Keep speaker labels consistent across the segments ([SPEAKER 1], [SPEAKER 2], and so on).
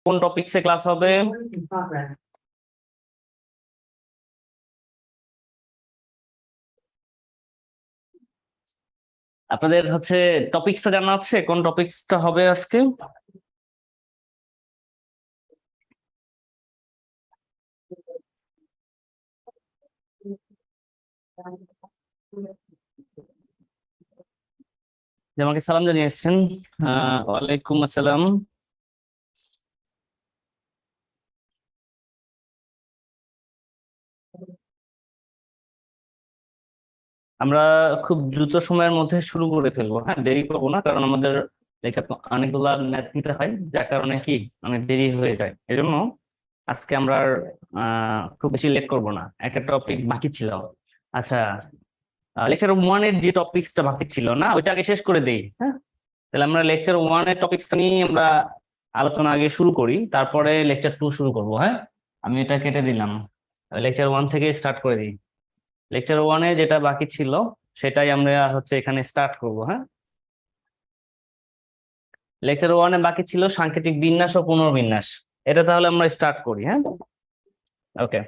[SPEAKER 1] কোন টপিকসে ক্লাস হবে? আপনাদের হচ্ছে টপিকসটা জানা আছে কোন টপিকসটা হবে আজকে? যে আমাকে সালাম জানিয়ে এসেছেন। ওয়ালাইকুম আসসালাম। আমরা খুব দ্রুত সময়ের মধ্যে শুরু করে ফেলবো, হ্যাঁ, দেরি করবো না, কারণ আমাদের লেকচার অনেকগুলা ম্যাথ নিতে হয়, যার কারণে কি অনেক দেরি হয়ে যায়। এজন্য আজকে আমরা আর খুব বেশি লেট করবো না। একটা টপিক বাকি ছিল। আচ্ছা, লেকচার ওয়ানের যে টপিকসটা বাকি ছিল না, ওইটা আগে শেষ করে দেই, হ্যাঁ। তাহলে আমরা লেকচার ওয়ানের টপিকসটা নিয়ে আমরা আলোচনা আগে শুরু করি, তারপরে লেকচার টু শুরু করব, হ্যাঁ। আমি এটা কেটে দিলাম, লেকচার ওয়ান থেকে স্টার্ট করে দিই। লেকচার ওয়ানে যেটা বাকি ছিল সেটাই আমরা হচ্ছে এখানে স্টার্ট করব, হ্যাঁ। লেকচার ওয়ানে বাকি ছিল সাংকেতিক বিন্যাস ও পুনর্বিন্যাস। এটা তাহলে আমরা স্টার্ট করি, হ্যাঁ। ওকে,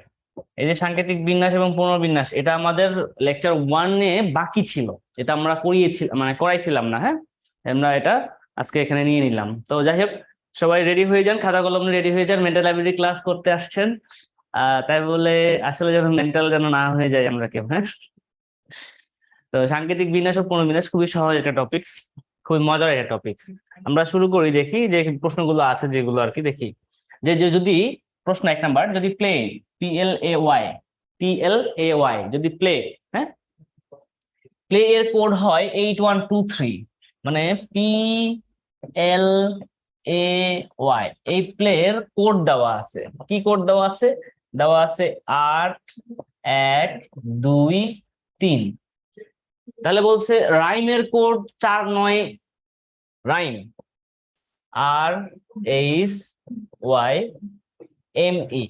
[SPEAKER 1] এই যে সাংকেতিক বিন্যাস এবং পুনর্বিন্যাস, এটা আমাদের লেকচার ওয়ানে বাকি ছিল, এটা আমরা করিয়েছি মানে করাইছিলাম না, হ্যাঁ। আমরা এটা আজকে এখানে নিয়ে নিলাম। তো যাই হোক, সবাই রেডি হয়ে যান, খাতা কলম রেডি হয়ে যান, মেন্টাল অ্যাবিলিটি ক্লাস করতে আসছেন। তাই বলে আসলে যেন মেন্টাল যেন না হয়ে যায় আমরা কেউ, হ্যাঁ। তো সাংকেতিক বিন্যাস ও পুনর্বিন্যাস খুবই সহজ একটা টপিকস, খুবই মজার একটা টপিকস। আমরা শুরু করি, দেখি যে প্রশ্নগুলো আছে যেগুলো আর কি, দেখি যে যে যদি প্রশ্ন 1 নাম্বার, যদি প্লে PLAY যদি প্লে, হ্যাঁ, প্লে এর কোড হয় 8123, মানে PLAY, এই প্লে এর কোড দেওয়া আছে। কি কোড দেওয়া আছে? দেওয়া আছে 8123। তাহলে বলছে রাইমের কোড 49 রাইম, RHYME।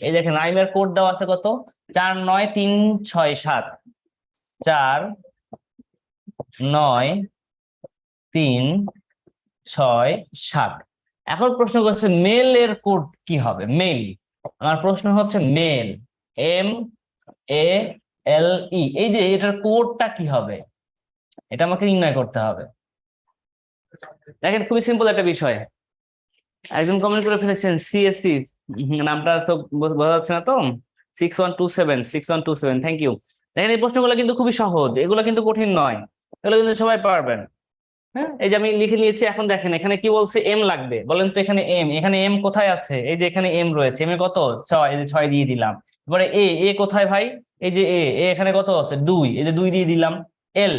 [SPEAKER 1] এই দেখেন রাইমের কোড দেওয়া আছে কত? 49367, 49367। এখন প্রশ্ন করছে মেল এর কোড কি হবে? মেল, আমার প্রশ্ন হচ্ছে মেল, MALE, এই যে এটার কোডটা কি হবে, এটা আমাকে নির্ণয় করতে হবে। দেখেন খুবই সিম্পল একটা বিষয়। একজন কমেন্ট করে ফেলেছেন CSC, নামটা তো বোঝা যাচ্ছে না তো। 6127 থ্যাংক ইউ। দেখেন এই প্রশ্নগুলো কিন্তু খুবই সহজ, এগুলো কিন্তু কঠিন নয়, এগুলো কিন্তু সবাই পারবেন, হ্যাঁ। এই যে আমি লিখে নিয়েছি। এখন দেখেন এখানে কি বলছে, এম লাগবে, বলেন তো এখানে এম, এখানে এম কোথায় আছে? এই যে এখানে এম রয়েছে, এম এ কত? 6, এই যে 6 দিয়ে দিলাম। এবারে এ কোথায় ভাই? এই যে এখানে কত আছে? 2, এই যে 2 দিয়ে দিলাম। এল,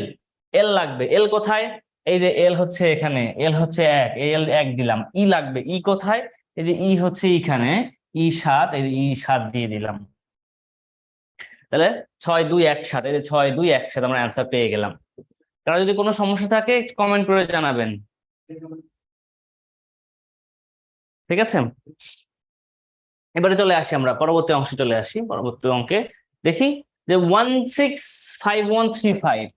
[SPEAKER 1] এল লাগবে, এল কোথায়? এই যে এল হচ্ছে এখানে, এল হচ্ছে 1, এল 1 দিলাম। ই লাগবে, ই কোথায়? এই যে ই হচ্ছে এখানে, ই 7, এই যে ই 7 দিয়ে দিলাম। তাহলে 6 2 1 7, এই যে 6 2 1 7 আমরা অ্যান্সার পেয়ে গেলাম। কারো যদি কোনো সমস্যা থাকে কমেন্ট করে জানাবেন, ঠিক আছে। এবারে চলে আসি, আমরা পরবর্তী অংশে চলে আসি। পরবর্তী অঙ্কে দেখি যে 165135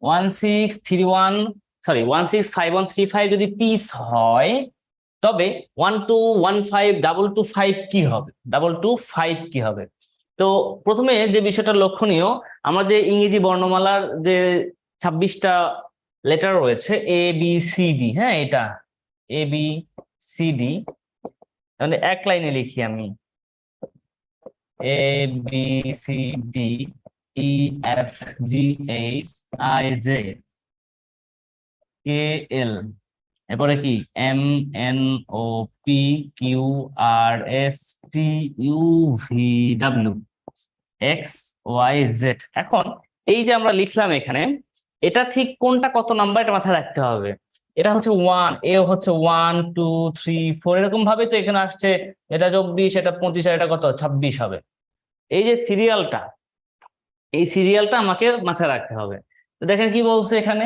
[SPEAKER 1] 165135 যদি পিস হয়, তবে 1215 কি হবে? 225 কি হবে? তো প্রথমে যে বিষয়টা লক্ষণীয়, আমরা যে ইংরেজি বর্ণমালার যে 26টা লেটার রয়েছে ABCD, হ্যাঁ, এটা ABCD, মানে এক লাইনে লিখি আমি ABCDEFGHIJKL, এরপরে কি MNOPQRSTUVWXYZ। এখন এই যে আমরা লিখলাম এখানে, এটা ঠিক কোনটা কত নাম্বার এটা মাথায় রাখতে হবে। এটা হচ্ছে 1, এ হচ্ছে 1 2 3 4 এরকম ভাবে তো এখানে আসছে। এটা 24, এটা 25, আর এটা কত 26 হবে। এই যে সিরিয়ালটা, এই সিরিয়ালটা আমাকে মাথায় রাখতে হবে। তো দেখেন কি বলছে এখানে,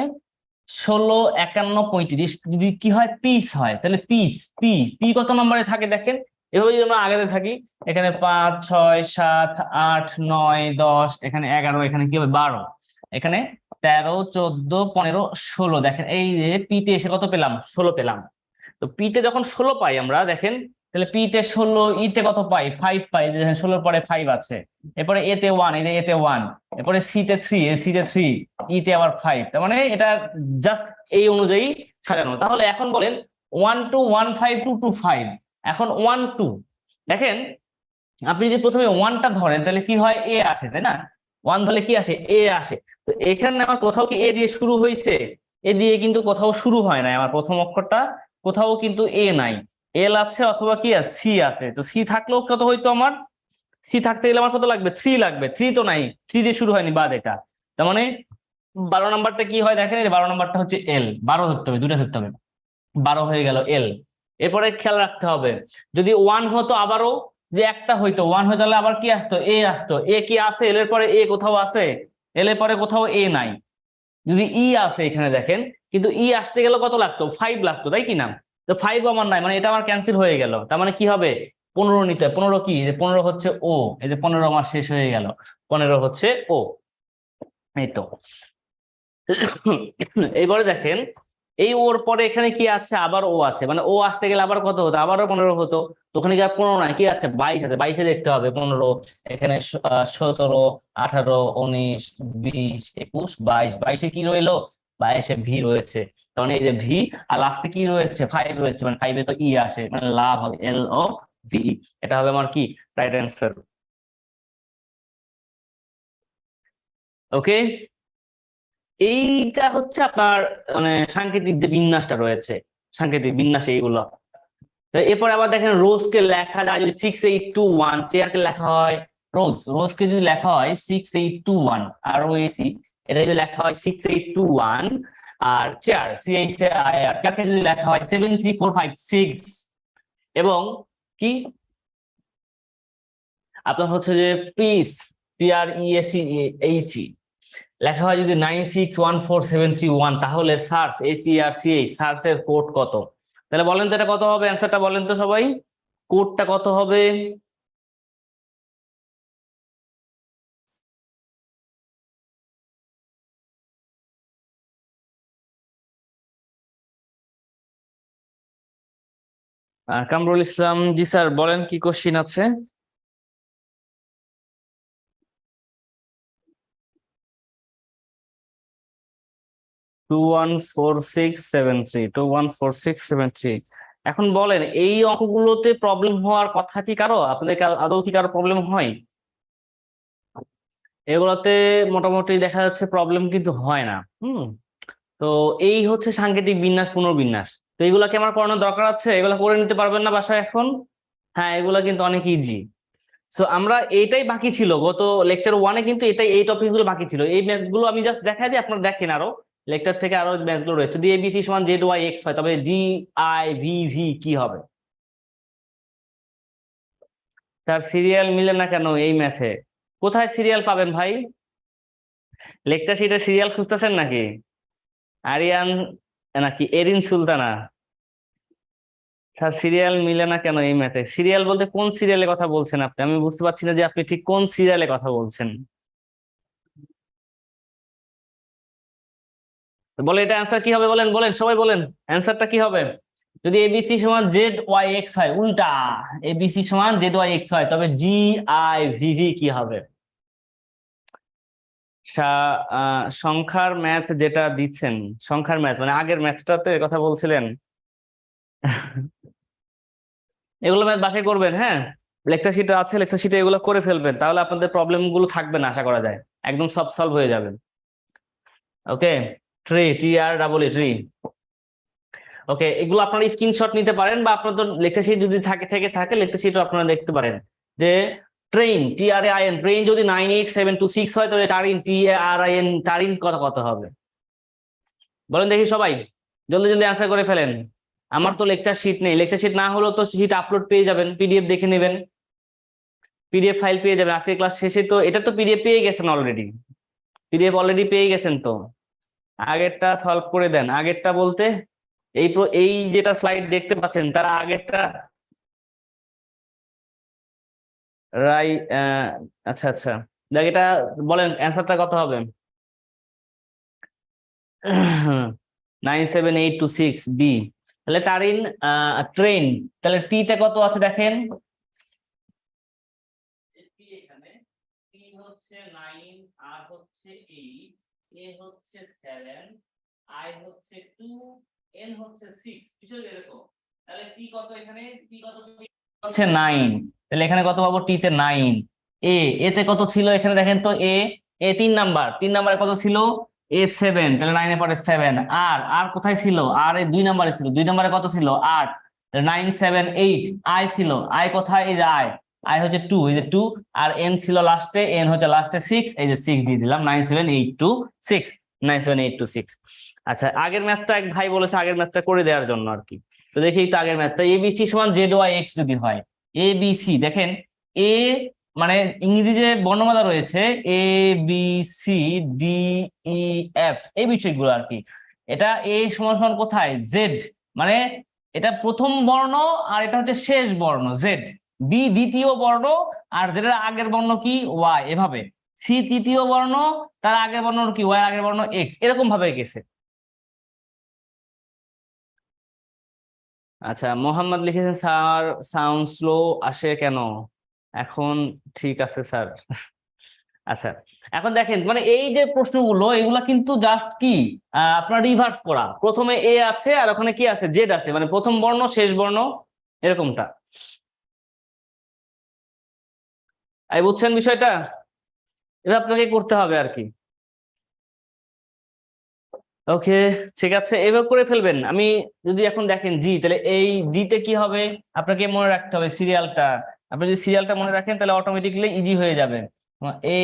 [SPEAKER 1] 16 51 35 যদি কি হয়, পিস হয়, তাহলে পিস পি পি কত নম্বরে থাকে দেখেন। এভাবে যদি আমরা আগাতে থাকি, এখানে 5 6 7 8 9 10, এখানে 11, এখানে কি হবে 12, এখানে 13 14 15 16। দেখেন এই যে পিতে এসে কত পেলাম? 16 পেলাম। তো পিতে যখন 16 পাই আমরা, দেখেন তাহলে পি তে 16, ই তে কত পাই 5 পাই, 16 পরে 5 আছে। এরপরে এ তে 1, এ তে 1, এরপরে সি তে 3, সি তে 3, ই তে আবার 5। তার মানে এটা জাস্ট এই অনুযায়ী সাজানো। তাহলে এখন বলেন 1 2 1 5 2 2 5, এখন 1 2 দেখেন, আপনি যদি প্রথমে 1টা ধরেন তাহলে কি হয়, এ আসে তাই না, 1 ধরলে কি আসে, এ আসে। তো এখানে আমার কোথাও কি এ দিয়ে শুরু হয়েছে, এ দিয়ে কিন্তু কোথাও শুরু হয় নাই, আমার প্রথম অক্ষরটা কোথাও কিন্তু এ নাই, এল আছে অথবা কি আছে, সি আছে। তো সি থাকলেও কত হইতো আমার, সি থাকতে গেলে আমার কত লাগবে, 3 লাগবে, 3 তো নাই, 3 দিয়ে শুরু হয়নি বাদ এটা। তার মানে 12 নাম্বারটা কি হয় দেখেন, 12 নাম্বারটা হচ্ছে এল, 12 ধরতে হবে, দুটা ধরতে হবে, 12 হয়ে গেল এল। এরপরে খেয়াল রাখতে হবে, যদি 1 হতো আবারও, যে একটা হইতো 1 হইতো তাহলে আবার কি আসতো, এ আসতো। এ কি আছে, এল এর পরে এ কোথাও আছে, এল এর পরে কোথাও এ নাই। যদি ই আছে এখানে দেখেন, কিন্তু ই আসতে গেলে কত লাগতো, 5 লাগতো, তাই কি না? তো 5 আমার নাই, মানে এটা আমার ক্যান্সেল হয়ে গেল। তার মানে কি হবে, 15 নিতে হয়। 15 কি, যে 15 হচ্ছে ও, এই যে 15 আমার শেষ হয়ে গেল, 15 হচ্ছে ও। এই তো এইবারে দেখেন, এই ওর পরে এখানে কি আছে, আবার ও আছে, মানে ও আসতে গেলে আবার কত হতো, আবারও 15 হতো। তো ওখানে কি আর 15 নাই, কি আছে 22 আছে, 22 দেখতে হবে 15, এখানে 17 18 19 20 21 22, 22 কি রইলো, 22 ভি রয়েছে। তখন এই যে ভি, আর লাস্টে কি রয়েছে 5 রয়েছে, মানে 5 তো ই আসে, মানে লাভ হবে এল ও ভি। এটা হবে আমার কি রাইট অ্যান্সার। ওকে, এইটা হচ্ছে আপনার মানে সাংকেতিক যে বিন্যাসটা রয়েছে, সাংকেতিক বিন্যাস এইগুলো। তো এরপর আবার দেখেন রোজকে লেখা যায় যদি 6821, চেয়ারকে লেখা হয় রোজ, রোজকে যদি লেখা হয় 6821 আর ও এসি, এটা যদি লেখা হয় 6821, আর চেয়ার চেয়ারকে যদি লেখা হয় 73456, এবং কি আপনার হচ্ছে যে পিস, PRESCH লেখা হয় যদি 961473 তাহলে সার্চ SERCH সার্চের কোড কত? তাহলে বলেন তো এটা কত হবে, অ্যান্সারটা বলেন তো সবাই, কোডটা কত হবে? কামরুল ইসলাম, জি স্যার বলেন, কি কোশ্চিন আছে? 214673, 214673। এখন বলেন এই অঙ্কগুলোতে প্রবলেম হওয়ার কথা কি কারো, আপনাদের আদৌ কি কারো প্রবলেম হয়? এগুলোতে মোটামুটি দেখা যাচ্ছে প্রবলেম কিন্তু হয় না। তো এই হচ্ছে সাংকেতিক বিন্যাস, পুনর্বিন্যাস। তো এগুলা কি আমার করানোর দরকার আছে? এগুলা করে নিতে পারবেন না বাসায় এখন? হ্যাঁ, এগুলা কিন্তু অনেক ইজি। সো আমরা এইটাই বাকি ছিল গত লেকচার 1-এ, কিন্তু এটাই, এই টপিক গুলো বাকি ছিল। এই ম্যাথ গুলো আমি জাস্ট দেখাই দিই, আপনারা দেখেন আরো লেকচার থেকে আরো ম্যাথ গুলো রয়েছে। যদি এবিসি সমান জেড ওয়াই এক্স হয় তবে জি আই ভি ভি কি হবে? তার সিরিয়াল মিলে না কেন এই ম্যাথে? কোথায় সিরিয়াল পাবেন ভাই? লেকচার শিটে সিরিয়াল খুঁজতেছেন নাকি? আরিয়ান নাকি এরিন সুলতানা? স্যার সিরিয়াল মিলে না কেন এই ম্যাথে? সিরিয়াল বলতে কোন সিরিয়ালের কথা বলছেন আপনি? আমি বুঝতে পারছি না যে আপনি ঠিক কোন সিরিয়ালের কথা বলছেন। বলে এটা অ্যান্সার কি হবে, বলেন বলেন সবাই বলেন, অ্যান্সারটা কি হবে? যদি এবিসি সমান জেড ওয়াই এক্স হয়, উল্টা এবিসি সমান জেড ওয়াই এক্স হয় তবে জি আই ভি ভি কি হবে? সংখ্যার ম্যাথ যেটা দিচ্ছেন, সংখ্যার ম্যাথ মানে আগের ম্যাথটাতে কথা বলছিলেন। এগুলো ম্যাথ বাসায় করবেন, হ্যাঁ, লেকচার শিটে আছে, লেকচার শিটে এগুলো করে ফেলবেন, তাহলে আপনাদের প্রবলেম গুলো থাকবে না, আশা করা যায় একদম সব সলভ হয়ে যাবে। ওকে, ট্রি, TR ট্রি। ওকে, এগুলো আপনারা স্ক্রিনশট নিতে পারেন, বা আপনাদের লেকচার শিট যদি থাকে লেকচার শিটও আপনারা দেখতে পারেন। যে ট্রেন, TRAIN, ট্রেন যদি 98726 হয় তাহলে টারিন, TARIN, টারিন কত কত হবে? বলেন দেখি সবাই, জলদি জলদি অ্যান্সার করে ফেলেন। আমার তো লেকচার শিট নেই, লেকচার শিট না হলেও তো শিট আপলোড পেয়ে যাবেন, পিডিএফ দেখে নেবেন, পিডিএফ ফাইল পেয়ে যাবেন। আজকে ক্লাস শেষে তো এটা তো পিডিএফ পেয়ে গেছেন অলরেডি, পিডিএফ অলরেডি পেয়ে গেছেন তো। আগেরটা সলভ করে দেন, আগেরটা বলতে এই যেটা স্লাইড দেখতে পাচ্ছেন তার আগেরটা, রাই আচ্ছা আচ্ছা, দেখ এটা বলেন অ্যান্সারটা কত হবে? 97826 বি। তাহলে টারিন ট্রেন, তাহলে টি তে কত আছে দেখেন, এখানে টি হচ্ছে 9, আর হচ্ছে 8, এ হচ্ছে 7, আই হচ্ছে 2, এন হচ্ছে 6, কিছু এরকম। তাহলে টি কত এখানে, টি কত হচ্ছে 9, তাহলে এখানে কত পাবো, টি তে 9। এতে কত ছিল এখানে দেখেন তো, এ 3 নাম্বার, 3 নাম্বারে কত ছিল, এ 7, তাহলে 9 এর পরে 7। আর কোথায় ছিল, আর এই 2 নাম্বারে ছিল, 2 নাম্বারে কত ছিল 8, 9 7 8। আই ছিল, আই কোথায়, এই যে আই, আই হচ্ছে 2, এই যে 2। আর এন ছিল লাস্টে, এন হচ্ছে লাস্টে 6, এই যে 6 দিয়ে দিলাম, 9 7 8 2 6, 9 7 8 2 6। আচ্ছা, আগের ম্যাথটা এক ভাই বলেছে আগের ম্যাথটা করে দেওয়ার জন্য আর কি। তো দেখি একটু আগের ম্যাথটা, এবিসি সমান জেড ওয়াই এক্স যদি হয়, এবিসি দেখেন, এ মানে ইংরেজি যে বর্ণমালা রয়েছে, A B C D E F, এই বিষয়গুলো আর কি। এটা এ সমান সমান কোথায়, জেড, মানে এটা প্রথম বর্ণ আর এটা হচ্ছে শেষ বর্ণ জেড, বি দ্বিতীয় বর্ণ আর যেটা আগের বর্ণ কি ওয়াই, এভাবে। সি তৃতীয় বর্ণ, তার আগের বর্ণ কি ওয়াই, আগের বর্ণ এক্স, এরকম ভাবে গেছে। আচ্ছা, মোহাম্মদ লিখেছেন স্যার সাউন্ড স্লো আসে কেন, এখন ঠিক আছে স্যার। আচ্ছা, এখন দেখেন মানে এই যে প্রশ্নগুলো, এগুলা কিন্তু জাস্ট কি আপনার রিভার্স করা, প্রথমে এ আছে আর ওখানে কি আছে, জেড আছে, মানে প্রথম বর্ণ শেষ বর্ণ এরকমটা। এই বুঝছেন বিষয়টা, এটা আপনাকে করতে হবে আর কি। ওকে, ঠিক আছে, এবার করে ফেলবেন। আমি যদি এখন দেখেন জি, তাহলে এই ডি তে কি হবে, আপনাকে মনে রাখতে হবে সিরিয়ালটা। আপনি যদি সিরিয়ালটা মনে রাখেন তাহলে অটোমেটিকলি ইজি হয়ে যাবে। এ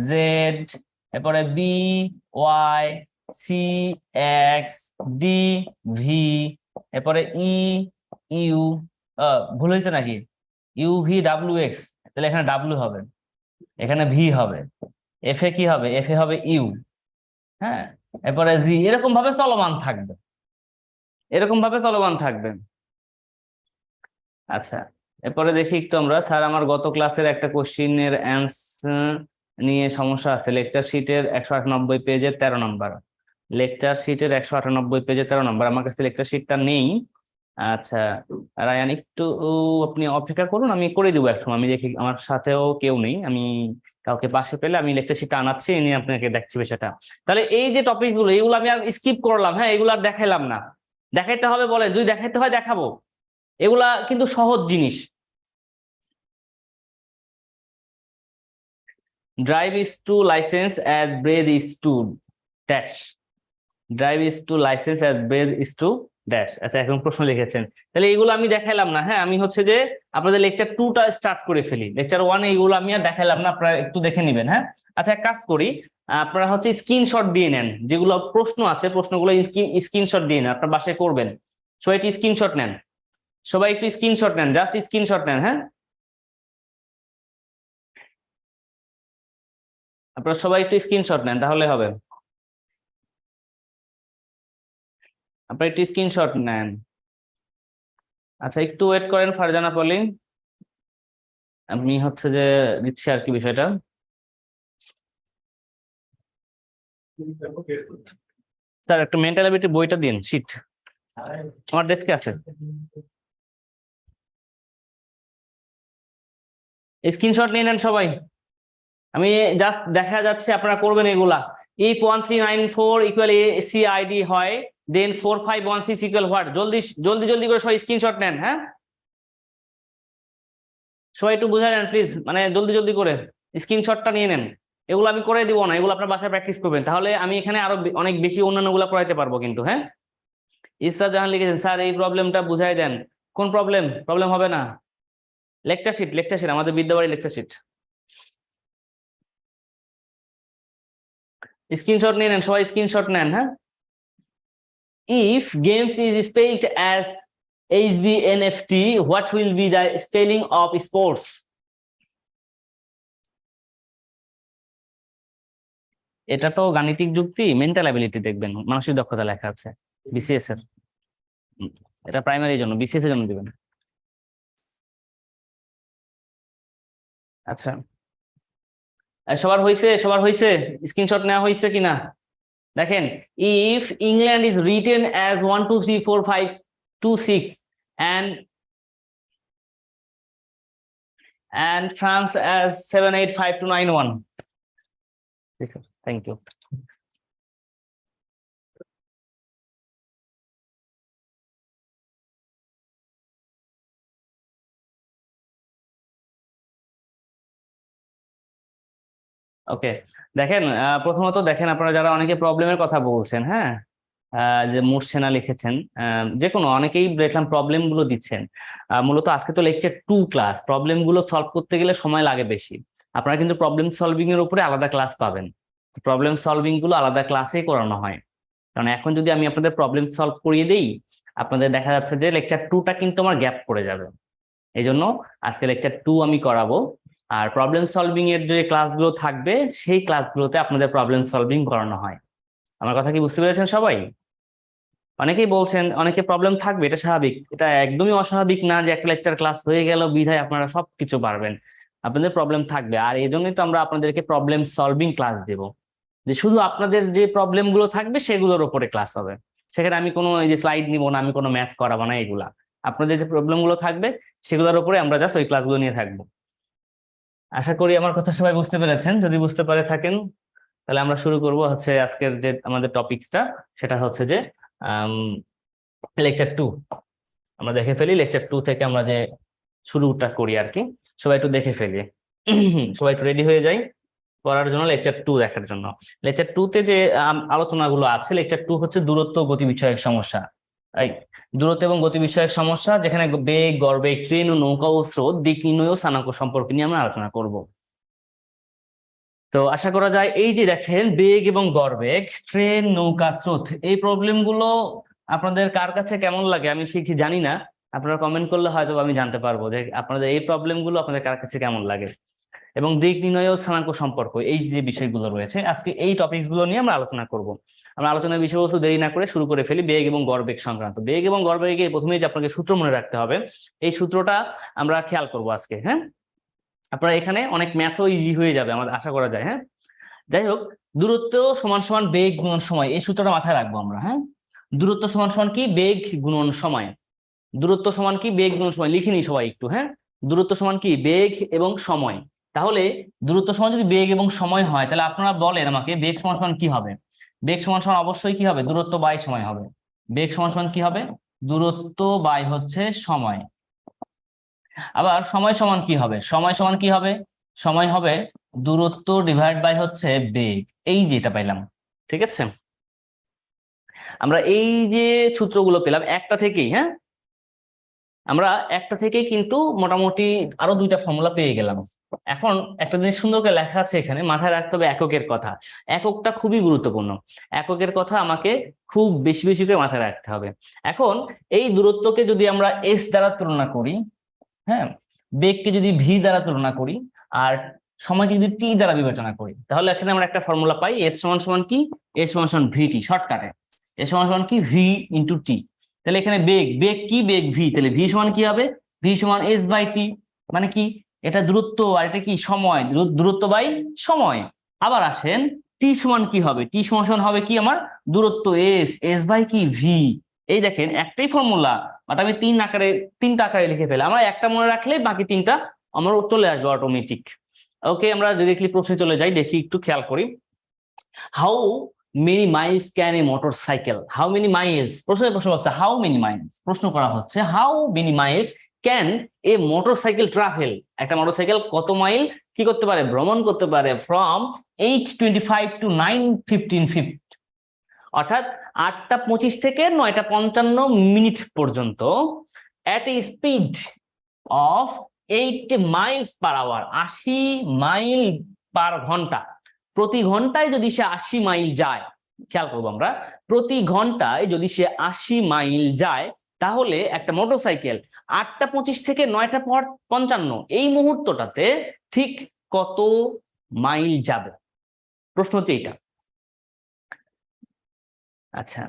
[SPEAKER 1] জেড, এরপরে B Y, C X, D V, এরপরে ই ইউ, ভুল হয়েছে নাকি, ইউ ভি ডাব্লিউ এক্স, তাহলে এখানে ডাব্লিউ হবে, এখানে ভি হবে, এফ এ কি হবে, এফ এ হবে ইউ, হ্যাঁ, এরপরে জি, এরকম ভাবে চলমান থাকবে, এরকম ভাবে চলমান থাকবে। আচ্ছা, এরপরে দেখি একটু আমরা, স্যার আমার গত ক্লাসের একটা কোশ্চিনের অ্যান্সার নিয়ে সমস্যা আছে, লেকচার শিটের 198 পেজের 13 নম্বর, লেকচার শিটের 198 পেজের 13 নম্বর, আমার কাছে লেকচার শিটটা নেই। আচ্ছা রায়ান, একটু আপনি অপেক্ষা করুন, আমি করে দিব এক সময়, আমি দেখি আমার সাথেও কেউ নেই, আমি কাউকে পাশে পেলে আমি লেকচার শিটটা আনাচ্ছি, এনে আপনাকে দেখছি বিষয়টা। তাহলে এই যে টপিক গুলো, এগুলো আমি আর স্কিপ করলাম, হ্যাঁ, এগুলো আর দেখাইলাম না, দেখাইতে হবে বলে যদি দেখাইতে হয় দেখাবো, এগুলা কিন্তু সহজ জিনিস। Drive is to license as breath is to dash, drive is to license as breath is to dash. আচ্ছা, এখন প্রশ্ন লিখেছেন, তাহলে এইগুলো আমি দেখাইলাম না, হ্যাঁ, আমি হচ্ছে যে আপনাদের লেকচার 2টা স্টার্ট করে ফেলি, লেকচার 1 এইগুলো আমি আর দেখাইলাম না, আপনারা একটু দেখে নেবেন, হ্যাঁ। আচ্ছা, এক কাজ করি, আপনারা হচ্ছে স্ক্রিনশট দিয়ে নেন, যেগুলো প্রশ্ন আছে প্রশ্নগুলো স্ক্রিনশট দিয়ে নেন, আপনার বাসায় করবেন, সবাই একটু স্ক্রিনশট নেন, সবাই একটু স্ক্রিনশট নেন, জাস্ট স্ক্রিনশট নেন, হ্যাঁ, আপনারা সবাই একটু স্ক্রিনশট নেন, তাহলে হবে, আপনারা একটু স্ক্রিনশট নেন। আচ্ছা, একটু ওয়েট করেন ফারজানা পলি, আমি হচ্ছে যে দিচ্ছি আর কি বিষয়টা। স্যার একটা মেন্টাল অ্যাবিলিটি বইটা দিন, শিট আমার ডেস্কে আছে, স্ক্রিনশট নিয়ে নেন সবাই, আমি জাস্ট দেখা যাচ্ছে আপনারা করবেন এগুলা। ইফ 1394 ইকুয়াল সি আইডি হয়, দেন 4516 ইকুয়াল হোয়াট, জলদি জলদি জলদি করে সবাই স্ক্রিনশট নেন, হ্যাঁ, সবাই একটু বুঝে নেন প্লিজ, মানে জলদি জলদি করে স্ক্রিনশটটা নিয়ে নেন। এগুলো আমি করে দিব না, এগুলো আপনার বাসায় প্র্যাকটিস করবেন, তাহলে আমি এখানে আরো অনেক বেশি অন্যান্য গুলা করাইতে পারবো কিন্তু, হ্যাঁ। ইসরাত জাহান লিখেছেন, স্যার এই প্রবলেমটা বুঝাই দেন, কোন প্রবলেম, প্রবলেম হবে না, লেকচার শিট, লেকচার শিট, আমাদের বিদ্যাবাড়ি লেকচার শিট, স্ক্রিনশট নিয়ে নেন সবাই, স্ক্রিনশট নেন, হ্যাঁ। If games is spelled as HBNFT, what will be the spelling of sports? এটা তো গাণিতিক যুক্তি, মেন্টাল অ্যাবিলিটি দেখবেন, মানসিক দক্ষতা লেখা আছে বিসিএস এর, এটা প্রাইমারির জন্য, বিসিএস এর জন্য দিবেন। আচ্ছা, সবার হইছে, সবার হইছে, স্ক্রিনশট নেওয়া হয়েছে কিনা দেখেন। If England is written as 1 2 3 4 5, 26 and France as 785291. Thank you. ওকে, দেখেন প্রথমত দেখেন আপনারা যারা অনেকে প্রবলেমের কথা বলছেন, হ্যাঁ, যে মুর্শেনা লিখেছেন, যে কোনো অনেকেই দেখলাম প্রবলেম গুলো দিচ্ছেন। মূলত আজকে তো লেকচার 2 ক্লাস, প্রবলেম গুলো সলভ করতে গেলে সময় লাগে বেশি। আপনারা কিন্তু প্রবলেম সলভিং এর উপরে আলাদা ক্লাস পাবেন, প্রবলেম সলভিং গুলো আলাদা ক্লাসেই করানো হয়। কারণ এখন যদি আমি আপনাদের প্রবলেম সলভ করিয়ে দেই, আপনাদের দেখা যাচ্ছে যে লেকচার 2টা কিন্তু আমার গ্যাপ পড়ে যাবে। এই জন্য আজকে লেকচার 2 আমি করাবো, আর প্রবলেম সলভিং এর যে ক্লাসগুলো থাকবে সেই ক্লাসগুলোতে আপনাদের প্রবলেম সলভিং করানো হয়। আমার কথা কি বুঝতে পেরেছেন সবাই? অনেকেই বলছেন অনেকে প্রবলেম থাকবে, এটা স্বাভাবিক, এটা একদমই অস্বাভাবিক না যে একটা লেকচার ক্লাস হয়ে গেল বিধায় আপনারা সবকিছু পারবেন। আপনাদের প্রবলেম থাকবে, আর এই জন্যই তো আমরা আপনাদেরকে প্রবলেম সলভিং ক্লাস দেব, যে শুধু আপনাদের যে প্রবলেম গুলো থাকবে সেগুলোর উপরে ক্লাস হবে। সেখানে আমি কোনো এই যে স্লাইড নিব না, আমি কোনো ম্যাথ করাবো না, এগুলা আপনাদের যে প্রবলেম গুলো থাকবে সেগুলোর উপরে আমরা জাস্ট ওই ক্লাসগুলো নিয়ে থাকবো। আশা করি আমার কথা সবাই বুঝতে পেরেছেন। যদি বুঝতে পারে থাকেন তাহলে আমরা শুরু করব হচ্ছে আজকের যে আমাদের টপিকসটা, সেটা হচ্ছে যে লেকচার 2। আমরা দেখে ফেলি লেকচার 2 থেকে আমরা যে শুরুটা করি আর কি। সবাই একটু দেখে ফেলি, সবাই একটু রেডি হয়ে যাই পড়ার জন্য, লেকচার 2 দেখার জন্য। লেকচার 2 তে যে আলোচনাগুলো আছে, লেকচার 2 হচ্ছে দূরত্ব ও গতি বিষয়ক সমস্যা। এই দূরত্ব এবং গতি বিষয়ক সমস্যা, যেখানে বেগ, গড়বেগ, ট্রেন ও নৌকা ও স্রোত, দিক নির্ণয় ও স্থানাঙ্ক সম্পর্কে নিয়ে আমরা আলোচনা করব। তো আশা করা যায় এই যে দেখেন বেগ এবং গড়বেগ, ট্রেন, নৌকা, স্রোত, এই প্রবলেম গুলো আপনাদের কার কাছে কেমন লাগে আমি ঠিক জানি না। আপনারা কমেন্ট করলে হয়তো আমি জানতে পারবো যে আপনাদের এই প্রবলেম গুলো আপনাদের কার কাছে কেমন লাগে। এবং দিক নির্ণয় ও স্থানাঙ্ক সম্পর্ক, এই যে বিষয়গুলো রয়েছে আজকে এই টপিকস গুলো নিয়ে আমরা আলোচনা করব। আমরা আলোচনার বিষয়বস্তু দেরি না করে শুরু করে ফেলি। বেগ এবং গড়বেগ সংক্রান্ত, বেগ এবং গড়বেগে প্রথমেই যে আপনাকে সূত্র মনে রাখতে হবে, এই সূত্রটা আমরা খেয়াল করব আজকে। হ্যাঁ, আপনারা এখানে অনেক ম্যাথও ইজি হয়ে যাবে আমাদের আশা করা যায়। হ্যাঁ, যাই হোক, দূরত্ব সমান সমান বেগ গুণন সময়, এই সূত্রটা মাথায় রাখবো আমরা। হ্যাঁ, দূরত্ব সমান সমান কি? বেগ গুণন সময়। দূরত্ব সমান কি? বেগ গুণন সময়। লিখে নিই সবাই একটু। হ্যাঁ, দূরত্ব সমান কি? বেগ এবং সময়। তাহলে দূরত্ব সমান যদি বেগ এবং সময় হয়, তাহলে আপনারা বলেন আমাকে বেগ সমান সমান কি হবে? বেগ সমান সমান অবশ্যই কি হবে? দূরত্ব বাই সময় হবে। বেগ সমান সমান কি হবে? দূরত্ব বাই হচ্ছে সময়। আবার সময় সমান কি হবে? সময় সমান কি হবে? সময় হবে দূরত্ব ডিভাইড বাই হচ্ছে বেগ। এই যেটা পাইলাম, ঠিক আছে? আমরা এই যে সূত্রগুলো পেলাম একটা থেকেই, হ্যাঁ, আমরা একটা থেকেই কিন্তু মোটামুটি আরো 2টা ফর্মুলা পেয়ে গেলাম। এখন একটা জিনিস সুন্দর করে লেখা আছে এখানে, মাথায় রাখতে হবে এককের কথা। এককটা খুবই গুরুত্বপূর্ণ, এককের কথা আমাকে খুব বেশি বেশি করে মাথায় রাখতে হবে। এখন এই দূরত্বকে যদি আমরা এস দ্বারা তুলনা করি, হ্যাঁ, বেগকে যদি ভি দ্বারা তুলনা করি, আর সময়কে যদি টি দ্বারা বিবেচনা করি, তাহলে এখানে আমরা একটা ফর্মুলা পাই, এস সমান সমান কি? এস সমান সমান ভিটি, শর্টকাটে এস সমান সমান কি? V into T. তাহলে এখানে বেগ, বেগ কি? বেগ ভি, তাহলে ভি সমান কি হবে? ভি সমান এস বাই টি। মানে কি? এটা দূরত্ব আর এটা কি? সময়, দূরত্ব বাই সময়। আবার আসেন টি সমান কি হবে? টি সমান সমান হবে কি আমার? দূরত্ব এস, এস বাই কি? ভি। এই দেখেন একটাই ফর্মুলা, বাট আমি 3টা আকারে লিখে ফেলে। আমরা একটা মনে রাখলে বাকি 3টা আমার চলে আসবে অটোমেটিক। ওকে, আমরা ডিরেক্টলি প্রশ্নে চলে যাই, দেখি একটু খেয়াল করি। How many Miles can A motor cycle? How many Miles, প্রশ্ন হচ্ছে হাউ মেনি মাইলস, প্রশ্ন করা হচ্ছে how many Miles can A motor cycle travel? একটা মোটর সাইকেল কত মাইল কি করতে পারে? ভ্রমণ করতে পারে। ফ্রম 8:25 to 9:15 ফিট, অর্থাৎ 8টা 25 থেকে 9টা 55 পর্যন্ত, at a speed of 80 miles per hour, 80 mile per ঘন্টা। প্রতি ঘন্টায় যদি সে 80 মাইল যায়, খেয়াল করবো আমরা, প্রতি ঘন্টায় যদি সে 80 মাইল যায়, তাহলে একটা মোটরসাইকেল 8টা 25 থেকে 9টা 55 এই মুহূর্তটাতে ঠিক কত মাইল যাবে? প্রশ্ন হচ্ছে এইটা। আচ্ছা,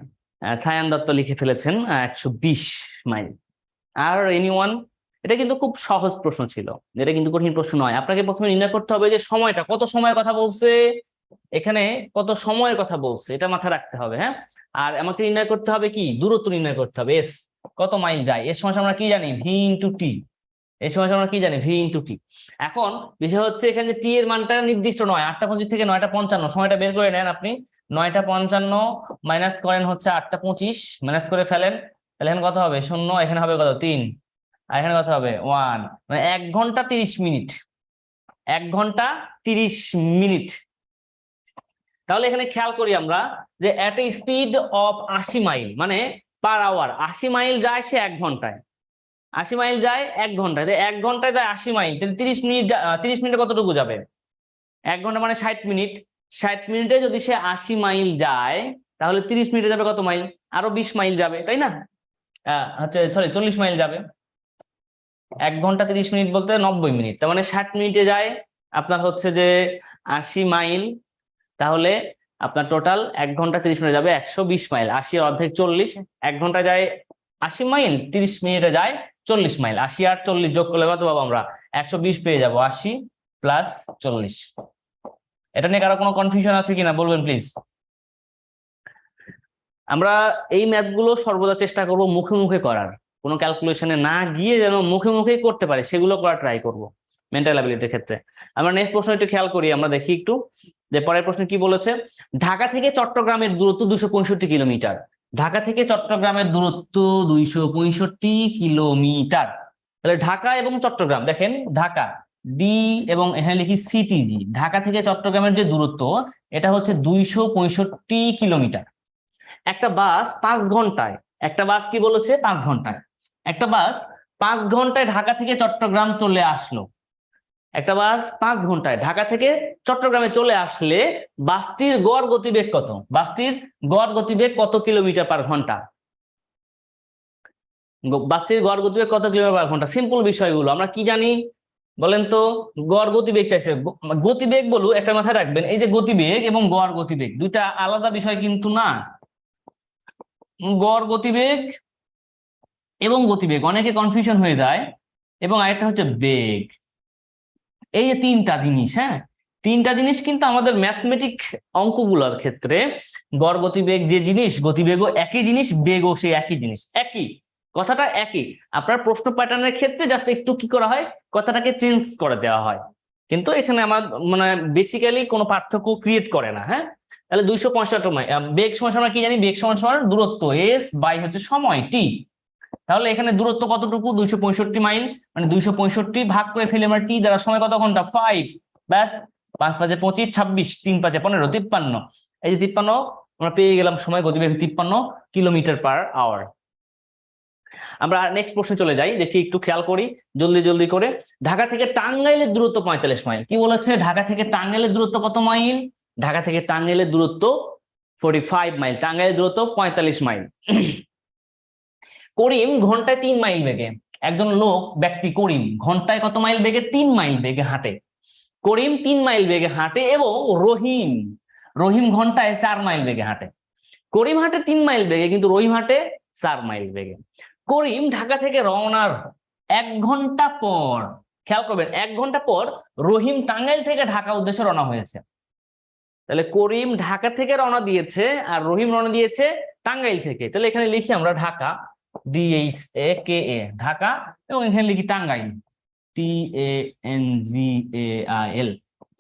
[SPEAKER 1] ছায়ান দত্ত লিখে ফেলেছেন 120 মাইল। আর এনিওয়ান? এটা কিন্তু খুব সহজ প্রশ্ন ছিল, এটা কিন্তু কঠিন প্রশ্ন নয়। আপনাকে প্রথমে নির্ণয় করতে হবে যে সময়টা, কত সময়ের কথা বলছে এখানে, কত সময়ের কথা বলছে, এটা মাথায় রাখতে হবে। হ্যাঁ, আর আমাকে নির্ণয় করতে হবে কি? দূরত্ব নির্ণয় করতে হবে, এস। কত মাইল যায়, এর সময় আমরা কি জানি ভি ইন্টু টি, এই সময় আমরা কি জানি ভি ইন্টু টি। এখন বিষয় হচ্ছে এখানে টি এর মানটা নির্দিষ্ট নয়, 8টা 25 থেকে 9টা 55, সময়টা বের করে নেন আপনি। 9টা 55 মাইনাস করেন হচ্ছে 8টা 25, মাইনাস করে ফেলেন, তাহলে এখানে কত হবে 0, এখানে হবে কত 3, আর এখানে কত হবে 1, মানে 1 ঘন্টা 30 মিনিট, 1 ঘন্টা 30 মিনিট। তাহলে এখানে খেয়াল করি আমরা যে এট এ স্পিড অফ 80 মাইল মানে পার আওয়ার, 80 মাইল যায় সে 1 ঘন্টায়, 80 মাইল যায় 1 ঘন্টায়, 1 ঘন্টায় যায় 80 মাইল, তাহলে 30 মিনিট, 30 মিনিটে কতটুকু যাবে, 1 ঘন্টা মানে 60 মিনিট, 60 মিনিটে যদি সে 80 মাইল যায় তাহলে 30 মিনিটে যাবে কত মাইল, আরো 20 মাইল যাবে, তাই না? হচ্ছে সরি 40 মাইল যাবে। 1 ঘন্টা 30 মিনিট বলতে 90 মিনিট, তার মানে 60 মিনিটে যায় আপনার হচ্ছে যে 80 মাইল, তাহলে আপনার টোটাল 1 ঘন্টা 30 মিনিটে যাবে 120 মাইল, 80 এর অর্ধেক 40, 1 ঘন্টা যায় 80 মাইল, 30 মিনিটে যায় 40 মাইল, 80 আর 40 যোগ করলে কত পাবো আমরা 120 পেয়ে যাবো, 80 প্লাস 40। এটা নিয়ে কারো কোনো কনফিউশন আছে কিনা বলবেন প্লিজ। আমরা এই ম্যাথগুলো সর্বদা চেষ্টা করব মুখে মুখে করার, কোনো ক্যালকুলেশনে না গিয়ে যেন মুখে মুখেই করতে পারে সেগুলো করার ট্রাই করব মেন্টাল অ্যাবিলিটির ক্ষেত্রে। আমরা নেক্সট প্রশ্ন একটু খেয়াল করি, আমরা দেখি একটু যে পরের প্রশ্ন কি বলেছে। ঢাকা থেকে চট্টগ্রামের দূরত্ব 265 কিলোমিটার, ঢাকা থেকে চট্টগ্রামের দূরত্ব 265 কিলোমিটার। তাহলে ঢাকা এবং চট্টগ্রাম, দেখেন ঢাকা ডি এবং এখানে লিখি সিটিজি, ঢাকা থেকে চট্টগ্রামের যে দূরত্ব এটা হচ্ছে 265 কিলোমিটার। একটা বাস 5 ঘন্টায়, একটা বাস কি বলেছে 5 ঘন্টায়, একটা বাস 5 ঘন্টায় ঢাকা থেকে চট্টগ্রাম চলে আসলো, একটা বাস 5 ঘন্টায় ঢাকা থেকে চট্টগ্রামে চলে আসলে বাসটির গড় গতিবেগ কত, বাসটির গড় গতিবেগ কত কিলোমিটার পার ঘন্টা, বাসটির গড় গতিবেগ কত কিলোমিটার পার ঘন্টা। সিম্পল বিষয়গুলো আমরা কি জানি বলেন তো, গড় গতিবেগ চাইছে, গতিবেগ বলু একটা মাথায় রাখবেন, এই যে গতিবেগ এবং গড় গতিবেগ দুইটা আলাদা বিষয় কিন্তু না, গড় গতিবেগ এবং গতিবেগ অনেকে কনফিউশন হয়ে যায়, এবং আরেকটা হচ্ছে বেগ, এই যে তিনটা জিনিস, হ্যাঁ তিনটা জিনিস কিন্তু আমাদের ম্যাথমেটিক অঙ্কগুলোর ক্ষেত্রে গড় গতিবেগ যে জিনিস, গতিবেগও একই জিনিস, বেগও সেই একই জিনিস, একই কথাটা একই, আপনার প্রশ্ন প্যাটার্নের ক্ষেত্রে জাস্ট একটু কি করা হয় কথাটাকে চেঞ্জ করে দেওয়া হয়, কিন্তু এখানে আমার মানে বেসিক্যালি কোনো পার্থক্য ক্রিয়েট করে না। হ্যাঁ তাহলে 265 মাইল, বেগ সমান আমরা কি জানি, বেগ সমান দূরত্ব এস বাই হচ্ছে সময় টি, তাহলে এখানে দূরত্ব কতটুকু 265 মাইল, মানে 265 ভাগ করে ফেলে আমরা টি দ্বারা, সময় কত ঘন্টা 5, ব্যাস 5 × 5 = 25, 26, 3 × 5 = 15, 53, এই যে 53 আমরা পেয়ে গেলাম সময় গতিবেগ 53 কিলোমিটার পার আওয়ার। আমরা নেক্সট প্রশ্নে চলে যাই, দেখি একটু খেয়াল করি জলদি জলদি করে। ঢাকা থেকে টাঙ্গাইলের দূরত্ব 45 মাইল, কি বলেছে ঢাকা থেকে টাঙ্গাইলের দূরত্ব কত মাইল, ঢাকা থেকে টাঙ্গাইলের দূরত্ব 45 মাইল, টাঙ্গাইলের দূরত্ব 45 মাইল। করিম ঘন্টায় 3 মাইল বেগে, একজন লোক ব্যক্তি করিম ঘন্টায় কত মাইল বেগে 3 মাইল বেগে হাঁটে, করিম 3 মাইল বেগে হাঁটে এবং রহিম, রহিম ঘন্টায় 4 মাইল বেগে হাঁটে, করিম হাঁটে 3 মাইল বেগে কিন্তু রহিম হাঁটে 4 মাইল বেগে। করিম ঢাকা থেকে রওনার 1 ঘন্টা পর, খেয়াল করবেন 1 ঘন্টা পর রহিম টাঙ্গাইল থেকে ঢাকা উদ্দেশ্যে রওনা হয়েছে, তাহলে করিম ঢাকা থেকে রওনা দিয়েছে আর রহিম রওনা দিয়েছে টাঙ্গাইল থেকে, তাহলে এখানে লিখি আমরা ঢাকা DHAKA ঢাকা, এবং এখানে লিখি টাঙ্গাইল TANGAIL,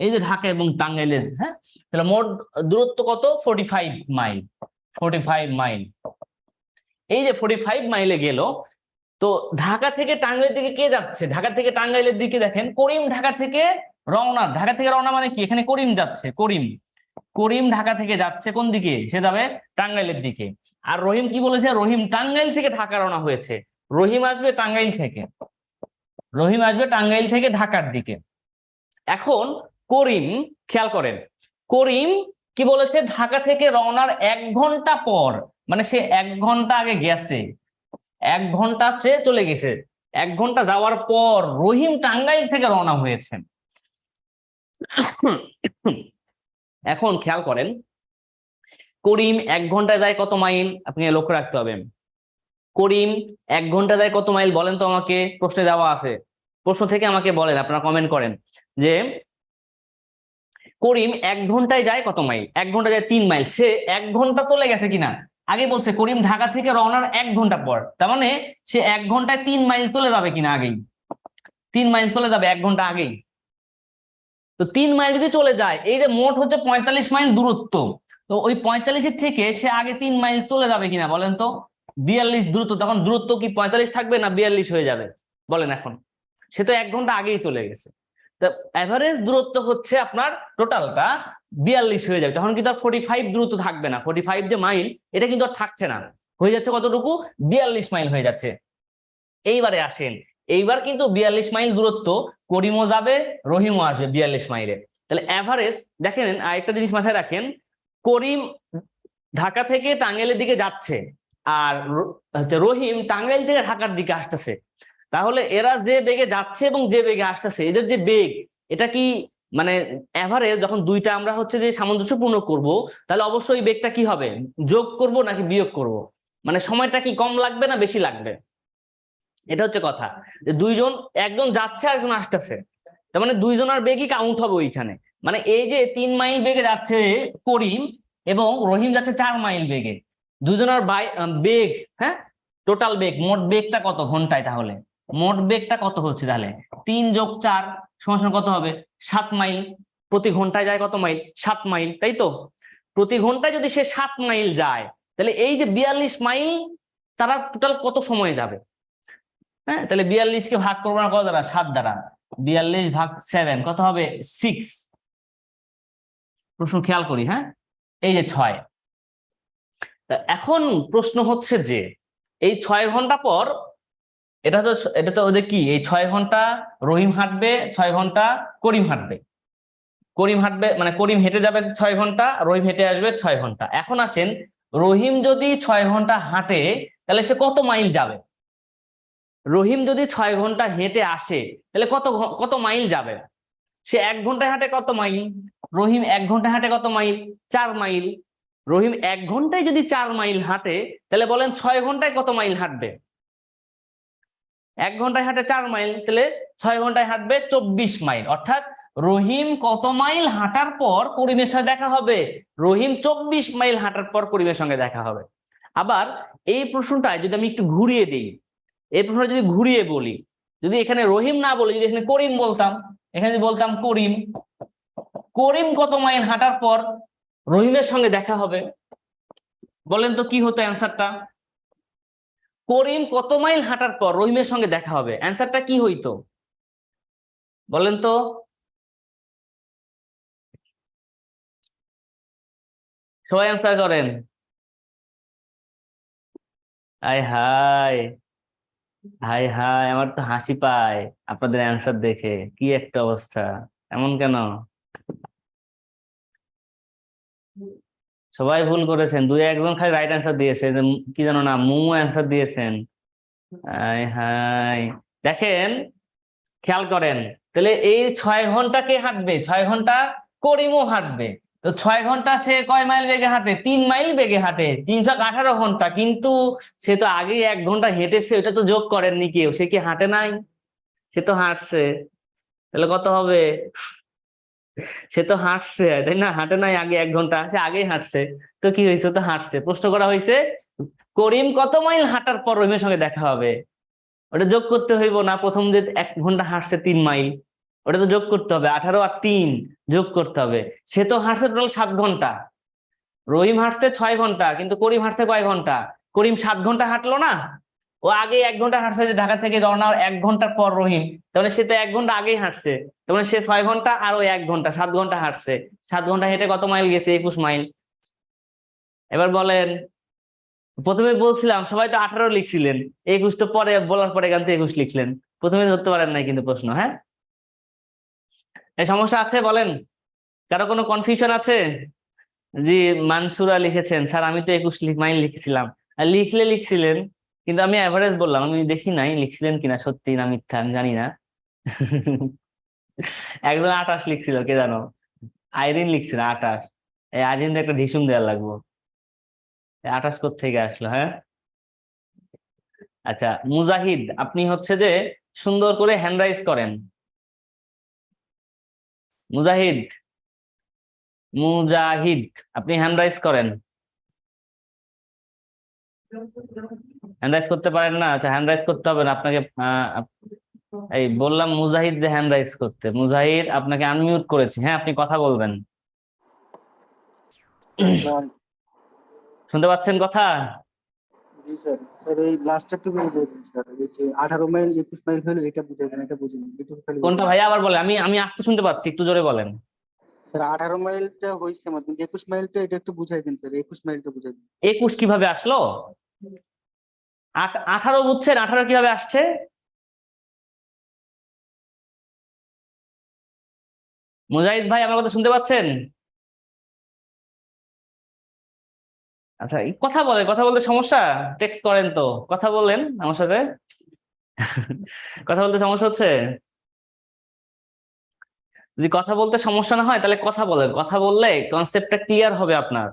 [SPEAKER 1] এই যে ঢাকা এবং টাঙ্গাইলের, হ্যাঁ তাহলে মোট দূরত্ব কত 45 মাইল, 45 মাইল। এই যে 45 মাইলে গেল, তো ঢাকা থেকে টাঙ্গাইলের দিকে কে যাচ্ছে, ঢাকা থেকে টাঙ্গাইলের দিকে দেখেন করিম ঢাকা থেকে রওনা, ঢাকা থেকে রওনা মানে কি এখানে করিম যাচ্ছে, করিম, করিম ঢাকা থেকে যাচ্ছে কোন দিকে, সে যাবে টাঙ্গাইলের দিকে। আর রহিম কি বলেছে, রহিম টাঙ্গাইল থেকে ঢাকা রওনা হয়েছে, রহিম আসবে টাঙ্গাইল থেকে, রহিম আসবে টাঙ্গাইল থেকে ঢাকার দিকে। এখন করিম, খেয়াল করেন করিম কি বলেছে, ঢাকা থেকে রওনার 1 ঘন্টা পর, মানে সে 1 ঘন্টা আগে গেছে, 1 ঘন্টা সে চলে গেছে, 1 ঘন্টা যাওয়ার পর রহিম টাঙ্গাইল থেকে রওনা হয়েছে। এখন খেয়াল করেন করিম 1 ঘন্টায় যায় কত মাইল, আপনি লক্ষ্য রাখতে হবে, করিম 1 ঘন্টা যায় কত মাইল বলেন তো আমাকে, প্রশ্নে দেওয়া আছে, প্রশ্ন থেকে আমাকে বলেন, আপনারা কমেন্ট করেন যে করিম 1 ঘন্টায় যায় কত মাইল, 1 ঘন্টা যায় 3 মাইল, সে 1 ঘন্টা চলে গেছে কিনা, আগে বলছে করিম ঢাকা থেকে রওনার 1 ঘন্টা পর, তার মানে সে 1 ঘন্টায় 3 মাইল চলে যাবে কিনা আগেই, 3 মাইল চলে যাবে 1 ঘন্টা আগেই। তো 3 মাইল যদি চলে যায়, এই যে মোট হচ্ছে 45 মাইল দূরত্ব, তো ওই 45-এর থেকে সে আগে 3 মাইল চলে যাবে কিনা বলেন তো। 42 দূরত্ব, তখন দূরত্ব কি 45 থাকবে না 42 হয়ে যাবে বলেন এখন। সে তো 1 ঘন্টা আগেই চলে গেছে। তো এভারেজ দূরত্ব হচ্ছে আপনার টোটালটা 42 হয়ে যাবে, তখন কিন্তু আর 45 দূরত্ব থাকবে না, 45 যে মাইল এটা কিন্তু আর থাকছে না, হয়ে যাচ্ছে কতটুকু, 42 মাইল হয়ে যাচ্ছে। এইবারে আসেন, এইবার কিন্তু 42 মাইল দূরত্ব, করিমও যাবে রহিমও আসবে 42 মাইলে। তাহলে এভারেজ দেখেন, আরেকটা জিনিস মাথায় রাখেন, করিম ঢাকা থেকে টাঙ্গাইলের দিকে যাচ্ছে, আর হচ্ছে রহিম টাঙ্গাইল থেকে ঢাকার দিকে আসতেছে। তাহলে এরা যে বেগে যাচ্ছে এবং যে বেগে আসতেছে, এদের যে বেগ, এটা কি মানে এভারেজ যখন দুইটা আমরা হচ্ছে যে সামঞ্জস্যপূর্ণ করব, তাহলে অবশ্যই বেগটা কি হবে, যোগ করব নাকি বিয়োগ করব, মানে সময়টা কি কম লাগবে না বেশি লাগবে, এটা হচ্ছে কথা। যে দুইজন, একজন যাচ্ছে আর একজন আসতেছে, তার মানে দুইজনের বেগই কাউন্ট হবে ওইখানে। মানে এই যে 3 মাইল বেগে যাচ্ছে করিম এবং রহিম যাচ্ছে 4 মাইল বেগে, দুজনের বেগ, হ্যাঁ, টোটাল বেগ, মোট বেগটা কত ঘন্টায়, তাহলে মোট বেগটা কত হচ্ছে, তাহলে 3 + 4 সমান কত হবে, 7 মাইল। প্রতি ঘন্টায় যায় কত মাইল, 7 মাইল, তাই তো। প্রতি ঘন্টায় যদি সে 7 মাইল যায়, তাহলে এই যে 42 মাইল তারা টোটাল কত সময় যাবে। হ্যাঁ, তাহলে 42-কে ভাগ করবো না কত দ্বারা, 7 দ্বারা, 42 / 7 কত হবে, 6। প্রশ্ন খেয়াল করি, হ্যাঁ, এই যে 6। এখন প্রশ্ন হচ্ছে যে এই 6 ঘন্টা পর, এটা তো ওদের কি, এই 6 ঘন্টা রহিম হাঁটবে, 6 ঘন্টা করিম হাঁটবে, করিম হাঁটবে মানে করিম হেঁটে যাবে 6 ঘন্টা, রহিম হেঁটে আসবে 6 ঘন্টা। এখন আসেন, রহিম যদি 6 ঘন্টা হাঁটে, তাহলে সে কত মাইল যাবে। রহিম যদি 6 ঘন্টা হেঁটে আসে, তাহলে কত মাইল যাবে। সে 1 ঘন্টায় হাঁটে কত মাইল, রহিম 1 ঘন্টায় হাঁটে কত মাইল, 4 মাইল। রহিম 1 ঘন্টায় যদি 4 মাইল হাঁটে, তাহলে বলেন 6 ঘন্টায় কত মাইল হাঁটবে। 1 ঘন্টায় হাঁটে 4 মাইল, তাহলে 6 ঘন্টায় হাঁটবে 24 মাইল। অর্থাৎ রহিম কত মাইল হাঁটার পর করিমের সাথে দেখা হবে, রহিম 24 মাইল হাঁটার পর করিমের সঙ্গে দেখা হবে। আবার এই প্রশ্নটায় যদি আমি একটু ঘুরিয়ে দিই, এই প্রশ্নটা যদি ঘুরিয়ে বলি, যদি এখানে রহিম না বলি, যদি এখানে করিম বলতাম, এখানে যদি বলতাম করিম, করিম কত মাইল হাঁটার পর রহিমের সঙ্গে দেখা হবে, বলেন তো কি হতো অ্যান্সারটা। করিম কত মাইল হাঁটার পর রহিমের সঙ্গে দেখা হবে, অ্যান্সারটা কি হইতো বলেন তো। সবাই অ্যান্সার করেন। হাই হাই, হাই হাই, আমার তো হাসি পায় আপনাদের অ্যান্সার দেখে, কি একটা অবস্থা, এমন কেন। সবাই ভুল করেছেন, 2-1 জন খালি রাইট অ্যান্সার দিয়েছে, যে কি জানো না, মুমু অ্যান্সার দিয়েছেন। হাই হাই, দেখেন, খেয়াল করেন, তাহলে এই 6 ঘন্টা কে হাঁটবে, 6 ঘন্টা করিমও হাঁটবে। তো 6 ঘন্টা সে কয় মাইল বেগে হাঁটে, 3 মাইল বেগে হাঁটে, 318 ঘন্টা, কিন্তু সে তো আগেই 1 ঘন্টা হেঁটেছে, ওটা তো যোগ করেননি কেউ, সে কি হাঁটে নাই, সে তো হাঁটছে। তাহলে কত হবে, সে তো হাঁটছে তাই না, হাঁটে নাই আগে 1 ঘন্টা, সে আগেই হাঁটছে। তো কি হয়েছে, তো হাঁটছে, প্রশ্ন করা হয়েছে করিম কত মাইল হাঁটার পর রহিমের সঙ্গে দেখা হবে, ওটা যোগ করতে হইব না, প্রথম যে 1 ঘন্টা হাঁটছে 3 মাইল, ওটা তো যোগ করতে হবে, 18 আর 3 যোগ করতে হবে। সে তো হাঁটছে টোটাল 7 ঘন্টা, রহিম হাঁটছে 6 ঘন্টা, কিন্তু করিম হাঁটছে কয় ঘন্টা, করিম 7 ঘন্টা হাঁটলো না, ও আগে 1 ঘন্টা হাঁটছে, যে ঢাকা থেকে রওনা 1 ঘন্টা পর রহিম, তাহলে সে তো 1 ঘন্টা আগেই হাঁটছে, তাহলে সে 6 ঘন্টা আর ওই 1 ঘন্টা, 7 ঘন্টা হাঁটছে, 7 ঘন্টা হেঁটে কত মাইল গেছে, 21 মাইল। এবার বলেন, প্রথমে বলছিলাম সবাই তো 18 লিখছিলেন, 21 তো পরে বলার পরে এখান থেকে 21 লিখলেন, প্রথমে ধরতে পারেন নাই কিন্তু প্রশ্ন, হ্যাঁ। এই সমস্যা আছে বলেন, কারো কোনো কনফিউশন আছে। জি, মানসুরা লিখেছেন, স্যার আমি তো 21 মাইল লিখেছিলাম। আর লিখলে লিখছিলেন, কিন্তু আমি অ্যাভারেজ বললাম, আমি দেখি নাই লিখছিলেন কিনা, সত্যি না মিথ্যা আমি জানি না। একজন 28 লিখছিল, কে জানো, আইরিন লিখছিল 28। এই আইরিন একটা ঢিসুম দেওয়া লাগবো, 28 থেকে আসলো, হ্যাঁ। আচ্ছা মুজাহিদ, আপনি হচ্ছে যে সুন্দর করে হ্যান্ড রাইজ করেন। মুজাহিদ, মুজাহিদ, আপনি হ্যান্ড রাইজ করেন। হ্যান্ড রাইজ করতে পারেন না? আচ্ছা, হ্যান্ড রাইজ করতে হবে না আপনাকে। এই বললাম মুজাহিদ যে হ্যান্ড রাইজ করতে। মুজাহিদ, আপনাকে আনমিউট করেছি, হ্যাঁ আপনি কথা বলবেন।
[SPEAKER 2] আসসালাম।
[SPEAKER 1] শুনতে পাচ্ছেন কথা?
[SPEAKER 2] জি স্যার, স্যার এই লাস্টটা একটু বুঝিয়ে দিন স্যার, এই যে 18 মাইল 21 মাইল হলো এটা বুঝিয়ে দেন, এটা বুঝিয়ে দিন, এটা খালি বুঝিয়ে
[SPEAKER 1] কোনটা
[SPEAKER 2] দিন।
[SPEAKER 1] ভাইয়া আবার বলে, আমি আমি আস্তে শুনতে পাচ্ছি, একটু জোরে বলেন।
[SPEAKER 2] স্যার 18 মাইলটা হয়েছে আমার, কিন্তু 21 মাইলটা এটা একটু বুঝাই দিন স্যার, 21 মাইলটা বুঝাই দিন।
[SPEAKER 1] 21 কিভাবে আসলো? 18 বুঝছেন? 18 কিভাবে আসছে? মুজাহিদ ভাই, আমার কথা শুনতে পাচ্ছেন? আচ্ছা, এই কথা বলে, কথা বলতে সমস্যা? টেক্সট করেন তো, কথা বলেন আমার সাথে। কথা বলতে সমস্যা হচ্ছে? যদি কথা বলতে সমস্যা না হয় তাহলে কথা বলেন, কথা বললে কনসেপ্টটা ক্লিয়ার হবে আপনার।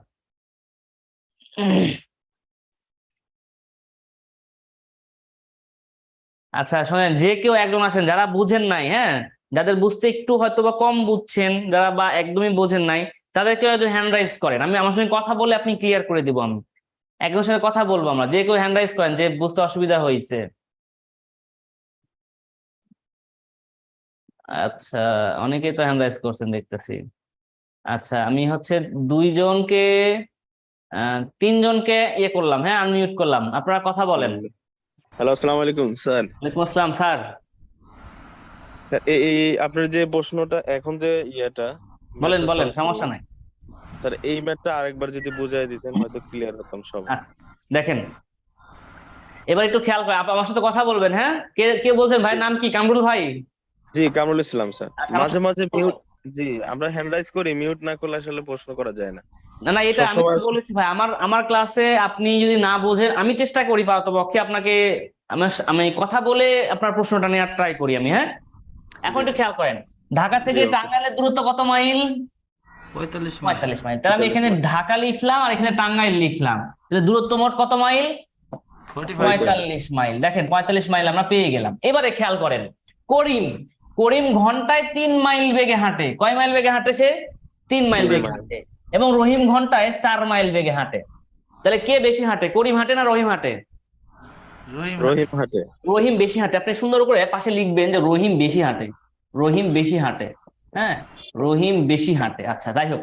[SPEAKER 1] আচ্ছা শোনেন, যে কেউ একজন আসেন যারা বুঝেন নাই, হ্যাঁ, যাদের বুঝতে একটু হয়তো বা কম বুঝছেন, যারা বা একদমই বোঝেন নাই, তাদের কেউ একজন হ্যান্ড রাইজ করেন, আমি আমার সঙ্গে কথা বলে আপনি ক্লিয়ার করে দিব। আমি একজনের সাথে কথা বলবো, আমরা যে কেউ হ্যান্ড রাইজ করেন যে বুঝতে অসুবিধা হয়েছে। আচ্ছা, অনেকেই তো হ্যান্ড রাইজ করছেন দেখতেছি। আচ্ছা, আমি হচ্ছে দুইজনকে, তিনজনকে ইয়ে করলাম, হ্যাঁ আনমিউট করলাম, আপনারা কথা বলেন।
[SPEAKER 3] হ্যালো, আসসালামু আলাইকুম স্যার।
[SPEAKER 1] ওয়ালাইকুম আসসালাম স্যার।
[SPEAKER 3] স্যার, এই আপনার যে প্রশ্নটা এখন যে
[SPEAKER 1] বলেন
[SPEAKER 3] ম্যাথটা
[SPEAKER 1] বলেন,
[SPEAKER 3] সলভ
[SPEAKER 1] সমস্যা
[SPEAKER 3] করলেন,
[SPEAKER 1] নাই।
[SPEAKER 3] স্যার এই ম্যাথটা আরেকবার যদি বুঝাই দিতেন হয়তো ক্লিয়ার হতাম সবাই।
[SPEAKER 1] দেখেন, এবার একটু খেয়াল করে আমার সাথে কথা বলবেন, হ্যাঁ। কে কে বলছেন? ভাই নাম কি? কামরুল ভাই?
[SPEAKER 3] জি, কামরুল ইসলাম স্যার।
[SPEAKER 1] আচ্ছা, আমার
[SPEAKER 3] মাঝে
[SPEAKER 1] সাথে
[SPEAKER 3] মাঝে
[SPEAKER 1] কথা
[SPEAKER 3] মিউট,
[SPEAKER 1] বলবেন।
[SPEAKER 3] জি আমরা হ্যান্ড রাইজ করি, মিউট না করলে আসলে প্রশ্ন করা যায় না
[SPEAKER 1] না না, এটা আমি
[SPEAKER 3] সবসময়।
[SPEAKER 1] তো বলেছি ভাই, আমার আমার ক্লাসে আপনি যদি না বোঝেন, আমি চেষ্টা করি পারতপক্ষে আপনাকে, আমি কথা বলে আপনার প্রশ্নটা নেওয়ার ট্রাই করি আমি, হ্যাঁ। এখন
[SPEAKER 3] জি
[SPEAKER 1] একটু খেয়াল করেন, ঢাকা
[SPEAKER 3] জি,
[SPEAKER 1] থেকে
[SPEAKER 3] ওকে।
[SPEAKER 1] টাঙ্গাইলের দূরত্ব কত মাইল?
[SPEAKER 4] 45 মাইল।
[SPEAKER 1] 45 মাইল। তাহলে আমি
[SPEAKER 3] 45
[SPEAKER 1] এখানে
[SPEAKER 3] মাইল।
[SPEAKER 1] ঢাকা লিখলাম আর এখানে টাঙ্গাইল লিখলাম, তাহলে দূরত্ব মোট কত মাইল?
[SPEAKER 4] 45 মাইল।
[SPEAKER 1] 45 মাইল। দেখেন 45 মাইল আমরা পেয়ে গেলাম। এবারে খেয়াল করেন, করিম, করিম ঘন্টায় 3 মাইল বেগে হাঁটে। কয় মাইল বেগে হাঁটে সে? 3 মাইল
[SPEAKER 3] 3
[SPEAKER 1] বেগে
[SPEAKER 3] মাইল।
[SPEAKER 1] হাঁটে। এবং রহিম ঘন্টায় 4 মাইল বেগে হাঁটে। তাহলে কে বেশি হাঁটে, করিম হাঁটে না রহিম হাঁটে?
[SPEAKER 4] রহিম হাটে।
[SPEAKER 3] রহিম হাটে।
[SPEAKER 1] রহিম বেশি হাঁটে। আপনি সুন্দর করে পাশে লিখবেন যে রহিম বেশি হাঁটে, রহিম বেশি হাঁটে, হ্যাঁ, রহিম বেশি হাঁটে। আচ্ছা যাই হোক,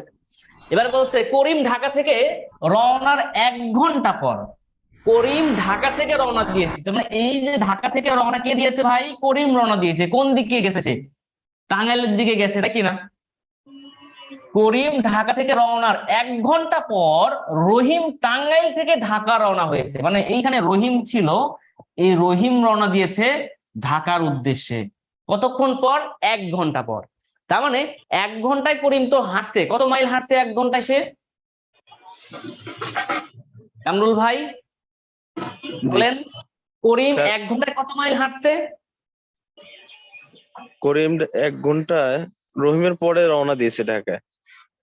[SPEAKER 1] এবার বলছে করিম ঢাকা থেকে রওনার 1 ঘন্টা পর। করিম ঢাকা থেকে রওনা দিয়েছে, তার মানে এই যে ঢাকা থেকে রওনা কে দিয়েছে ভাই? করিম রওনা দিয়েছে। কোন দিকে গেছে সে? টাঙ্গাইলের দিকে গেছে, তাই কিনা? করিম ঢাকা থেকে রওনার 1 ঘন্টা পর রহিম টাঙ্গাইল থেকে ঢাকা রওনা হয়েছে। মানে এইখানে রহিম ছিল, এই রহিম রওনা দিয়েছে ঢাকার উদ্দেশ্যে। কতক্ষণ পর? 1 ঘন্টা পর। তার মানে 1 ঘন্টায় করিম তো হাঁটছে। কত মাইল হাঁটছে 1 ঘন্টায় সে? কামরুল ভাই
[SPEAKER 3] জি
[SPEAKER 1] বলেন, করিম
[SPEAKER 3] স্যার,
[SPEAKER 1] 1 ঘন্টায় কত মাইল হাঁটছে?
[SPEAKER 3] করিম 1 ঘন্টায় রহিমের পরে রওনা দিয়েছে ঢাকায়।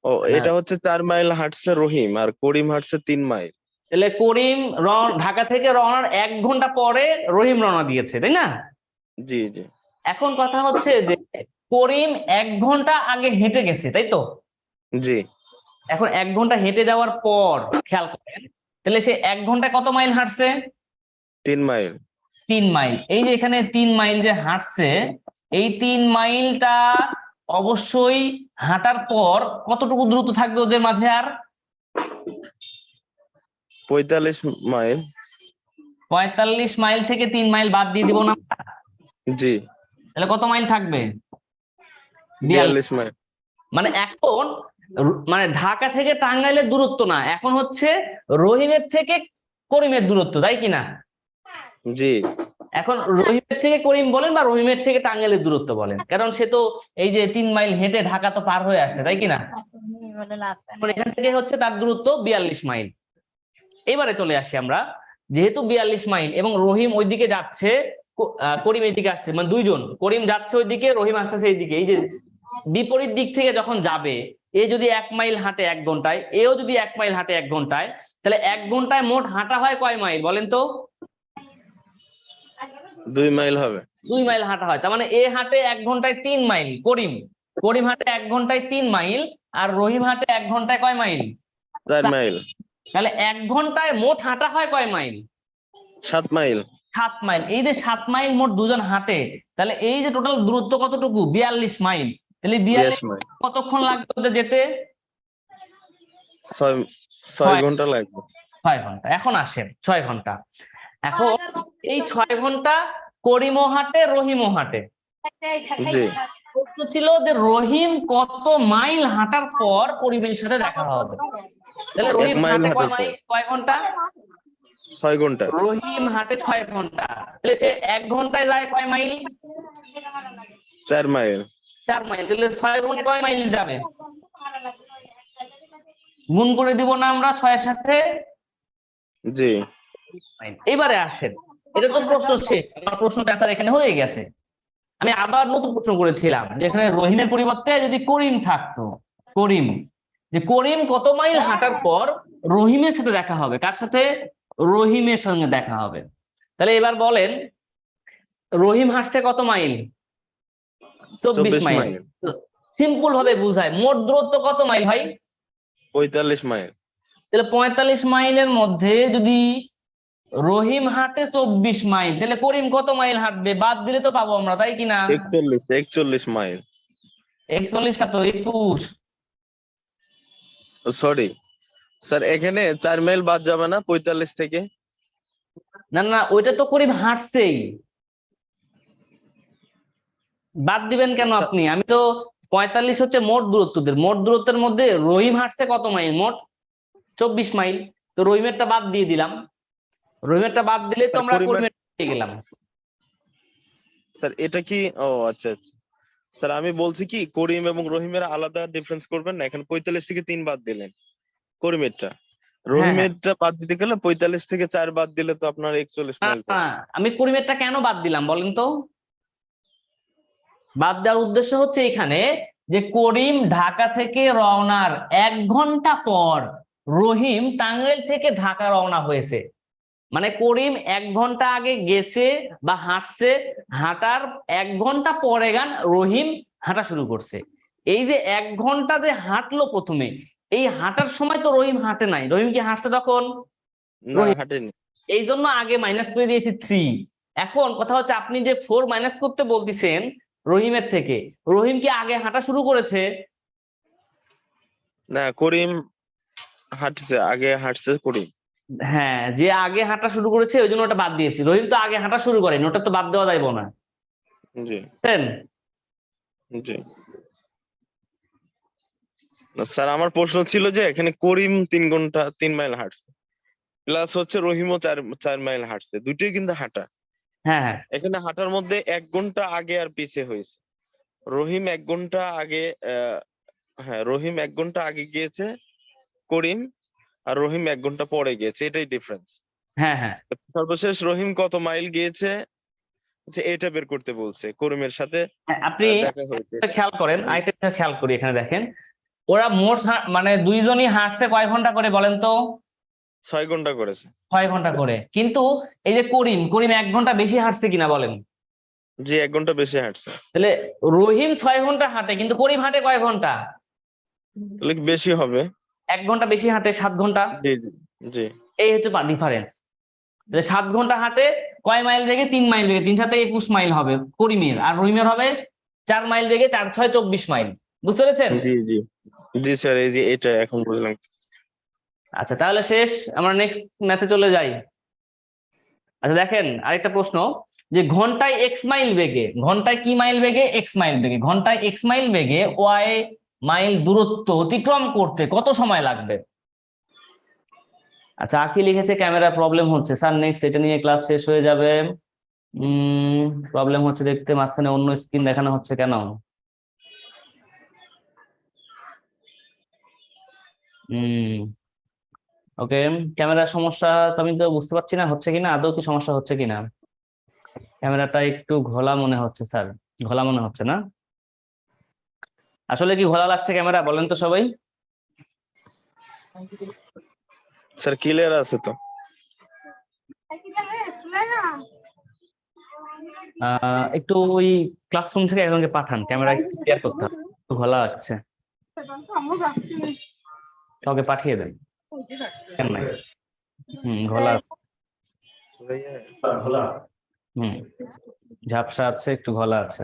[SPEAKER 3] ও,
[SPEAKER 1] না,
[SPEAKER 3] এটা হচ্ছে 4 মাইল হাঁটছে রহিম আর করিম হাঁটছে 3 মাইল।
[SPEAKER 1] তাহলে করিম ঢাকা থেকে রওনার 1 ঘন্টা পরে রহিম রওনা দিয়েছে, তাই না?
[SPEAKER 3] জি জি
[SPEAKER 1] এখন কথা হচ্ছে যে করিম 1 ঘন্টা আগে হেঁটে গেছে, তাই তো?
[SPEAKER 3] জি।
[SPEAKER 1] এখন 1 ঘন্টা হেঁটে যাওয়ার পর খেয়াল করেন, তাহলে সে 1 ঘন্টায় কত মাইল হাঁটছে?
[SPEAKER 3] 3 মাইল।
[SPEAKER 1] 3 মাইল। এই যে এখানে 3 মাইল যে হাঁটছে, এই 3 মাইলটা অবশ্যই হাঁটার পর কতটুকু দ্রুত থাকবে ওদের মাঝে আর?
[SPEAKER 3] 45 মাইল।
[SPEAKER 1] 45 মাইল থেকে 3 মাইল বাদ দিয়ে দিব না?
[SPEAKER 3] জি,
[SPEAKER 1] তাহলে কত মাইল থাকবে? 42।
[SPEAKER 3] 42 মাইল।
[SPEAKER 1] মানে এখন মানে ঢাকা থেকে টাঙ্গাইলের দূরত্ব না, এখন হচ্ছে রহিমের থেকে করিমের দূরত্ব, তাই কিনা?
[SPEAKER 3] জি
[SPEAKER 1] এখন রহিমের থেকে করিম বলেন বা রহিমের থেকে টাঙ্গাইলের দূরত্ব বলেন, কারণ সে তো এই যে 3 মাইল হেঁটে ঢাকা তো পার হয়ে আসছে, তাই কিনা? এখন এখান থেকে হচ্ছে তার দূরত্ব 42 মাইল। এবারে চলে আসি আমরা, যেহেতু 42 মাইল এবং রহিম ওইদিকে যাচ্ছে, করিম এইদিকে আসছে, মানে দুইজন, করিম যাচ্ছে ওইদিকে, রহিম আসছে এইদিকে, এই যে বিপরীত দিক থেকে যখন যাবে, এ যদি 1 মাইল হাঁটে 1 ঘন্টায়, এও যদি 1 মাইল হাঁটে 1 ঘন্টায়, তাহলে 1 ঘন্টায় মোট হাঁটা হয় কয় মাইল বলেন তো?
[SPEAKER 3] 2 মাইল হবে।
[SPEAKER 1] 2 মাইল হাঁটা হয়। তার মানে এ হাঁটে 1 ঘন্টায় 3 মাইল, করিম, করিম হাঁটে 1 ঘন্টায় 3 মাইল, আর রহিম হাঁটে 1 ঘন্টায় কয় মাইল?
[SPEAKER 3] 4 মাইল।
[SPEAKER 1] তাহলে 1 ঘন্টায় মোট হাঁটা হয় কয় মাইল?
[SPEAKER 3] 7 মাইল।
[SPEAKER 1] 7 মাইল। এই যে 7 মাইল মোট দুজন হাঁটে, তাহলে এই যে টোটাল দূরত্ব কতটুকু? 42 মাইল। তাহলে 42
[SPEAKER 3] 42 মাইল।
[SPEAKER 1] কতক্ষণ লাগবে ওদের যেতে?
[SPEAKER 3] 6 ঘন্টা লাগবে।
[SPEAKER 1] 6 ঘন্টা। এখন আসেন 6 ঘন্টা। এখন এই 6 ঘন্টা করিমও হাঁটে, রহিমও হাঁটে।
[SPEAKER 3] জি।
[SPEAKER 1] প্রশ্ন ছিল যে রহিম কত মাইল হাঁটার পর করিমের সাথে দেখা হবে। তাহলে
[SPEAKER 3] 1
[SPEAKER 1] রহিম
[SPEAKER 3] মাইল
[SPEAKER 1] হাঁটে
[SPEAKER 3] হাঁটার পর
[SPEAKER 1] কয় ঘন্টা?
[SPEAKER 3] 6 ঘন্টা।
[SPEAKER 1] রহিম হাঁটে 6 ঘন্টা। তাহলে সে 1 ঘন্টায় যায় কয় মাইল?
[SPEAKER 3] 4 মাইল।
[SPEAKER 1] 4 মাইল। তাহলে 6 ঘন্টা কয় মাইল যাবে? গুণ করে দিব না আমরা 6 এর সাথে?
[SPEAKER 3] জি।
[SPEAKER 1] এবারে আসেন, এটা তো প্রশ্ন শেষ, আমার প্রশ্নটা স্যার এখানে হয়ে গেছে। আমি আবার নতুন প্রশ্ন করেছিলাম, যেখানে রহিমের পরিবর্তে যদি করিম থাকতো। করিম, যে করিম কত মাইল হাঁটার পর রহিমের সাথে দেখা হবে? কার সাথে? রহিমের সঙ্গে দেখা হবে। তাহলে এবার বলেন, রহিম হাঁটছে কত মাইল? 24 মাইল।
[SPEAKER 3] মাইল।
[SPEAKER 1] সিম্পল ভাবে বুঝায়, মোট দূরত্ব কত মাইল ভাই?
[SPEAKER 3] 45 মাইল।
[SPEAKER 1] তাহলে 45 মাইলের মধ্যে যদি রহিম হাঁটে 24 মাইল, তাহলে করিম কত মাইল হাঁটবে? বাদ দিলে তো পাবো আমরা, তাই কিনা?
[SPEAKER 3] 41 মাইল।
[SPEAKER 1] 41 সাথে 21।
[SPEAKER 3] সরি স্যার, এখানে 4 মাইল বাদ যাবে না 45 থেকে?
[SPEAKER 1] না না, ওইটা তো করিম হাঁটছেই, বাদ দিবেন কেন আপনি? আমি তো 45 হচ্ছে মোট দূরত্বদের, মোট দূরত্বের মধ্যে রহিম হাঁটছে কত মাইল? মোট 24 মাইল। তো রহিমেরটা বাদ দিয়ে দিলাম, রহিমেরটা বাদ দিলে তো আমরা করিমের পেয়ে গেলাম।
[SPEAKER 3] স্যার এটা কি, ও আচ্ছা আচ্ছা স্যার, আমি বলছি কি করিম এবং রহিমের আলাদা ডিফারেন্স করবেন না। এখন 45 থেকে 3 বাদ দিলেন করিমেরটা, রহিমেরটা বাদ দিতে গেলে 45 থেকে 4 বাদ দিলে তো আপনার 41 মাইল পাবেন।
[SPEAKER 1] আমি করিমেরটা কেন বাদ দিলাম বলেন তো? বাদ দেওয়ার উদ্দেশ্য হচ্ছে এখানে যে করিম ঢাকা থেকে রওনার 1 ঘন্টা পর রহিম টাঙ্গাইল থেকে ঢাকা রওনা হয়েছে। মানে করিম 1 ঘন্টা আগে গেছে বা হাঁটছে, হাঁটার 1 ঘন্টা পরে গান রহিম হাঁটা শুরু করছে। এই যে 1 ঘন্টা যে হাঁটলো প্রথমে, এই হাঁটার সময় তো রহিম হাঁটে নাই। রহিম কি হাঁটছে তখন?
[SPEAKER 3] না, হাঁটেনি।
[SPEAKER 1] এই জন্য আগে মাইনাস করে দিয়েছি 3। এখন কথা হচ্ছে, আপনি যে 4 মাইনাস করতে বলতেছেন রহিমের থেকে, রহিম কি আগে হাঁটা শুরু করেছে?
[SPEAKER 3] না, করিম আগে হাঁটছে করিম।
[SPEAKER 1] হ্যাঁ, যে আগে হাঁটা শুরু করেছে ওই জন্য ওটা বাদ দিয়েছি। রহিম তো আগে হাঁটা শুরু করেনি, ওটা তো বাদ দেওয়া যাইবো না।
[SPEAKER 3] জি
[SPEAKER 1] বুঝলেন?
[SPEAKER 3] জি। না স্যার, আমার প্রশ্ন ছিল যে এখানে করিম 3 ঘন্টা 3 মাইল হাঁটছে, প্লাস হচ্ছে রহিমও 4 মাইল হাঁটছে, দুটোই কিন্তু হাঁটা।
[SPEAKER 1] হ্যাঁ হ্যাঁ
[SPEAKER 3] এখানে হাঁটার মধ্যে 1 ঘন্টা আগে আর পিছে হয়েছে। রহিম 1 ঘন্টা আগে, হ্যাঁ রহিম 1 ঘন্টা আগে গিয়েছে করিম, আর রহিম 1 ঘন্টা পরে গিয়েছে, এটাই ডিফারেন্স।
[SPEAKER 1] হ্যাঁ হ্যাঁ
[SPEAKER 3] সর্বশেষ রহিম কত মাইল গিয়েছে এটা বের করতে বলছে, করিমের সাথে
[SPEAKER 1] হ্যাঁ, আপনি
[SPEAKER 3] দেখা হয়েছে।
[SPEAKER 1] একটা খেয়াল করেন, আরেকটা খেয়াল করি, এখানে দেখেন ওরা মোট মানে দুইজনই হাঁটছে কয় ঘন্টা করে বলেন তো?
[SPEAKER 3] 6 ঘন্টা করেছে।
[SPEAKER 1] 6 ঘন্টা করে। কিন্তু এই যে করিম, 1 ঘন্টা বেশি হাঁটছে কিনা বলেন?
[SPEAKER 3] জি, 1 ঘন্টা বেশি হাঁটছে।
[SPEAKER 1] তাহলে রহিম 6 ঘন্টা হাঁটে, কিন্তু করিম হাঁটে কয় ঘন্টা?
[SPEAKER 3] তাহলে বেশি হবে।
[SPEAKER 1] 1 ঘন্টা বেশি হাঁটে, 7 ঘন্টা।
[SPEAKER 3] জি জি জি।
[SPEAKER 1] এই হচ্ছে ডিফারেন্স। 7 ঘন্টা হাঁটে, কয় মাইল বেগে? 3 মাইল বেগে। 3 সাথে 21 মাইল হবে করিমের, আর রহিমের হবে 4 মাইল বেগে। 4 6 24 মাইল। বুঝতে পেরেছেন?
[SPEAKER 3] জি জি জি স্যার, এই যে এটা এখন বুঝলাম।
[SPEAKER 1] আচ্ছা, তাহলে শেষ, আমরা নেক্সট ম্যাথে চলে যাই। আচ্ছা দেখেন, আরেকটা প্রশ্ন, যে ঘন্টায় এক্স মাইল বেগে, ঘন্টায় কি মাইল বেগে? এক্স মাইল বেগে। ঘন্টায় এক্স মাইল বেগে ওয়াই মাইল দূরত্ব অতিক্রম করতে কত সময় লাগবে? আচ্ছা, আঁকি লিখেছে ক্যামেরা প্রবলেম হচ্ছে স্যার, নেক্সট এটা নিয়ে ক্লাস শেষ হয়ে যাবে। প্রবলেম হচ্ছে দেখতে, মাঝখানে অন্য স্ক্রিন দেখানো হচ্ছে কেন? ওকে, ক্যামেরার সমস্যা তো আমি তো বুঝতে পারছি না হচ্ছে কিনা, আদৌ কি সমস্যা হচ্ছে কিনা। ক্যামেরাটা একটু ঘোলা মনে হচ্ছে স্যার, ঘোলা মনে হচ্ছে না? আসলে কি ঘোলা লাগছে ক্যামেরা বলেন তো সবাই?
[SPEAKER 3] স্যার ক্লিয়ার আছে তো?
[SPEAKER 1] একটু ওই ক্লাসরুম থেকে একজনকে পাঠান, ক্যামেরা ক্লিয়ার করতে হবে, একটু ঘোলা লাগছে, কাউকে পাঠিয়ে দেন। কেন নাই? ঘোলা
[SPEAKER 3] সুরাইয়া
[SPEAKER 1] হুম ঝাপসা আছে, একটু ঘোলা আছে।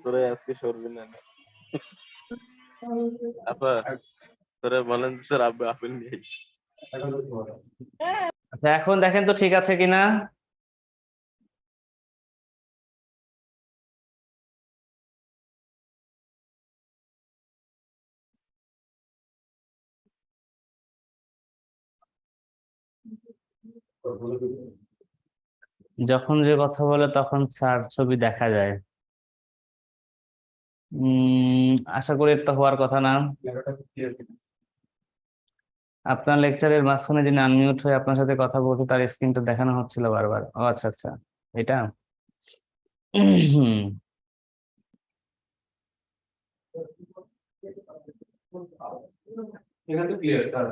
[SPEAKER 3] সুরাইয়া আজকে সরবি না আপা, তোরা বলেন তোর আব্বা আপেল নিয়ে আইছে।
[SPEAKER 1] আচ্ছা এখন দেখেন তো ঠিক আছে কিনা। যখন যে কথা বলে তখন স্যার ছবি দেখা যায়। আশা করি এটা হওয়ার কথা না। আপনার লেকচারের মাঝখানে যিনি আনমিউট হয়ে আপনার সাথে কথা বলছে তার স্ক্রিনটা দেখানো হচ্ছিল বারবার। ও আচ্ছা আচ্ছা, এটা হুম। এখানে তো ক্লিয়ার স্যার।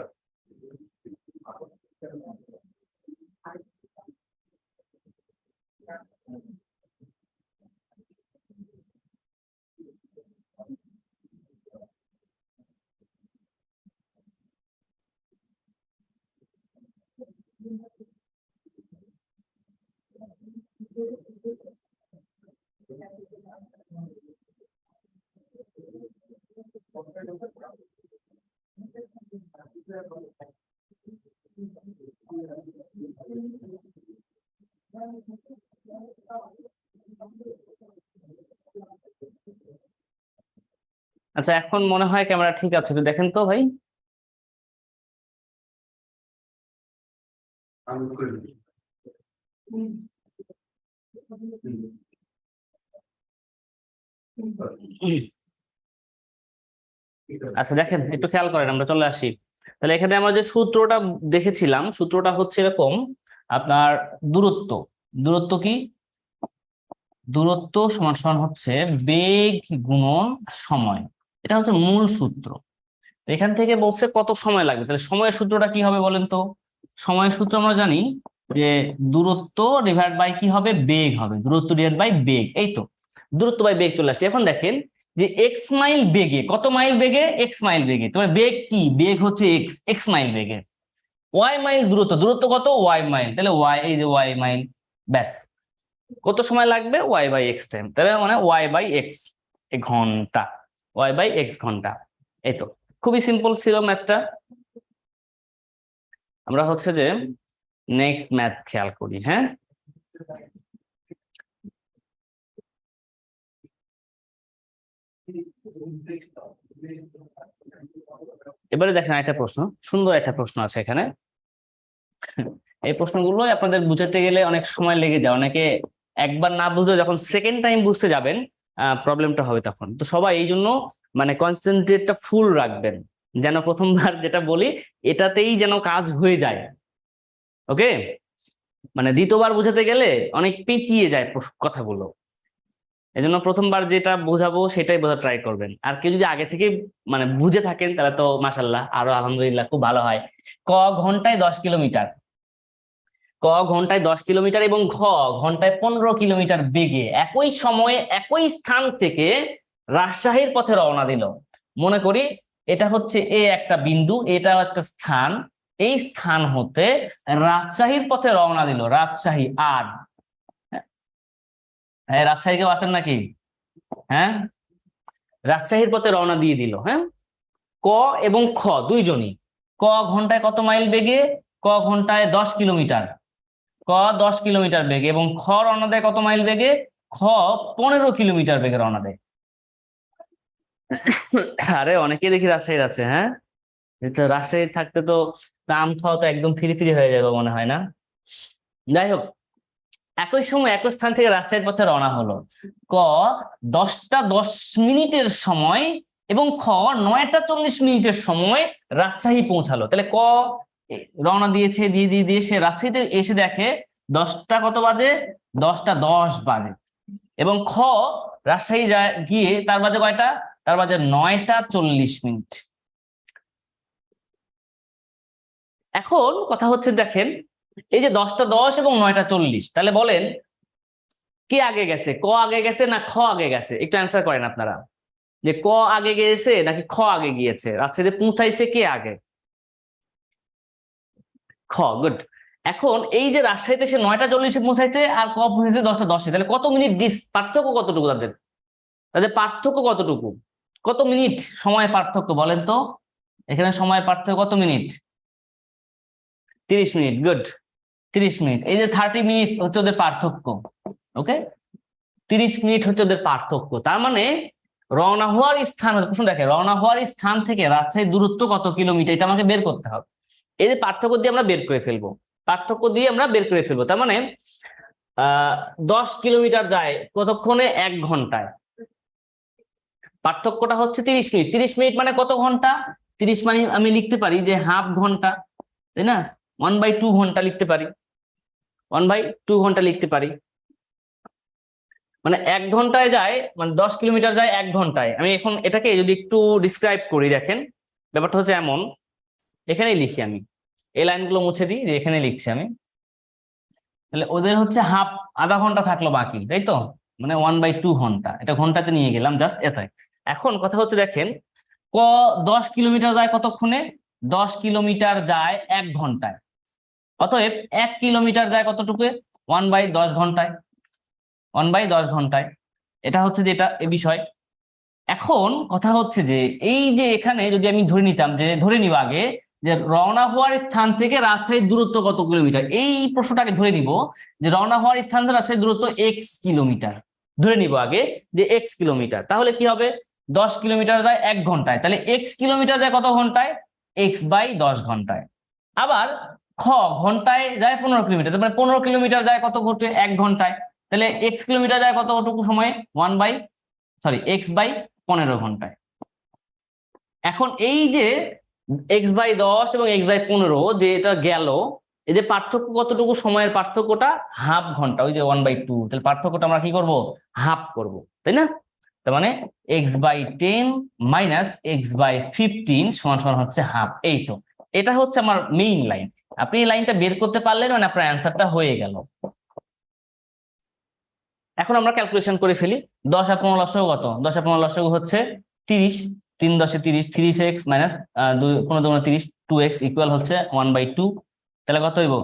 [SPEAKER 1] আচ্ছা এখন মনে হয় ক্যামেরা ঠিক আছে, একটু দেখেন তো ভাই। আচ্ছা দেখেন একটু খেয়াল করেন, আমরা চলে আসি। তাহলে এখানে আমরা যে সূত্রটা দেখেছিলাম, সূত্রটা হচ্ছে এরকম, আপনার দূরত্ব। দূরত্ব কি? দূরত্ব সমান সমান হচ্ছে বেগ গুণন সময়। এটা হচ্ছে মূল সূত্র। এখান থেকে বলছে কত সময় লাগবে, তাহলে সময়ের সূত্রটা কি হবে বলেন তো? সময়ের সূত্র আমরা জানি যে দূরত্ব ডিভাইড বাই কি হবে, বেগ হবে। দূরত্ব ডিভাইড বাই বেগ, এই তো দূরত্ব বাই বেগ চলে আসছে। এখন দেখেন যে এক্স মাইল বেগে, কত মাইল বেগে? এক্স মাইল বেগে। তোমার বেগ কি? বেগ হচ্ছে এক্স, এক্স মাইল বেগে। ওয়াই মাইল দূরত্ব, দূরত্ব কত? Y mile. তাহলে ওয়াই, এই যে ওয়াই মাইল, ব্যাস। কত সময় লাগবে? Y by X time. তাহলে মানে ওয়াই বাই এক্স ঘন্টা, ওয়াই বাই এক্স ঘন্টা। এই তো খুবই সিম্পল ছিল ম্যাথটা। আমরা হচ্ছে যে নেক্সট ম্যাথ খেয়াল করি। হ্যাঁ, এবারে দেখেন একটা প্রশ্ন, সুন্দর একটা প্রশ্ন আছে এখানে। এই প্রশ্নগুলো আপনাদের বুঝাতে গেলে অনেক সময় লেগে যায়, অনেকে একবার না বুঝলে যখন সেকেন্ড টাইম বুঝতে যাবেন প্রবলেমটা হবে তখন। তো সবাই এই জন্য মানে কনসেন্ট্রেটটা ফুল রাখবেন, যেন প্রথমবার যেটা বলি এটাতেই যেন কাজ হয়ে যায়। ওকে, মানে দ্বিতীয়বার বোঝাতে গেলে অনেক পেঁচিয়ে যায় কথাগুলো। এই জন্য প্রথমবার যেটা বোঝাবো সেটাই বোঝা ট্রাই করবেন। আর কেউ যদি আগে থেকে মানে বুঝে থাকেন তাহলে তো মাশাআল্লাহ, আরো আলহামদুলিল্লাহ, খুব ভালো হয়। ক ঘন্টায় 10 কিলোমিটার, ক ঘন্টায় 10 কিলোমিটার এবং ঘ ঘন্টায় 15 কিলোমিটার বেগে একই সময়ে একই স্থান থেকে রাজশাহীর পথে রওনা দিল। মনে করি এটা হচ্ছে এ একটা বিন্দু, এটাও একটা স্থান। এই স্থান হতে রাজশাহীর পথে রওনা দিল, রাজশাহী। আর হ্যাঁ, রাজশাহী কেউ আছেন নাকি? হ্যাঁ, রাজশাহীর পথে রওনা দিয়ে দিল। হ্যাঁ, ক এবং খ দুইজনই। ক ঘন্টায় কত মাইল বেগে? ক ঘন্টায় 10 কিলোমিটার। ক 10 কিলোমিটার বেগে এবং খ রওনা দেয় কত মাইল বেগে? খ 15 কিলোমিটার বেগে রওনা দেয়। আরে অনেকেই দেখি রাজশাহীর আছে। হ্যাঁ, তো রাজশাহী থাকতে তো আম খাওয়া তো একদম ফ্রি ফ্রি হয়ে যাবে মনে হয় না? যাই হোক, একই সময় একই স্থান থেকে রাজশাহীর পথে রওনা হলো। ক 10টা 10 মিনিটের সময় এবং খ 9টা 40 মিনিটের সময় রাজশাহী পৌঁছালো। তাহলে ক রওনা দিয়েছে, দিয়ে সে রাজশাহীতে এসে দেখে 10টা কত বাজে? 10টা 10 বাজে। এবং খ রাজশাহী যায় গিয়ে তার বাজে কয়টা? তার বাজে 9টা 40 মিনিট। এখন কথা হচ্ছে দেখেন, এই যে 10টা 10 এবং 9টা 40, তাহলে বলেন কে আগে গেছে? ক আগে গেছে না খ আগে গেছে? একটু অ্যান্সার করেন আপনারা, যে ক আগে গিয়েছে নাকি খ আগে গিয়েছে? রাজশাহীতে পৌঁছাইছে কে আগে? খ, গুড। এখন এই যে রাজশাহীতে সে 9টা 40-এ পৌঁছাইছে আর ক পৌঁছেছে 10টা 10-এ, তাহলে কত মিনিট পার্থক্য কতটুকু তাদের? তাদের পার্থক্য কতটুকু? কত মিনিট সময় পার্থক্য বলেন তো? এখানে সময় পার্থক্য কত মিনিট? 30 minute, good. 30 মিনিট, এই যে 30 মিনিট হচ্ছে ওদের পার্থক্য। ওকে, 30 মিনিট হচ্ছে ওদের পার্থক্য। তার মানে রওনা হওয়ার স্থান, প্রশ্ন দেখে রওনা হওয়ার স্থান থেকে রাজশাহীর দূরত্ব কত কিলোমিটার, এটা আমাকে বের করতে হবে। এই যে পার্থক্য দিয়ে আমরা বের করে ফেলবো, পার্থক্য দিয়ে আমরা বের করে ফেলবো। তার মানে 10 কিলোমিটার যায় কতক্ষণে? 1 ঘন্টায়। পার্থক্যটা হচ্ছে 30 মিনিট। 30 মিনিট মানে কত ঘন্টা? 30 মানে আমি লিখতে পারি যে হাফ ঘন্টা, তাই না? 1/2 ঘন্টা লিখতে পারি, 1/2 ঘন্টা লিখতে পারি। মানে 1 ঘন্টায় যায়, মানে 10 কিলোমিটার যায় 1 ঘন্টায়। আমি এখন এটাকে যদি একটু ডিসক্রাইব করি, দেখেন ব্যাপারটা হচ্ছে এমন, এখানেই লিখি আমি, এই লাইনগুলো মুছে দিই, যে এখানে লিখছি আমি। তাহলে ওদের হচ্ছে হাফ, আধা ঘন্টা থাকলো বাকি, তাই তো? মানে 1/2 ঘন্টা, এটা ঘন্টাতে নিয়ে গেলাম জাস্ট এটাই। এখন কথা হচ্ছে দেখেন, 10 কিলোমিটার যায় কতক্ষণে? 10 কিলোমিটার যায় 1 ঘন্টায়। অতএব 1 কিলোমিটার যায় কতটুকু? 1/10 ঘন্টায়, 1/10 ঘন্টায়। এটা হচ্ছে যেটা এই বিষয়। এখন কথা হচ্ছে যে এই যে এখানে যদি আমি ধরে নিতাম, যে ধরে নিব আগে যে রওনা হওয়ার স্থান থেকে রাজশাহীর দূরত্ব কত কিলোমিটার, এই প্রশ্নটাকে ধরে নিব যে রওনা হওয়ার স্থান থেকে রাজশাহীর দূরত্ব x কিলোমিটার, ধরে নিব আগে যে x কিলোমিটার। তাহলে কি হবে? 10 কিলোমিটার যায় 1 ঘন্টায়, তাহলে x কিলোমিটার যায় কত ঘন্টায়? x/10 ঘন্টায়। আবার খ, ঘন্টায় যায় 15 কিলোমিটার, তার মানে 15 কিলোমিটার যায় কত ঘন্টে? 1 ঘন্টায়। তাহলে x কিলোমিটার যায় কতটুকু সময়ে? x/15 ঘন্টায়। এখন এই যে x/10 এবং x/15 যে এটা গেল, এই যে পার্থক্য কতটুকু, সময়ের পার্থক্যটা হাফ ঘন্টা, ওই যে 1/2, তাহলে পার্থক্যটা আমরা কি করব? হাফ করব, তাই না? তার মানে x/10 মাইনাস x/15 সমান সমান হচ্ছে হাফ। এই তো, এটা হচ্ছে আমার মেইন লাইন। আপনি এই লাইনটা বের করতে পারলেন মানে আপনার অ্যান্সারটা হয়ে গেল। এখন আমরা ক্যালকুলেশন করে ফেলি। 10 আর 15 লসাগু কত? 10 আর 15 লসাগু হচ্ছে 30, 3 10 30, 3x মাইনাস 15 দুগুণে 30, 2x ইকুয়াল হচ্ছে 1/2। তাহলে কত হইব?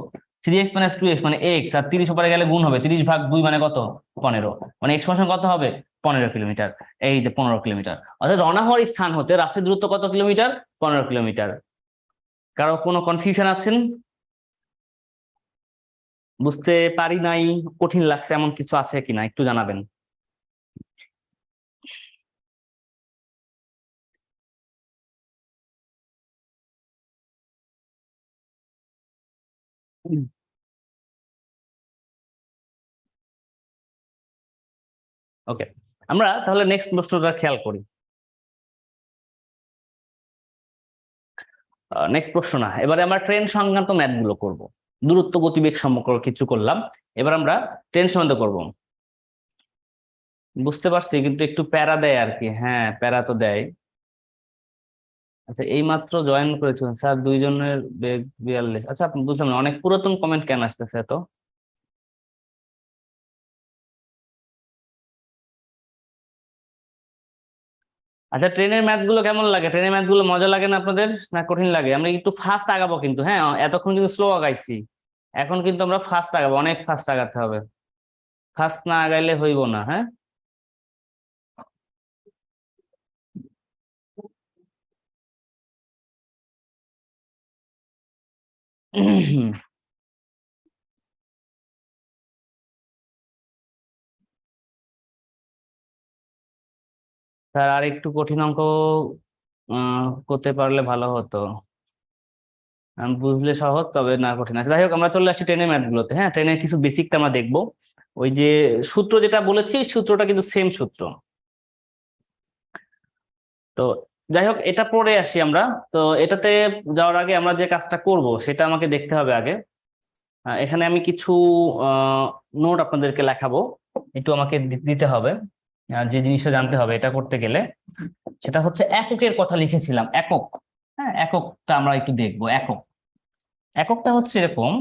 [SPEAKER 1] 3x মাইনাস 2x মানে x, আর 30 উপরে গেলে গুণ হবে, 30/2 মানে কত? 15, মানে x সমান কত হবে? 15 কিলোমিটার। এই যে 15 কিলোমিটার, অর্থাৎ রওনা হওয়ার স্থান হতে রাস্তার দূরত্ব কত কিলোমিটার? 15 কিলোমিটার। কারো কোনো কনফিউশন আছেন? বুঝতে পারি নাই, কঠিন লাগছে, এমন কিছু আছে কিনা একটু জানাবেন। ওকে, আমরা তাহলে নেক্সট প্রশ্নটা খেয়াল করি। নেক্সট প্রশ্ন না, এবারে আমরা ট্রেন সংক্রান্ত ম্যাথ গুলো করবো। দূরত্ব গতিবেগ সম্পর্ক কিছু করলাম, এবার আমরা ট্রেন সম্বন্ধে করব। বুঝতে পারছি, কিন্তু একটু প্যারা দেয় আর কি। হ্যাঁ, প্যারা তো দেয়। আচ্ছা, এই মাত্র জয়েন করেছিলেন স্যার, 2 জনের বেগ 42। আচ্ছা, আপনি বুঝলাম না, অনেক পুরাতন কমেন্ট কেন আসতেছে তো? আচ্ছা, ট্রেনের ম্যাথ গুলো কেমন লাগে? ট্রেনের ম্যাথ গুলো মজা লাগে না আপনাদের, না কঠিন লাগে? আমরা একটু ফাস্ট আগাবো কিন্তু, হ্যাঁ, এতক্ষণ কিন্তু স্লো আগাইছি, এখন কিন্তু আমরা ফাস্ট আগাবো, অনেক ফাস্ট আগাতে হবে। ফাস্ট না আগাইলে হইব না, হ্যাঁ। স্যার আর একটু কঠিন অঙ্ক করতে পারলে ভালো হতো। আমি বুঝলে সহজ, তবে না কঠিন আছে। যাই হোক, আমরা চলে আসছি ট্রেনের ম্যাথ গুলোতে। হ্যাঁ, ট্রেনের কিছু বেসিকটা আমরা দেখবো। ওই যে সূত্র যেটা বলেছি, সূত্রটা কিন্তু সেম সূত্র। তো যাই হোক, এটা পড়ে আসি আমরা। তো এটাতে যাওয়ার আগে আমরা যে কাজটা করব সেটা আমাকে দেখতে হবে আগে। এখানে আমি কিছু নোট আপনাদেরকে লেখাবো, একটু আমাকে দিতে হবে। যে জিনিসটা জানতে হবে এটা করতে গেলে, সেটা হচ্ছে এককের কথা লিখেছিলাম, একক। হ্যাঁ, এককটা আমরা একটু দেখবো। এককটা হচ্ছে এরকম।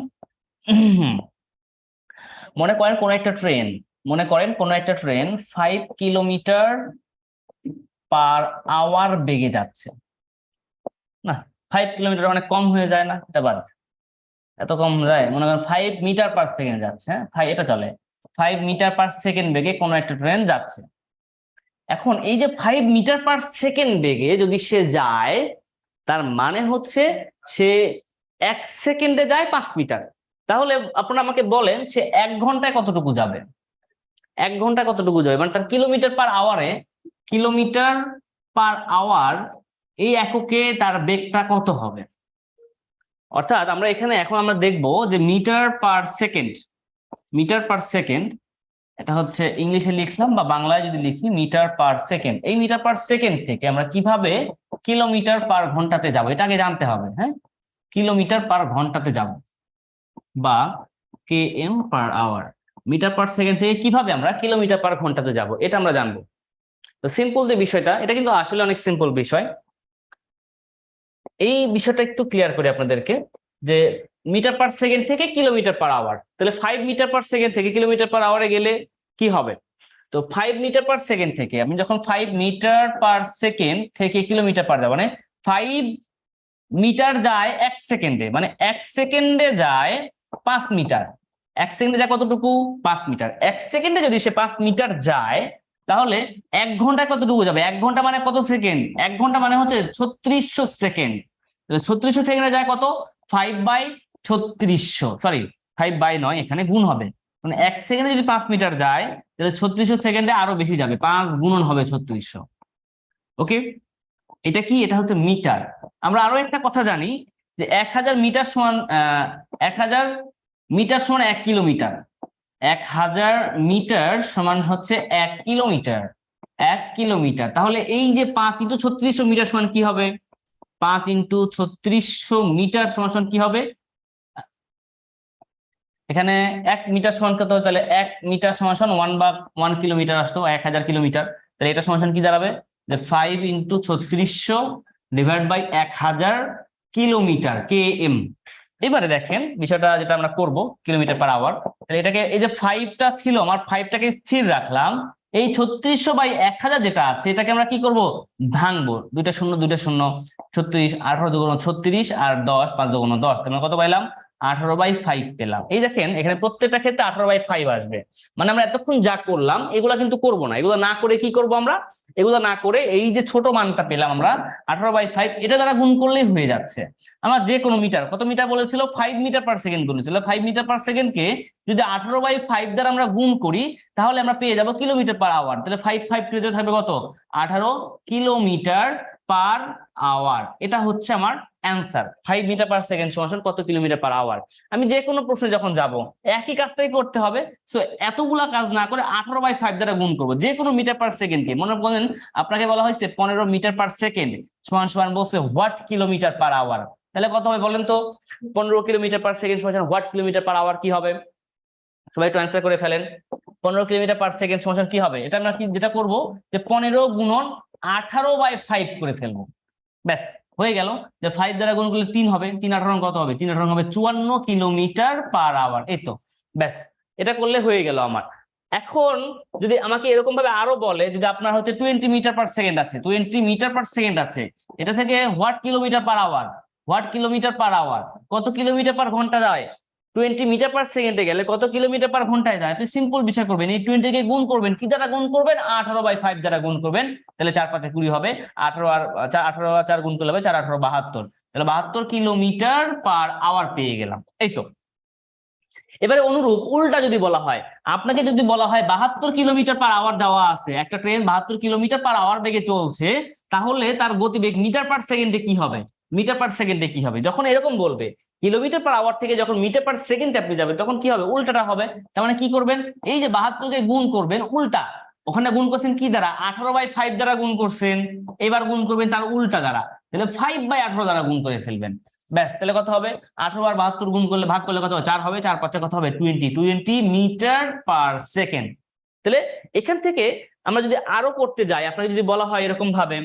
[SPEAKER 1] মনে করেন কোন একটা ট্রেন 5 কিলোমিটার পার আওয়ার বেগে যাচ্ছে। না, 5 কিলোমিটার অনেক কম হয়ে যায় না? এটা বাদ। এত কম যায়, মনে করেন 5 মিটার পার সেকেন্ড যাচ্ছে, হ্যাঁ এটা চলে, 5 মিটার পার সেকেন্ড বেগে কোনো একটা ট্রেন যাচ্ছে। এখন এই যে 5 মিটার পার সেকেন্ড বেগে যদি সে যায়, তার মানে হচ্ছে সে 1 সেকেন্ডে যায় 5 মিটার। তাহলে আপনারা আমাকে বলেন সে 1 ঘন্টায় কতটুকু যাবে? 1 ঘন্টায় কতটুকু যাবে, মানে তার কিলোমিটার পার আওয়ারে, কিলোমিটার পার আওয়ার এই এককে তার বেগটা কত হবে? অর্থাৎ আমরা এখানে এখন আমরা দেখবো যে metre per second, metre per second, এটা হচ্ছে ইংলিশে লিখলাম বা বাংলায় যদি লিখি মিটার পার সেকেন্ড, এই মিটার পার সেকেন্ড থেকে আমরা কিভাবে কিলোমিটার পার ঘন্টাতে যাব এটা আগে জানতে হবে। হ্যাঁ, কিলোমিটার পার ঘন্টাতে যাব বা km per hour, metre per second থেকে কিভাবে আমরা কিলোমিটার পার ঘন্টাতে যাব এটা আমরা জানবো। তো সিম্পল যে বিষয়টা, এটা কিন্তু আসলে অনেক সিম্পল বিষয়। এই বিষয়টা একটু ক্লিয়ার করি আপনাদেরকে, যে মিটার পার সেকেন্ড থেকে কিলোমিটার পার আওয়ার, তাহলে 5 মিটার পার সেকেন্ড থেকে কিলোমিটার পার আওয়ারে গেলে কি হবে? তো 5 মিটার পার সেকেন্ড থেকে আমি যখন 5 মিটার পার সেকেন্ড থেকে কিলোমিটার পার যাব, মানে 5 মিটার যায় 1 সেকেন্ডে, মানে 1 সেকেন্ডে যায় 5 মিটার। 1 সেকেন্ডে যায় কতটুকু? 5 মিটার। 1 সেকেন্ডে যদি সে 5 মিটার যায়, তাহলে 1 ঘন্টায় কতটুকু যাবে? 1 ঘন্টা মানে কত সেকেন্ড? 1 ঘন্টা মানে হচ্ছে 3600 সেকেন্ড। 3600 সেকেন্ডে যায় কত? 5/3600, সরি 5 নয়, এখানে গুণ হবে, মানে 1 সেকেন্ডে যদি 5 মিটার যায়, তাহলে 3600 সেকেন্ডে আরো বেশি যাবে, 5 গুণন হবে 3600। ওকে, এটা কি? এটা হচ্ছে মিটার। আমরা আরো একটা কথা জানি যে 1000 মিটার সমান 1000 মিটার সমান 1 কিলোমিটার। 1000 মিটার সমান হচ্ছে 1 কিলোমিটার। 1 কিলোমিটার, তাহলে এই যে 5 × 3600 মিটার সমান কি হবে? 5 × 3600 মিটার সমান কি হবে? এখানে 1 মিটার সমান কত হবে? তাহলে 1 মিটার সমান 1 কিলোমিটার আসতো, 1000 কিলোমিটার। তাহলে এটা সমান কি দাঁড়াবে? যে 5 × 3600 ডিভাইড বাই 1000 কিলোমিটার, km। এবারে দেখেন বিষয়টা যেটা আমরা করব, কিলোমিটার পার আওয়ার। তাহলে এটাকে, এই যে 5টা ছিল আমার, 5টাকে স্থির রাখলাম, এই 3600/1000 যেটা আছে এটাকে আমরা কি করব? ভাঙবো, 2টা শূন্য 2টা শূন্য, 36, 18 × 36 আর 10, 5 × 10, তাহলে কত পাইলাম? 18/5 পেলাম। এই দেখেন এখানে প্রত্যেকটা ক্ষেত্রে 18/5 আসবে। মানে আমরা এতক্ষণ যা করলাম এগুলা কিন্তু করব না, এগুলো না করে কি করব আমরা? এগুলো না করে এই যে ছোট মানটা পেলাম আমরা 18/5, এটা দ্বারা গুণ করলেই হয়ে যাচ্ছে। আমরা যে কোনো মিটার, কত মিটার বলেছিল? 5 মিটার পার সেকেন্ড বলেছিল। 5 মিটার পার সেকেন্ডকে যদি 18/5 দ্বারা আমরা গুণ করি, তাহলে আমরা পেয়ে যাব কিলোমিটার পার আওয়ার। তাহলে 5 কেটে থাকবে কত? 18 কিলোমিটার পার আওয়ার। এটা হচ্ছে আমার অ্যান্সার। 5 মিটার পার সেকেন্ড সমান কত কিলোমিটার পার আওয়ার। আমি যে কোনো প্রশ্নে যখন যাব একই কাজটাই করতে হবে, সো এতগুলা কাজ না করে 18/5 দ্বারা গুণ করবো যে কোনো মিটার পার সেকেন্ডকে। মনে করেন আপনাকে বলা হয়েছে 15 মিটার পার সেকেন্ড সমান সমান বলছে হোয়াট কিলোমিটার পার আওয়ার, তাহলে কত হবে বলেন তো? 15 কিলোমিটার পার সেকেন্ড সমান হোয়াট কিলোমিটার পার আওয়ার কি হবে? সবাই একটু অ্যান্সার করে ফেলেন। 15 কিলোমিটার পার সেকেন্ড সমান কি হবে? এটা আমরা কি যেটা করব, যে 15 গুণন 18/5 করে ফেলবো, ব্যাস হয়ে গেল। যে 5 দ্বারা গুণ করলে 3 হবে, 3 18 কত হবে? 3 18 হবে 54 কিলোমিটার পার আওয়ার। এই তো, ব্যাস এটা করলে হয়ে গেল আমার। এখন যদি আমাকে এরকম ভাবে আরো বলে, যদি আপনার হচ্ছে 20 মিটার পার সেকেন্ড আছে, 20 মিটার পার সেকেন্ড আছে, এটা থেকে what kilometre per hour, what kilometre per hour, কত কিলোমিটার পার ঘন্টা যায়? 20 মিটার পার সেকেন্ডে গেলে কত কিলোমিটার পার ঘন্টায় যায়? আপনি সিম্পল বিষয় করবেন, এই 20 কে গুণ করবেন, কি দ্বারা গুণ করবেন? 18/5 দ্বারা গুণ করবেন, তাহলে 4 5 20 হবে, 18 আর 4 গুণ করলে হবে 4 18 72, তাহলে 72 কিলোমিটার পার আওয়ার পেয়ে গেলাম। এই তো। এবারে অনুরূপ উল্টা যদি বলা হয়, আপনাকে যদি বলা হয় 72 কিলোমিটার পার আওয়ার দেওয়া আছে, একটা ট্রেন 72 কিলোমিটার পার আওয়ার বেগে চলছে, তাহলে তার গতিবেগ মিটার পার সেকেন্ডে কি হবে? মিটার পার সেকেন্ডে কি হবে? যখন এরকম বলবে কিলোমিটার পার আওয়ার থেকে যখন মিটার পার সেকেন্ডে আপনি যাবেন, তখন কি হবে? উল্টাটা হবে। তার মানে কি করবেন? এই যে 72কে গুণ করবেন উল্টা, ওখানে গুণ করছেন কি দ্বারা? 18/5 দ্বারা গুণ করছেন, এবার গুণ করবেন তার উল্টা দ্বারা, তাহলে 5/18 দ্বারা গুণ করে ফেলবেন, ব্যাস। তাহলে কত হবে? 18 আর 72 গুণ করলে, ভাগ করলে কত হবে? 4 হবে, 4 5 কত হবে? 20 মিটার পার সেকেন্ড। তাহলে এখান থেকে আমরা যদি আরো করতে যাই, আপনাকে যদি বলা হয় এরকম ভাবে,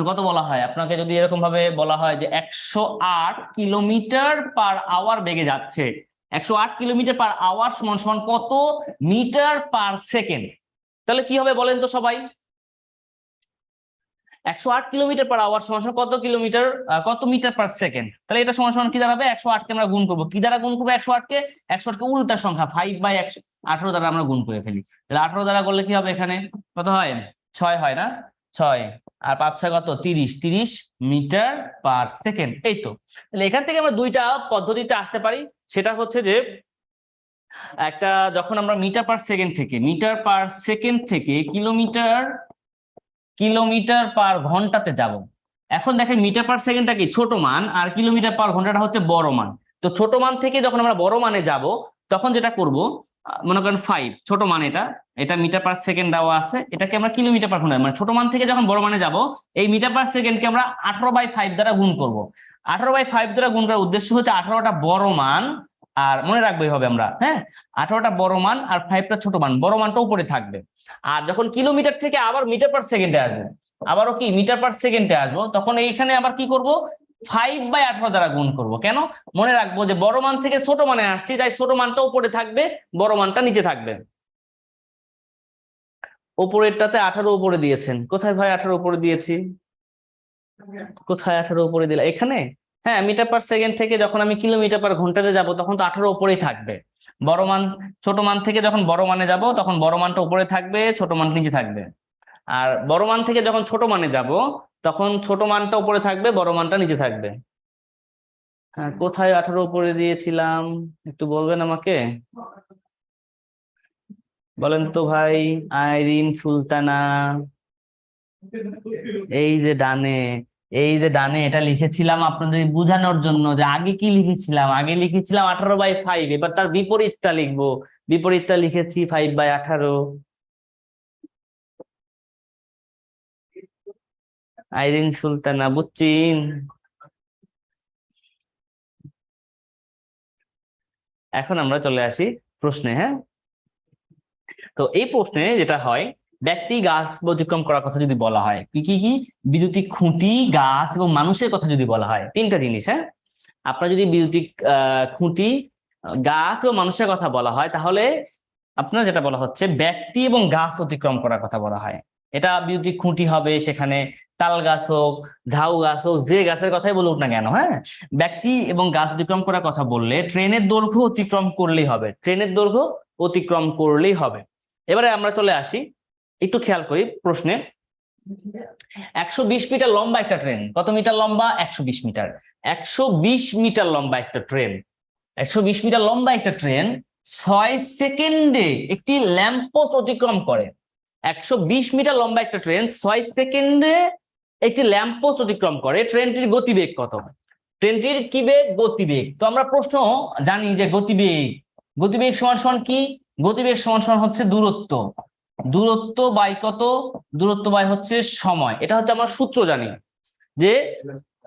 [SPEAKER 1] কত বলা হয় আপনাকে, যদি এরকম ভাবে বলা হয় যে 108 কিলোমিটার পার আওয়ার বেগে যাচ্ছে, 108 কিলোমিটার পার আওয়ার সমান সমান কত মিটার পার সেকেন্ড, তাহলে কি হবে বলেন তো সবাই? 108 কিলোমিটার পার আওয়ার সমান কত কিলোমিটার কত মিটার পার সেকেন্ড। তাহলে এটা সমান সমান কি দাঁড়াবে? 108 কে আমরা গুণ করবো, কি দ্বারা গুণ করবো? 108 কে উল্টা সংখ্যা 5/18 দ্বারা আমরা গুণ করে ফেলি। তাহলে 18 দ্বারা করলে কি হবে? এখানে কত হয়? 6 হয় না? 6 আর 5 কত? 30 মিটার পার সেকেন্ড। এই তো, তাহলে এখান থেকে আমরা দুইটা পদ্ধতিতে আসতে পারি। সেটা হচ্ছে যে একটা, যখন আমরা মিটার পার সেকেন্ড থেকে কিলোমিটার পার ঘন্টাতে যাব। এখন দেখেন মিটার পার সেকেন্ডটা কি ছোট মান, আর কিলোমিটার পার ঘন্টাটা হচ্ছে বড় মান। তো ছোট মান থেকে যখন আমরা বড় মানে যাব, তখন যেটা করব, মনে করেন 5 ছোট মান, এটা মিটার পার সেকেন্ড দেওয়া আছে, এটাকে আমরা কিলোমিটার পার ঘন্টা, মানে ছোট মান থেকে যখন বড় মানে যাব, এই মিটার পার সেকেন্ডকে আমরা 18/5 দ্বারা গুণ করব। 18/5 দ্বারা গুণ করার উদ্দেশ্য হচ্ছে 18টা বড় মান, আর মনে রাখবো এইভাবে আমরা, হ্যাঁ, 18টা বড় মান আর 5টা ছোট মান, বড় মানটা উপরে থাকবে। আর যখন কিলোমিটার থেকে আবার মিটার পার সেকেন্ডে আসবো, আবারও কি মিটার পার সেকেন্ডে আসবো, তখন এইখানে আবার কি করব? 5/18 দ্বারা গুণ করব। কেন? মনে রাখবো যে বড় মান থেকে ছোট মানে আসছি, তাই ছোট মানটা উপরে থাকবে, বড় মানটা নিচে থাকবে। উপরেরটাতে 18 উপরে দিয়েছেন, কোথায় ভাই 18 উপরে দিয়েছি? কোথায় 18 উপরে দিলা? এখানে। হ্যাঁ, মিটার পার সেকেন্ড থেকে যখন আমি কিলোমিটার পার ঘন্টাতে যাব, তখন তো 18 উপরেই থাকবে। বড় মান, ছোট মান থেকে যখন বড় মানে যাব, তখন বড় মানটা উপরে থাকবে, ছোট মান নিচে থাকবে। আর বড় মান থেকে যখন ছোট মানে যাব, তখন ছোট মানটা উপরে থাকবে, বড় মানটা নিচে থাকবে। হ্যাঁ, কোথায় 18 উপরে দিয়েছিলাম একটু বলবেন আমাকে? বলেন তো ভাই। আইরিন সুলতানা, এই যে ডানে, এটা লিখেছিলাম আপনাদের বোঝানোর জন্য যে আগে কি লিখেছিলাম। আগে লিখেছিলাম 18/5, এবার তার বিপরীতটা লিখবো। বিপরীতটা লিখেছি 5/18। আইরিন সুলতানা, বুঝছেন? এখন আমরা চলে আসি প্রশ্নে। হ্যাঁ, তো এই প্রশ্নে যেটা হয়, ব্যক্তি, গাছ অতিক্রম করার কথা যদি বলা হয়, কি কি কি বিদ্যুতিক খুঁটি, গাছ এবং মানুষের কথা যদি বলা হয়, তিনটা জিনিস। হ্যাঁ, আপনার যদি বিদ্যুতিক খুঁটি, গাছ এবং মানুষের কথা বলা হয়, তাহলে আপনার যেটা বলা হচ্ছে ব্যক্তি এবং গাছ অতিক্রম করার কথা বলা হয়। এটা বিদ্যুতিক খুঁটি হবে, সেখানে তাল গাছ হোক, ঝাউ গাছ হোক, যে গাছের কথাই বলুক না কেন, হ্যাঁ, ব্যক্তি এবং গাছ অতিক্রম করার কথা বললে ট্রেনের দৈর্ঘ্য অতিক্রম করলেই হবে। ট্রেনের দৈর্ঘ্য অতিক্রম করলেই হবে। এবারে আমরা চলে আসি, একটু খেয়াল করি প্রশ্নে। 120 মিটার লম্বা একটা ট্রেন, কত মিটার লম্বা? 120 মিটার। 120 মিটার লম্বা একটা ট্রেন, 120 মিটার লম্বা একটা ট্রেন 6 সেকেন্ডে একটি ল্যাম্পপোস্ট অতিক্রম করে। 120 মিটার লম্বা একটা ট্রেন 6 সেকেন্ডে একটি ল্যাম্পপোস্ট অতিক্রম করে। ট্রেনটির গতিবেগ কত? ট্রেনটির কি বেগ? গতিবেগ। তো আমরা প্রশ্ন জানি যে গতিবেগ সমান সমান কি? গতিবেগ সমান সমান হচ্ছে দূরত্ব। দূরত্ব বাই কত? দূরত্ব বাই হচ্ছে সময়। এটা হচ্ছে আমরা সূত্র জানি, যে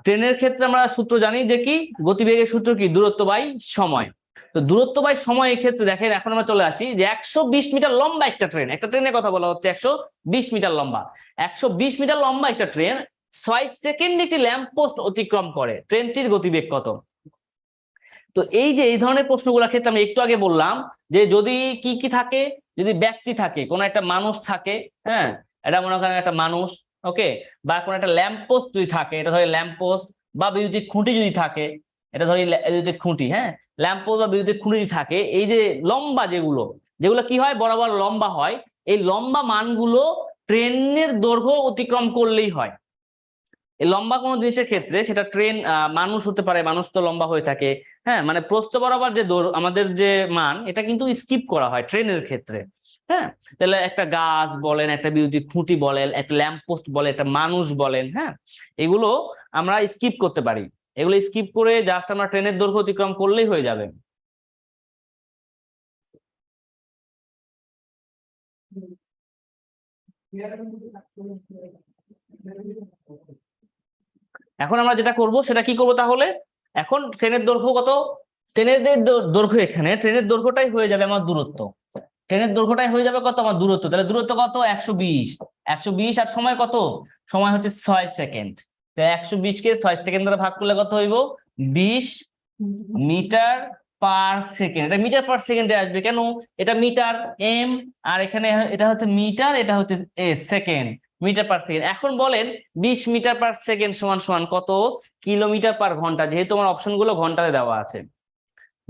[SPEAKER 1] ট্রেনের ক্ষেত্রে আমরা সূত্র জানি যে কি, গতিবেগের সূত্র কি? দূরত্ব বাই সময়। তো দূরত্ব বাই সময় এই ক্ষেত্রে দেখেন, এখন আমরা চলে আসি যে 120 মিটার লম্বা একটা ট্রেনের কথা বলা হচ্ছে, 120 মিটার লম্বা। 120 মিটার লম্বা একটা ট্রেন 6 সেকেন্ডে একটি ল্যাম্প পোস্ট অতিক্রম করে। ট্রেনটির গতিবেগ কত? তো এই যে এই ধরনের প্রশ্নগুলোর ক্ষেত্রে আমি একটু আগে বললাম যে যদি কি কি থাকে, যদি ব্যক্তি থাকে, কোনো একটা মানুষ থাকে, হ্যাঁ, এটা মনে করেন একটা মানুষ, ওকে, বা কোনো একটা ল্যাম্প পোস্ট যদি থাকে, এটা ধরে ল্যাম্প পোস্ট, বা বিদ্যুতিক খুঁটি যদি থাকে, এটা ধরি বিদ্যুতিক খুঁটি, হ্যাঁ, ল্যাম্প পোস্ট বা বিদ্যুতিক খুঁটি যদি থাকে, এই যে লম্বা যেগুলো যেগুলো কি হয়, বরাবর লম্বা হয়, এই লম্বা মানগুলো ট্রেনের দৈর্ঘ্য অতিক্রম করলেই হয়। এই লম্বা কোনো জিনিসের ক্ষেত্রে, সেটা ট্রেন, মানুষ হতে পারে, মানুষ তো লম্বা হয়ে থাকে, হ্যাঁ, মানে প্রস্থ বরাবর যে আমাদের যে মান, এটা কিন্তু স্কিপ করা হয় ট্রেনের ক্ষেত্রে। হ্যাঁ, তাহলে একটা গাছ বলেন, একটা বিদ্যুতিক খুঁটি বলেন, একটা ল্যাম্প পোস্ট বলে, একটা মানুষ বলেন, হ্যাঁ, এগুলো আমরা স্কিপ করতে পারি। এগুলো স্কিপ করে জাস্ট আমরা ট্রেনের দৈর্ঘ্য অতিক্রম করলেই হয়ে যাবে। এখন আমরা যেটা করব সেটা কি করব তাহলে, এখন ট্রেনের দৈর্ঘ্য কত? ট্রেনের দৈর্ঘ্য, এখানে ট্রেনের দৈর্ঘ্যটাই হয়ে যাবে আমার দূরত্ব। ট্রেনের দৈর্ঘ্যটাই হয়ে যাবে কত? আমার দূরত্ব। তাহলে দূরত্ব কত? 120 আর সময় কত? সময় হচ্ছে 6 সেকেন্ড। 120 কে 6 সেকেন্ড দ্বারা ভাগ করলে কত হইব? 20 মিটার পার সেকেন্ড। এটা মিটার পার সেকেন্ডে আসবে কেন? এটা মিটার এম, আর এখানে এটা হচ্ছে মিটার, এটা হচ্ছে সেকেন্ড। Metre per second. এখন বলেন 20 মিটার পার সেকেন্ড সমান সমান কত কিলোমিটার পার ঘন্টা, যেহেতু আমার অপশন গুলো ঘন্টাতে দেওয়া আছে,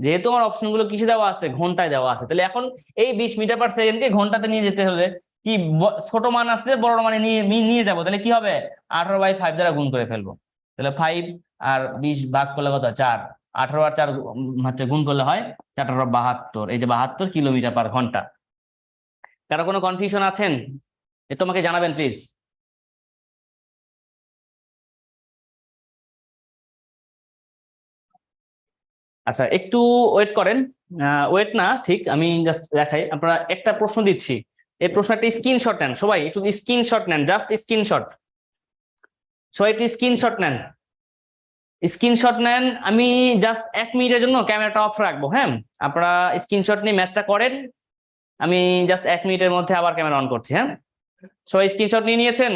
[SPEAKER 1] যেহেতু আমার অপশন গুলো কিসে দেওয়া আছে, ঘন্টায় দেওয়া আছে, তাহলে এখন এই 20 মিটার পার সেকেন্ডকে ঘন্টাতে নিয়ে যেতে হলে কি ছোট মান আসলে বড় মানে নিয়ে যাবো, তাহলে কি হবে 18/5 দ্বারা গুণ করে ফেলবো। তাহলে 5 আর 20 ভাগ করলে কত 4, 18 আর 4 হচ্ছে গুণ করলে হয় 4×72, এই যে 72 কিলোমিটার পার ঘন্টা। কারো কোনো কনফিউশন আছেন এ তোমাকে জানাবেন প্লিজ। আচ্ছা একটু ওয়েট করেন, ওয়েট না ঠিক, আমি জাস্ট দেখাই। আপনারা একটা প্রশ্ন দিচ্ছি, এই প্রশ্নটা স্ক্রিনশট নেন সবাই, একটু স্ক্রিনশট নেন, জাস্ট স্ক্রিনশট, সবাই একটু স্ক্রিনশট নেন, স্ক্রিনশট নেন। আমি জাস্ট 1 মিনিটের জন্য ক্যামেরাটা অফ রাখবো, হ্যাঁ আপনারা স্ক্রিনশট নিয়ে ম্যাথটা করেন, আমি জাস্ট 1 মিনিটের মধ্যে আবার ক্যামেরা অন করছি। হ্যাঁ সবাই স্ক্রিনশট নিয়ে নিয়েছেন?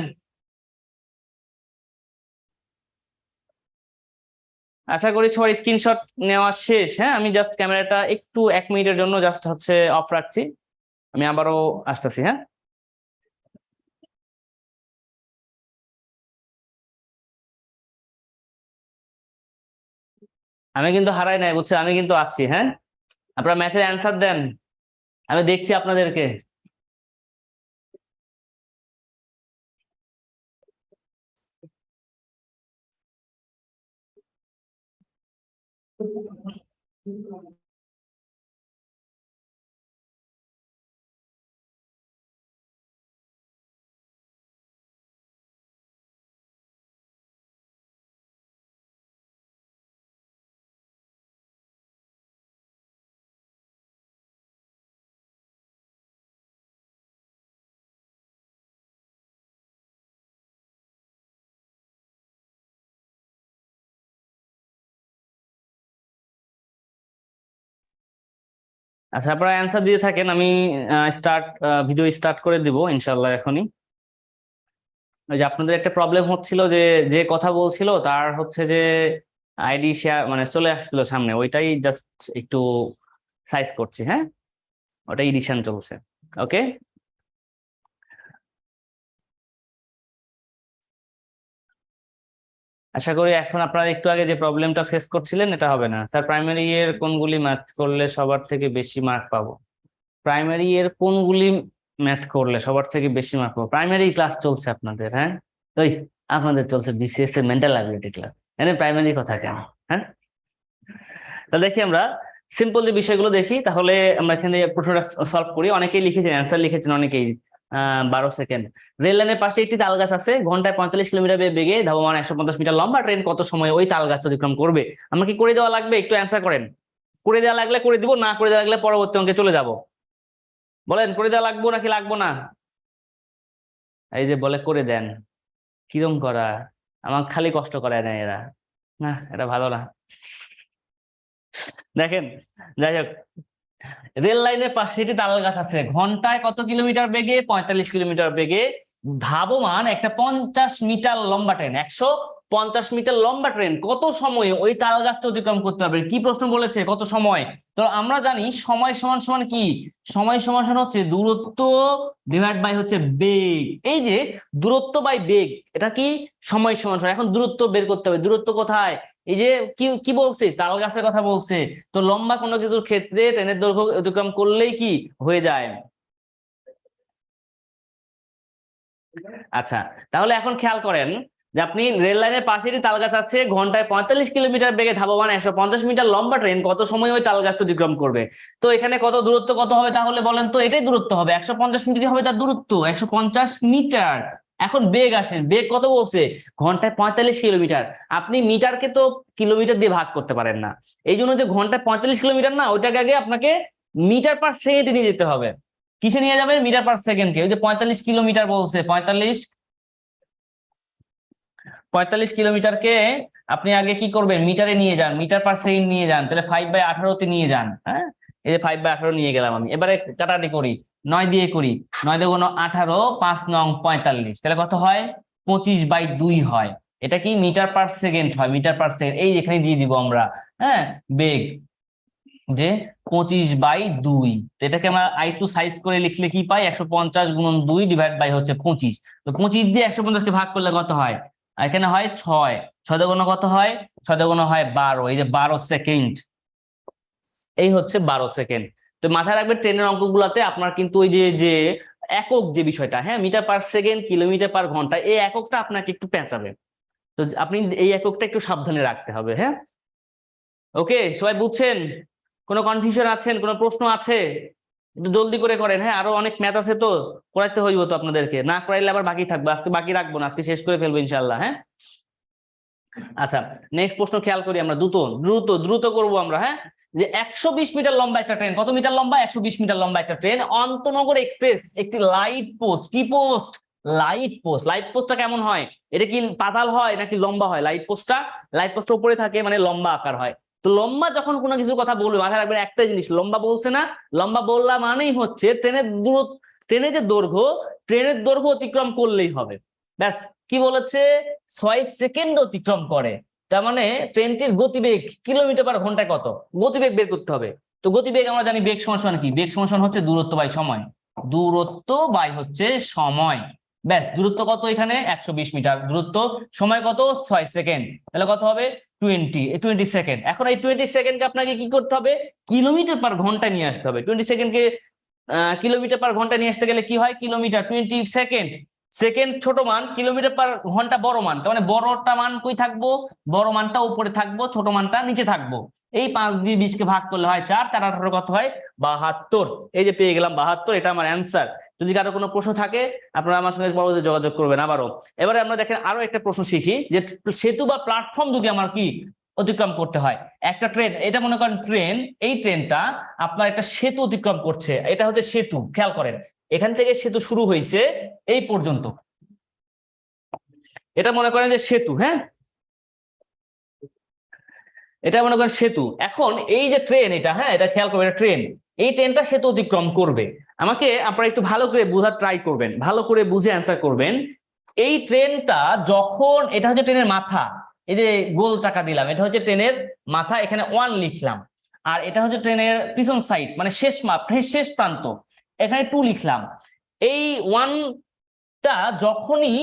[SPEAKER 1] আশা করি সবার স্ক্রিনশট নেওয়া শেষ। হ্যাঁ আমি জাস্ট ক্যামেরাটা একটু 1 মিনিটের জন্য জাস্ট হচ্ছে অফ রাখছি, আমি আবারও আসতেছি। হ্যাঁ আমি কিন্তু হারাই নাই বুঝছেন, আমি কিন্তু আছি। হ্যাঁ আপনারা ম্যাথের অ্যান্সার দেন, আমি দেখছি আপনাদেরকে। আচ্ছা আপনারা অ্যান্সার দিয়ে থাকেন, আমি ভিডিও স্টার্ট করে দিব ইনশাল্লাহ এখনই। ওই যে আপনাদের একটা প্রবলেম হচ্ছিল যে যে কথা বলছিল তার হচ্ছে যে আইডি শেয়ার মানে চলে আসছিল সামনে, ওইটাই জাস্ট একটু সাইজ করছি। হ্যাঁ ওটা এডিশন চলছে। ওকে আশা করি এখন আপনারা একটু আগে যে প্রবলেমটা ফেস করছিলেন এটা হবে না। স্যার প্রাইমারি এর কোনগুলি ম্যাথ করলে সবার থেকে বেশি মার্ক পাবো? প্রাইমারি এর কোনগুলি ম্যাথ করলে সবার থেকে বেশি মার্ক পাবো? প্রাইমারি ক্লাস চলছে আপনাদের? হ্যাঁ ওই আপনাদের চলছে বিসিএস এর মেন্টাল অ্যাবিলিটি ক্লাস, এখানে প্রাইমারি কথা কেন? হ্যাঁ তাহলে দেখি আমরা সিম্পল যে বিষয়গুলো দেখি, তাহলে আমরা এখানে প্রশ্নটা সলভ করি। অনেকেই লিখেছেন, অ্যান্সার লিখেছেন অনেকেই। 12 সেকেন্ড। রেল লাইনের পাশে একটি তাল গাছ আছে, ঘন্টায় 45 কিলোমিটার বেগে ধাবমান 150 মিটার লম্বা ট্রেন কত সময় ওই তাল গাছ অতিক্রম করবে? আমরা কি করে দেওয়া লাগবে? একটু অ্যান্সার করেন। করে দেওয়া লাগলে করে দিব, না করে দেওয়া লাগলে পরবর্তী অঙ্কে চলে যাব। বলেন করে দেওয়া লাগবো নাকি লাগবো না? এই যে বলে করে দেন, কিরম করা, আমার খালি কষ্ট করায় না এরা, না এটা ভালো না। দেখেন যাই হোক, রেল লাইনের পাশে একটি তাল গাছ আছে, ঘন্টায় কত কিলোমিটার বেগে? 45 কিলোমিটার বেগে ধাবমান একটা 50 মিটার লম্বা ট্রেন, 150 মিটার লম্বা ট্রেন কত সময়ে ওই তাল গাছটা অতিক্রম করতে হবে? কি প্রশ্ন বলেছে, কত সময়? তো আমরা জানি সময় সমান সমান কি, সময় সমান সমান হচ্ছে দূরত্ব ডিভাইড বাই হচ্ছে বেগ। এই যে দূরত্ব বাই বেগ, এটা কি সময় সমান সমান। এখন দূরত্ব বের করতে হবে, দূরত্ব কোথায়? এই যে কি কি বলছে, তাল গাছের কথা বলছে। তো লম্বা কোনো কিছুর ক্ষেত্রে ট্রেনের দৈর্ঘ্য অতিক্রম করলেই কি হয়ে যায়। আচ্ছা তাহলে এখন খেয়াল করেন যে আপনি রেল লাইনের পাশেরই তাল গাছ আছে, ঘন্টায় 45 কিলোমিটার বেগে ধাবমান 150 মিটার লম্বা ট্রেন কত সময় ওই তাল গাছ অতিক্রম করবে? তো এখানে কত দূরত্ব কত হবে তাহলে বলেন তো? এটাই দূরত্ব হবে, 150 মিটার হবে তার দূরত্ব, 150 মিটার। এখন বেগ আসেন, বেগ কত বলছে? ঘন্টায় 45 কিলোমিটার। আপনি মিটারকে তো কিলোমিটার দিয়ে ভাগ করতে পারেন না, এই জন্য যে ঘন্টায় 45 কিলোমিটার না, ওইটাকে আগে আপনাকে মিটার পার সেকেন্ডে নিয়ে যেতে হবে। কিসে নিয়ে যাবেন? মিটার পার সেকেন্ডকে। ওই যে 45 কিলোমিটার বলছে, 45 কিলোমিটারকে আপনি আগে কি করবেন? মিটারে নিয়ে যান, মিটার পার সেকেন্ড নিয়ে যান, তাহলে 5/18 নিয়ে যান। হ্যাঁ এই যে 5/18 নিয়ে গেলাম আমি। এবারে কাটাকাটি করি, 9 দিয়ে করি, 9 × 18, 5 নং 45, তাহলে কত হয়? 25/2 হয়। এটা কি মিটার পার সেকেন্ড হয়, মিটার পার সেকেন্ড। এই এখানে দিয়ে দিব আমরা, হ্যাঁ বেগ। যে 25/2, তো এটাকে আমরা I2 সাইজ করে লিখলে কি পাই, 150 গুণন 2 ডিভাইড বাই হচ্ছে 25। তো 25 দিয়ে 150 কে ভাগ করলে কত হয়, আর এখানে হয় 6, 6 দুগুণ কত হয়, 6 দুগুণ হয় 12, এই যে 12 সেকেন্ড, এই হচ্ছে 12 সেকেন্ড। তো মাথায় রাখবে ট্রেনের অঙ্কগুলোতে আপনার কিন্তু ওই যে একক যে বিষয়টা, হ্যাঁ, metre per second, kilometre per ঘন্টা, এই এককটা আপনাকে একটু পেঁচাবে। তো আপনি এই এককটা একটু সাবধানে রাখতে হবে, হ্যাঁ। ওকে, সবাই বুঝছেন? কোনো কনফিউশন আছেন, কোনো প্রশ্ন আছে? একটু জলদি করে করেন, হ্যাঁ, আরো অনেক ম্যাথ আছে তো, করাইতে হইব তো আপনাদেরকে, না করাইলে আবার বাকি থাকবে, আজকে বাকি রাখবো না, আজকে শেষ করে ফেলবো ইনশাল্লাহ, হ্যাঁ। আচ্ছা, নেক্সট প্রশ্ন খেয়াল করি আমরা, দ্রুত দ্রুত দ্রুত করবো আমরা, হ্যাঁ। যে 120 মিটার লম্বা একটা ট্রেন, কত মিটার লম্বা, 120 মিটার লম্বা একটা ট্রেন, অন্তনগর এক্সপ্রেস একটি লাইট পোস্ট, কি পোস্ট, লাইট পোস্ট। লাইট পোস্টটা কেমন হয়, এটা কি পাতাল হয় নাকি লম্বা হয়? লাইট পোস্টটা উপরে থাকে, মানে লম্বা আকার হয়। তো লম্বা যখন কোনো কিছুর কথা বলবে, মাথায় রাখবেন একটা জিনিস, লম্বা বলছে না, লম্বা বললা মানেই হচ্ছে ট্রেনের দূরত্ব, ট্রেনের যে দৈর্ঘ্য, ট্রেনের দৈর্ঘ্য অতিক্রম করলেই হবে, ব্যাস। কি বলেছে, 6 সেকেন্ড অতিক্রম করে, তার মানে ট্রেনটির গতিবেগ কিলোমিটার পার ঘন্টায় কত, গতিবেগ বের করতে হবে। তো গতিবেগ আমরা জানি বেগ সমান কি, বেগ সমান হচ্ছে দূরত্ব বাই সময়, দূরত্ব বাই হচ্ছে সময়, ব্যাস। দূরত্ব কত এখানে, 120 মিটার, দূরত্ব, সময় কত, 6 সেকেন্ড, তাহলে কত হবে, 20 সেকেন্ড। এখন এই 20 সেকেন্ডকে আপনাকে কি করতে হবে, কিলোমিটার পার ঘন্টা নিয়ে আসতে হবে। 20 সেকেন্ডকে কিলোমিটার পার ঘন্টা নিয়ে আসতে গেলে কি হয়, কিলোমিটার 20 সেকেন্ড, সেকেন্ড ছোট মান, কিলোমিটার পার ঘন্টা বড় মান, তার মানে বড়টা মান কই থাকবো, বড় মানটা উপরে থাকবো, ছোট মানটা নিচে থাকবো। এই 5 দিয়ে 20 কে ভাগ করলে হয় 4, 4 18 কত হয়, 72। এই যে পেয়ে গেলাম 72, এটা আমার অ্যান্সার। যদি কারো কোনো প্রশ্ন থাকে আপনারা আমার সঙ্গে পরবর্তীতে যোগাযোগ করবেন আবারও। এবারে আমরা দেখেন আরো একটা প্রশ্ন শিখি, যে সেতু বা প্ল্যাটফর্ম যদি আমার কি অতিক্রম করতে হয়, একটা ট্রেন, এটা মনে করেন ট্রেন, এই ট্রেনটা আপনার একটা সেতু অতিক্রম করছে, এটা হচ্ছে সেতু, খেয়াল করেন, এখান থেকে সেতু শুরু হয়েছে এই পর্যন্ত, এটা মনে করেন যে সেতু, হ্যাঁ, এটা মনে করেন সেতু। এখন এই যে ট্রেন, এটা, হ্যাঁ, এটা খেয়াল করবেন, এটা ট্রেন, এই ট্রেনটা সেতু অতিক্রম করবে। আমাকে আপনারা একটু ভালো করে বোঝার ট্রাই করবেন, ভালো করে বুঝে অ্যান্সার করবেন। এই ট্রেনটা যখন, এটা হচ্ছে ট্রেনের মাথা, এই যে গোল চাকা দিলাম, এটা হচ্ছে ট্রেনের মাথা, এখানে 1 লিখলাম, আর এটা হচ্ছে ট্রেনের পিছন সাইড, মানে শেষ মাপ, শেষ প্রান্ত, এখানে 2 লিখলাম। এই 1টা যখনই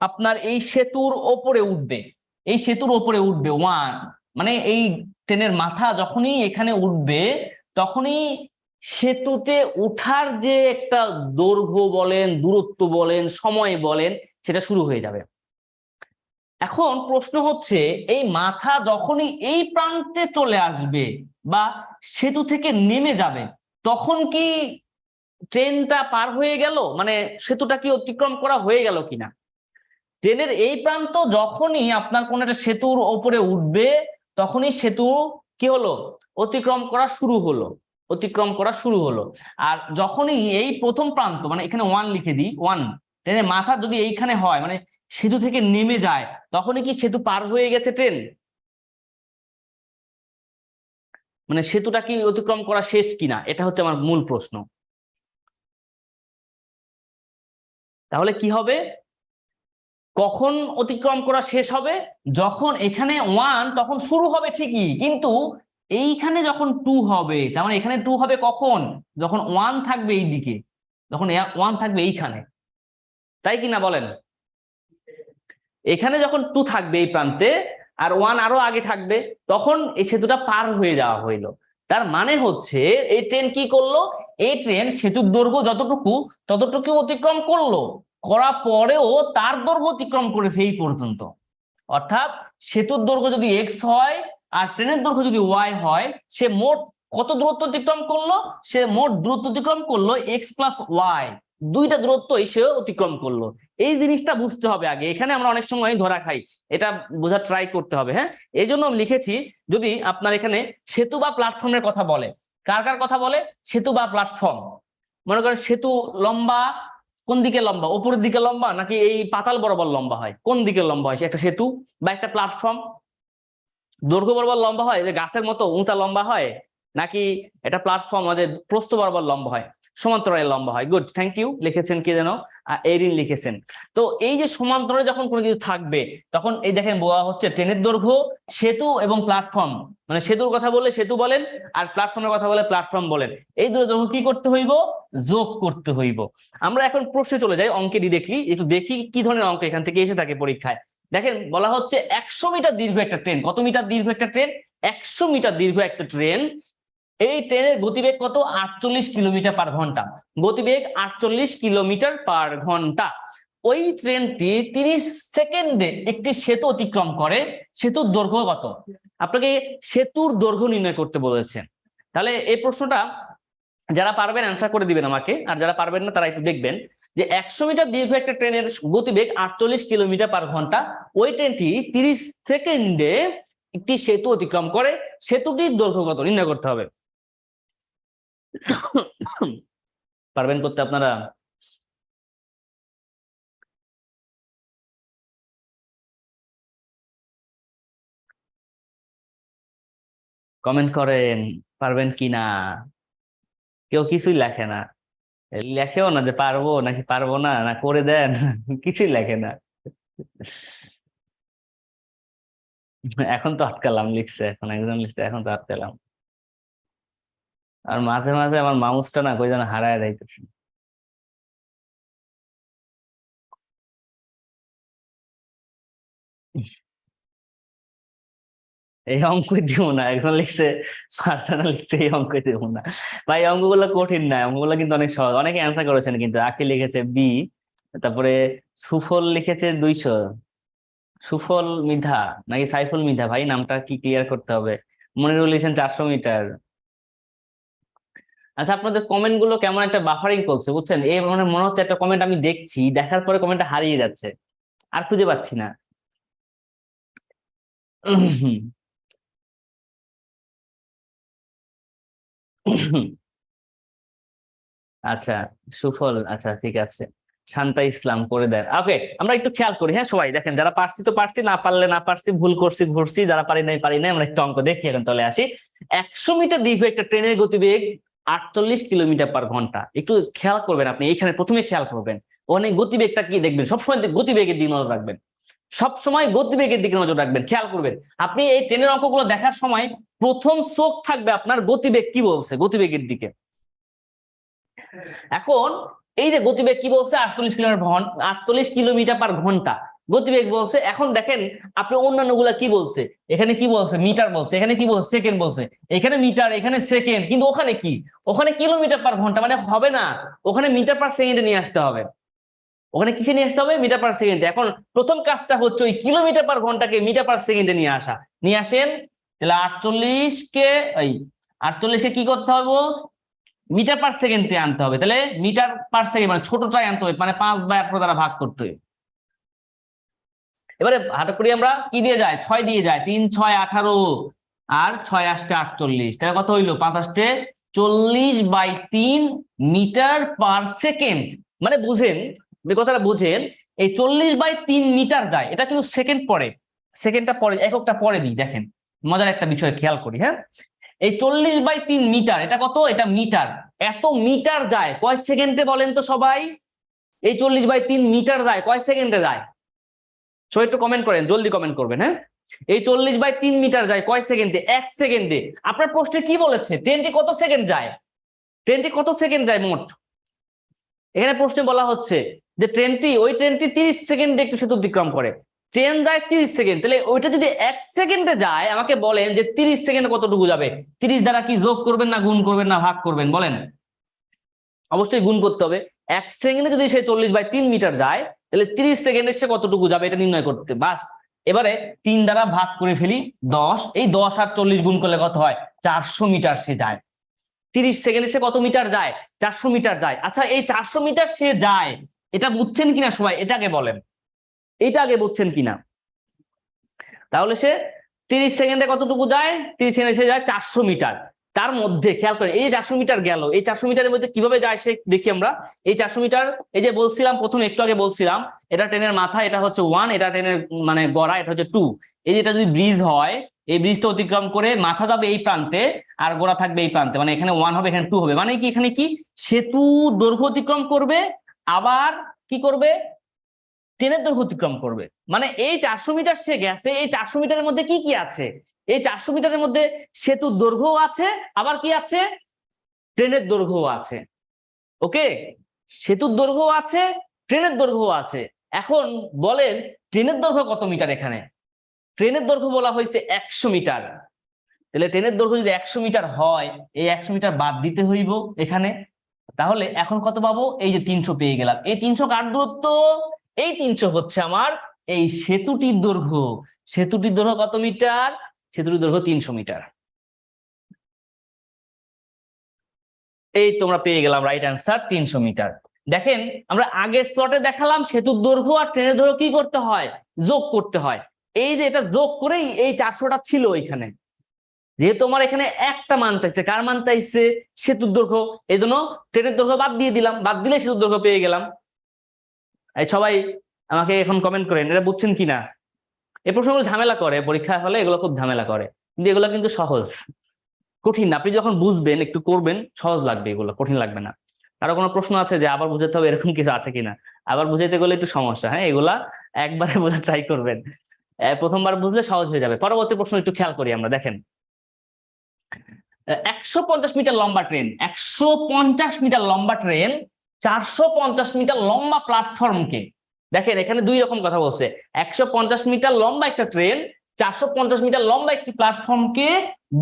[SPEAKER 1] আপনার এই সেতুর ওপরে উঠবে, এই সেতুর ওপরে উঠবে 1, মানে এই ট্রেনের মাথা যখনই এখানে উঠবে, তখনই সেতুতে ওঠার যে একটা দৈর্ঘ্য বলেন, দূরত্ব বলেন, সময় বলেন, সেটা শুরু হয়ে যাবে। এখন প্রশ্ন হচ্ছে, এই মাথা যখনই এই প্রান্তে চলে আসবে বা সেতু থেকে নেমে যাবে, তখন কি ট্রেনটা পার হয়ে গেল, মানে সেতুটা কি অতিক্রম করা হয়ে গেল কিনা? ট্রেনের এই প্রান্ত যখনই আপনার কোন একটা সেতুর ওপরে উঠবে, তখনই সেতু কি হলো, অতিক্রম করা শুরু হলো, অতিক্রম করা শুরু হলো। আর যখনই এই প্রথম প্রান্ত, মানে এখানে 1 লিখে দিই, 1, ট্রেনের মাথা যদি এইখানে হয়, মানে সেতু থেকে নেমে যায়, তখনই কি সেতু পার হয়ে গেছে ট্রেন, মানে সেতুটা কি অতিক্রম করা শেষ কিনা, এটা হচ্ছে আমার মূল প্রশ্ন। তাহলে কি হবে, কখন অতিক্রম করা শেষ হবে, যখন এখানে 1 তখন শুরু হবে ঠিকই, কিন্তু এইখানে যখন 2 হবে, তার মানে এখানে 2 হবে কখন, যখন 1 থাকবে এই দিকে, যখন 1 থাকবে এইখানে, তাই কি না বলেন? এখানে যখন 2 থাকবে এই প্রান্তে, আর 1 আরো আগে থাকবে, তখন এই সেতুটা পার হয়ে যাওয়া হইলো। তার মানে হচ্ছে এই ট্রেন কি করলো, এই ট্রেন সেতুর দৈর্ঘ্য যতটুকু, ততটুকু অতিক্রম করলো, করার পরেও তার দৈর্ঘ্য অতিক্রম করেছে এই পর্যন্ত। অর্থাৎ সেতুর দৈর্ঘ্য যদি এক্স হয় আর ট্রেনের দৈর্ঘ্য যদি ওয়াই হয়, সে মোট কত দূরত্ব অতিক্রম করলো, সে মোট দূরত্ব অতিক্রম করলো এক্স প্লাস ওয়াই, দুইটা দূরত্ব সে অতিক্রম করলো। এই জিনিসটা বুঝতে হবে আগে, এখানে আমরা অনেক সময় ধরা খাই, এটা বোঝার ট্রাই করতে হবে, হ্যাঁ। এই জন্য আমি লিখেছি, যদি আপনার এখানে সেতু বা প্ল্যাটফর্মের কথা বলে, কার কার কথা বলে, সেতু বা প্ল্যাটফর্ম, মনে করেন সেতু লম্বা, কোন দিকে লম্বা, উপরের দিকে লম্বা নাকি এই পাতাল বরাবর লম্বা হয়, কোন দিকে লম্বা হয় একটা সেতু বা একটা প্ল্যাটফর্ম, দৈর্ঘ্য বরাবর লম্বা হয়, যে গাছের মতো উঁচা লম্বা হয়, নাকি এটা প্ল্যাটফর্ম আমাদের প্রস্থ বরাবর লম্বা হয়, সমান্তরালে লম্বা হয়? Good, thank you. লিখেছেন কি যেন, এরিন লিখেছেন। তো এই যে সমান্তরালে যখন কোনো কিছু থাকবে তখন এই দেখেন বলা হচ্ছে ট্রেনের দৈর্ঘ্য, সেতু এবং প্ল্যাটফর্ম, মানে সেতুর কথা বললে সেতু বলেন আর প্ল্যাটফর্মের কথা বলে প্ল্যাটফর্ম বলেন, এই দুটো দৈর্ঘ্য কি করতে হইব, যোগ করতে হইব। আমরা এখন প্রশ্নে চলে যাই, অঙ্কে ডিরেক্টলি একটু দেখি কি ধরনের অঙ্ক এখান থেকে এসে থাকে পরীক্ষায়। দেখেন বলা হচ্ছে 100 মিটার দীর্ঘ একটা ট্রেন, কত মিটার দীর্ঘ একটা ট্রেন, 100 মিটার দীর্ঘ একটা ট্রেন, এই ট্রেনের গতিবেগ কত, 48 কিলোমিটার পার ঘন্টা, গতিবেগ 48 কিলোমিটার পার ঘন্টা। ওই ট্রেনটি 30 সেকেন্ডে একটি সেতু অতিক্রম করে, সেতুর দৈর্ঘ্য কত? আপনাকে সেতুর দৈর্ঘ্য নির্ণয় করতে বলেছেন। তাহলে এই প্রশ্নটা যারা পারবেন অ্যান্সার করে দিবেন আমাকে, আর যারা পারবেন না তারা একটু দেখবেন যে 100 মিটার দীর্ঘ একটা ট্রেনের গতিবেগ 48 কিলোমিটার পার ঘন্টা, ওই ট্রেনটি 30 সেকেন্ডে একটি সেতু অতিক্রম করে, সেতুটির দৈর্ঘ্য কত নির্ণয় করতে হবে। পারবেন করতে আপনারা? কমেন্ট করেন পারবেন কিনা। কেউ কিছুই লেখে না, লেখেও না যে পারবো নাকি পারবো না, না করে দেন, কিছুই লেখে না। এখন তো আটকালাম, লিখছে এখন একজন লিখছে, এখন তো আটকালাম। আর মাঝে মাঝে আমার মাউসটা না কই যেন হারায় যাইতেছে। এই অঙ্ক দিব না, একজন লিখছে, সার্থানা লিখছে এই অঙ্ক দিব না। ভাই অঙ্কগুলো কঠিন না, অঙ্কগুলো কিন্তু অনেক সহজ, অনেকে অ্যান্সার করেছেন কিন্তু। আকি লিখেছে বি, তারপরে সুফল লিখেছে 200, সুফল মিধা নাকি সাইফুল মিধা, ভাই নামটা কি ক্লিয়ার করতে হবে। মনিরুল লিখেছেন 400 মিটার। আচ্ছা আপনাদের কমেন্ট গুলো কেমন একটা বাফারিং করছে বুঝছেন, এই মানে মনে হচ্ছে একটা কমেন্ট আমি দেখছি, দেখার পরে কমেন্টটা হারিয়ে যাচ্ছে, আর খুঁজে পাচ্ছি না। আচ্ছা সুফল, আচ্ছা ঠিক আছে, শান্তা ইসলাম করে দেন। ওকে আমরা একটু খেয়াল করি, হ্যাঁ সবাই দেখেন, যারা পারছি তো পারছি, না পারলে না পারছি, ভুল করছি ঘুরছি, যারা পারি নাই পারি নাই। আমরা একটু অঙ্ক দেখি, এখন চলে আসি। 100 মিটার দীর্ঘ একটা ট্রেনের গতিবেগ 48 কিলোমিটার পার ঘন্টা। একটু খেয়াল করবেন আপনি, এইখানে প্রথমে খেয়াল করবেন ওখানে গতিবেগটা কি দেখবেন, সবসময় গতিবেগের দিকে নজর রাখবেন, সবসময় গতিবেগের দিকে নজর রাখবেন, খেয়াল করবেন। আপনি এই ট্রেনের অঙ্কগুলো দেখার সময় প্রথম চোখ থাকবে আপনার গতিবেগ কি বলছে, গতিবেগের দিকে। এখন এই যে গতিবেগ কি বলছে, 48 কিলোমিটার পার ঘন্টা গতিবেগ বলছে। এখন দেখেন আপনি অন্যান্য গুলা কি বলছে, এখানে কি বলছে, মিটার বলছে, এখানে কি বলছে, সেকেন্ড বলছে, এখানে মিটার, এখানে সেকেন্ড, কিন্তু ওখানে কি, ওখানে কিলোমিটার পার ঘন্টা, মানে হবে না, ওখানে মিটার পার সেকেন্ডে নিয়ে আসতে হবে, ওখানে কিসে নিয়ে আসতে হবে, মিটার পার সেকেন্ডে। এখন প্রথম কাজটা হচ্ছে ওই কিলোমিটার পার ঘন্টাকে মিটার পার সেকেন্ডে নিয়ে আসা, নিয়ে আসেন। তাহলে 48কে কি করতে হবে, মিটার পার সেকেন্ডে আনতে হবে। তাহলে মিটার পার সেকেন্ড মানে ছোটটাই আনতে হবে, মানে 5/18 দ্বারা ভাগ করতে হবে। এবারে হাতে করি আমরা কি দিয়ে যায়, 6 দিয়ে যায়, 3 6 18 আর 6 8 48, তাহলে কত হইলো, 5 8 40/3 মিটার পার সেকেন্ড। মানে বুঝেন, কথাটা বুঝেন, এই 40/3 মিটার যায়, এটা কিন্তু সেকেন্ড পরে, সেকেন্ডটা পরে, এককটা পরে দিই। দেখেন মজার একটা বিষয় খেয়াল করি, হ্যাঁ এই 40/3 মিটার, এটা কত, এটা মিটার, এত মিটার যায় কয় সেকেন্ডে বলেন তো সবাই, এই 40/3 মিটার যায় কয় সেকেন্ডে যায়, সবাই একটু কমেন্ট করেন, জলদি কমেন্ট করবেন। হ্যাঁ এই 40/3 মিটার যায় কয় সেকেন্ডে, 1 সেকেন্ডে। আপনার প্রশ্নে কি বলেছে, ট্রেনটি কত সেকেন্ড যায়, ট্রেনটি কত সেকেন্ড যায় মোট, এখানে প্রশ্নে বলা হচ্ছে যে ওই ট্রেনটি 30 সেকেন্ডে একটু সেতু অতিক্রম করে, ট্রেন যায় 30 সেকেন্ড, তাহলে ওইটা যদি 1 সেকেন্ডে যায়, আমাকে বলেন যে 30 সেকেন্ডে কতটুকু যাবে। 30 দ্বারা কি যোগ করবেন না গুণ করবেন না ভাগ করবেন, বলেন। অবশ্যই গুণ করতে হবে। 1 সেকেন্ডে যদি সে 40/3 মিটার যায়, তাহলে 30 সেকেন্ডে সে কতটুকু যাবে এটা নির্ণয় করতে, বাস। এবারে 3 দ্বারা ভাগ করে ফেলি 10, এই 10 আর 40 গুণ করলে কত হয়, 400 মিটার সে যায়। 30 সেকেন্ডে সে কত মিটার যায়, 400 মিটার যায়। আচ্ছা এই 400 মিটার সে যায়, এটা বুঝছেন কিনা সবাই, এটা আগে বলেন, এটা আগে বুঝছেন কিনা। তাহলে সে 30 সেকেন্ডে কতটুকু যায়, 30 সেকেন্ডে সে যায় 400 মিটার। তার মধ্যে খেয়াল করেন, এই যে 400 মিটার গেল, এই 400 মিটারের মধ্যে কিভাবে যায় সে দেখি আমরা। এই 400 মিটার, এই যে বলছিলাম প্রথম একটু আগে বলছিলাম, এটা ট্রেনের মাথা, এটা হচ্ছে 1, এটা ট্রেনের মানে গড়া, এটা হচ্ছে 2। এই যেটা যদি ব্রিজ হয়, এই ব্রিজটা অতিক্রম করে মাথা যাবে এই প্রান্তে আর গোড়া থাকবে এই প্রান্তে, মানে এখানে 1 হবে, এখানে 2 হবে, মানে কি এখানে কি সেতু দৈর্ঘ্য অতিক্রম করবে, আবার কি করবে, ট্রেনের দৈর্ঘ্য অতিক্রম করবে। মানে এই 400 মিটার সে গেছে, এই 400 মিটারের মধ্যে কি কি আছে, এই 400 মিটারের মধ্যে সেতুর দৈর্ঘ্যও আছে, আবার কি আছে, ট্রেনের দৈর্ঘ্যও আছে। ওকে, সেতুর দৈর্ঘ্য আছে, ট্রেনের দৈর্ঘ্য আছে। এখন বলেন ট্রেনের দৈর্ঘ্য কত মিটার, এখানে ট্রেনের দৈর্ঘ্য বলা হয়েছে 100 মিটার। তাহলে ট্রেনের দৈর্ঘ্য যদি 100 মিটার হয়, এই 100 মিটার বাদ দিতে হইব এখানে। তাহলে এখন কত পাবো, এই যে 300 পেয়ে গেলাম। এই 300 কার দূরত্ব, এই 300 হচ্ছে আমার এই সেতুটির দৈর্ঘ্য। সেতুটির দৈর্ঘ্য কত মিটার, সেতুটির দৈর্ঘ্য 300 মিটার। এই তোমরা পেয়ে গেলাম রাইট অ্যান্সার 300 মিটার। দেখেন আমরা আগের স্লটে দেখালাম সেতুর দৈর্ঘ্য আর ট্রেনের দৈর্ঘ্য কি করতে হয়, যোগ করতে হয়। এই যে এটা যোগ করেই এই 400টা ছিল এখানে, যেহেতু তোমার এখানে একটা মান চাইছে, কার মান চাইছে, সেতুর দৈর্ঘ্য, এই জন্য ট্রেনের দৈর্ঘ্য বাদ দিয়ে দিলাম, বাদ দিলে সেতুর দৈর্ঘ্য পেয়ে গেলাম। এই সবাই আমাকে এখন কমেন্ট করেন এটা বুঝছেন কিনা। এই প্রশ্নগুলো ঝামেলা করে পরীক্ষা হলে, এগুলো খুব ঝামেলা করে, কিন্তু এগুলো কিন্তু সহজ, কঠিন না। আপনি যখন বুঝবেন একটু করবেন সহজ লাগবে, এগুলো কঠিন লাগবে না। আরো কোনো প্রশ্ন আছে যে আবার বুঝাতে হবে, এরকম কিছু আছে কিনা? আবার বুঝাইতে গেলে একটু সমস্যা, হ্যাঁ এগুলা একবারে বোঝা ট্রাই করবেন, প্রথমবার বুঝলে সহজ হয়ে যাবে। পরবর্তী প্রশ্ন একটু খেয়াল করি আমরা, দেখেন 150 মিটার লম্বা ট্রেন, 150 মিটার লম্বা ট্রেন 450 মিটার লম্বা প্ল্যাটফর্মকে, দেখেন এখানে দুই রকম কথা বলছে। 150 মিটার লম্বা একটা ট্রেন 450 মিটার লম্বা একটি প্ল্যাটফর্মকে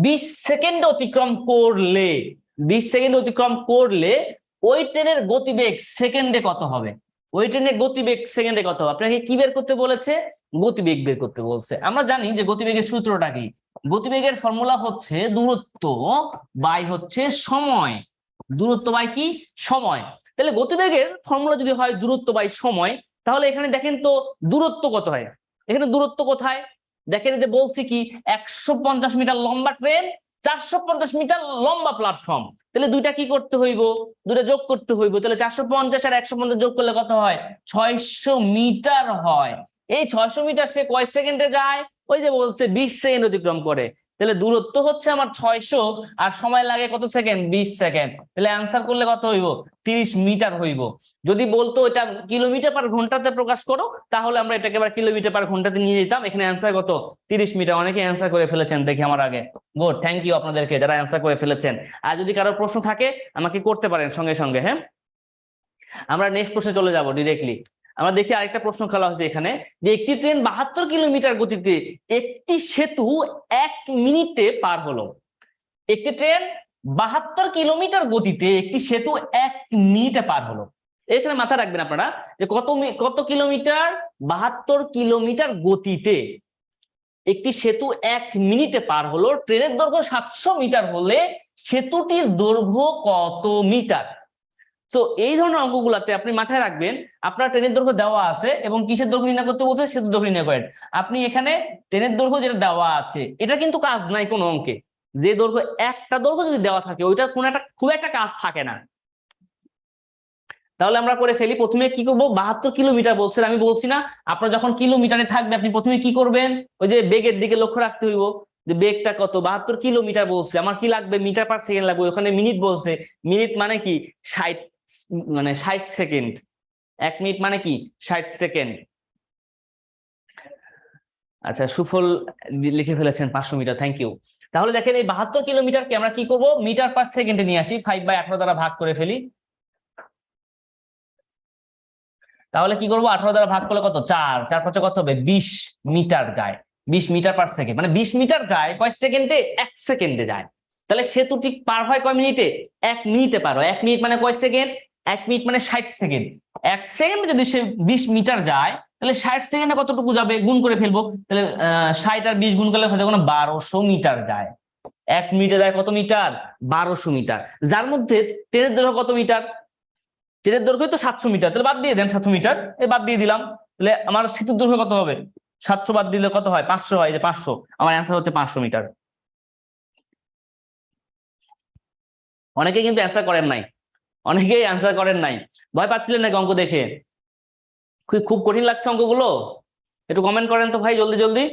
[SPEAKER 1] 20 সেকেন্ডে অতিক্রম করলে, 20 সেকেন্ড অতিক্রম করলে ওই ট্রেনের গতিবেগ সেকেন্ডে কত হবে, ওই ট্রেনের গতিবেগ সেকেন্ডে কত হবে? আপনাকে কি বের করতে বলেছে, গতিবেগ বের করতে বলছে। আমরা জানি যে গতিবেগের সূত্রটা কি, গতিবেগের ফর্মুলা হচ্ছে দূরত্ব বাই হচ্ছে সময়, দূরত্ব বাই কি, সময়। তাহলে গতিবেগের ফর্মুলা যদি হয় দূরত্ব বাই সময়, তাহলে এখানে দেখেন তো দূরত্ব কত হয়, এখানে দূরত্ব কোথায়, দেখেন এতে বলছি কি 150 মিটার লম্বা ট্রেন 450 মিটার লম্বা প্ল্যাটফর্ম, তাহলে দুইটা কি করতে হইব, দুইটা যোগ করতে হইব। তাহলে 450 আর 150 যোগ করলে কত হয়, 600 মিটার হয়। এই 600 মিটার সে কয় সেকেন্ডে যায়, ওই যে বলছে 20 সেকেন্ড অতিক্রম করে। তাহলে দূরত্ব হচ্ছে আমার 600 আর সময় লাগে কত সেকেন্ড, 20 সেকেন্ড। তাহলে অ্যান্সার করলে কত হইব, 30 মিটার হইব। যদি বলতো এটা কিলোমিটার পার ঘন্টাতে প্রকাশ করো, তাহলে আমরা এটাকে আবার কিলোমিটার পার ঘন্টাতে নিয়ে যেতাম। এখানে অ্যান্সার কত, 30 মিটার। অনেকে অ্যান্সার করে ফেলেছেন দেখি আমার আগে, গুড, থ্যাংক ইউ আপনাদেরকে যারা অ্যান্সার করে ফেলেছেন। আর যদি কারো প্রশ্ন থাকে আমাকে করতে পারেন সঙ্গে সঙ্গে। হ্যাঁ, আমরা নেক্সট প্রশ্নে চলে যাব ডিরেক্টলি। আমরা দেখি আরেকটা প্রশ্ন খেলা হয়েছে এখানে, যে একটি ট্রেন 72 কিলোমিটার গতিতে একটি সেতু 1 মিনিটে পার হলো। একটি ট্রেন 72 কিলোমিটার গতিতে একটি সেতু 1 মিনিটে পার হলো। এখানে মাথায় রাখবেন আপনারা যে কত কিলোমিটার, 72 কিলোমিটার গতিতে একটি সেতু 1 মিনিটে পার হলো। ট্রেনের দৈর্ঘ্য 700 মিটার হলে সেতুটির দৈর্ঘ্য কত মিটার? তো এই ধরনের অঙ্কগুলাতে আপনি মাথায় রাখবেন আপনার ট্রেনের দৈর্ঘ্য দেওয়া আছে এবং কিসের দৈর্ঘ্য নির্ণয় করতে বলছে, সেতুর দৈর্ঘ্য নির্ণয় করেন। আপনি এখানে ট্রেনের দৈর্ঘ্য যেটা দেওয়া আছে এটা কিন্তু কাজ নাই কোনো অঙ্কে, যে দৈর্ঘ্য একটা দৈর্ঘ্য যদি দেওয়া থাকে ওইটা কোনো একটা খুব একটা কাজ থাকে না। তাহলে আমরা করে ফেলি। প্রথমে কি করব, 72 কিলোমিটার বলছেন, আমি বলছি না আপনার যখন কিলোমিটারে থাকবে আপনি প্রথমে কি করবেন, ওই যে বেগের দিকে লক্ষ্য রাখতে হইব যে বেগটা কত। 72 কিলোমিটার বলছে, আমার কি লাগবে, মিটার পার সেকেন্ড লাগবে। ওখানে মিনিট বলছে, মিনিট মানে কি 60, মানে 60 সেকেন্ড। 1 মিনিট মানে কি 60 সেকেন্ড। আচ্ছা, সুফল লিখে ফেলেছেন 500 মিটার, থ্যাংক ইউ। তাহলে দেখেন এই 72 কিলোমিটারকে আমরা কি করব, মিটার পার সেকেন্ডে নিয়ে আসি, 5/18 দ্বারা ভাগ করে ফেলি। তাহলে কি করবো, 18 দ্বারা ভাগ করলে কত, 4, 4 5 কত হবে, 20 মিটার যায়। 20 মিটার পার সেকেন্ড মানে 20 মিটার যায় কয় সেকেন্ডে, 1 সেকেন্ডে যায়। তাহলে সেতুটি পার হয় কয় মিনিটে, 1 মিনিটে পার হয়। 1 মিনিট মানে কয় সেকেন্ড, 1 মিনিট মানে 60 সেকেন্ড। 1 সেকেন্ডে যদি সে 20 মিটার যায় তাহলে 60 সেকেন্ডে কতটুকু যাবে, গুণ করে ফেলবো। তাহলে 60 আর 20 গুণ করলে হয়তো 1200 মিটার যায়। 1 মিনিটে যায় কত মিটার, 1200 মিটার। যার মধ্যে ট্রেনের দৈর্ঘ্য কত মিটার, ট্রেনের দৈর্ঘ্য তো 700 মিটার, তাহলে বাদ দিয়ে দেন 700 মিটার, বাদ দিয়ে দিলাম। তাহলে আমার সেতুর দৈর্ঘ্য কত হবে, 700 বাদ দিলে কত হয়, 500 হয়। যে 500, আমার অ্যান্সার হচ্ছে 500 মিটার। অনেকে কিন্তু অ্যান্সার করেন নাই, অনেকেই অ্যান্সার করেন নাই। ভয় পাচ্ছিলেন নাকি অঙ্ক দেখে, খুব কঠিন লাগছে অঙ্কগুলো? একটু কমেন্ট করেন তো ভাই জলদি জলদি,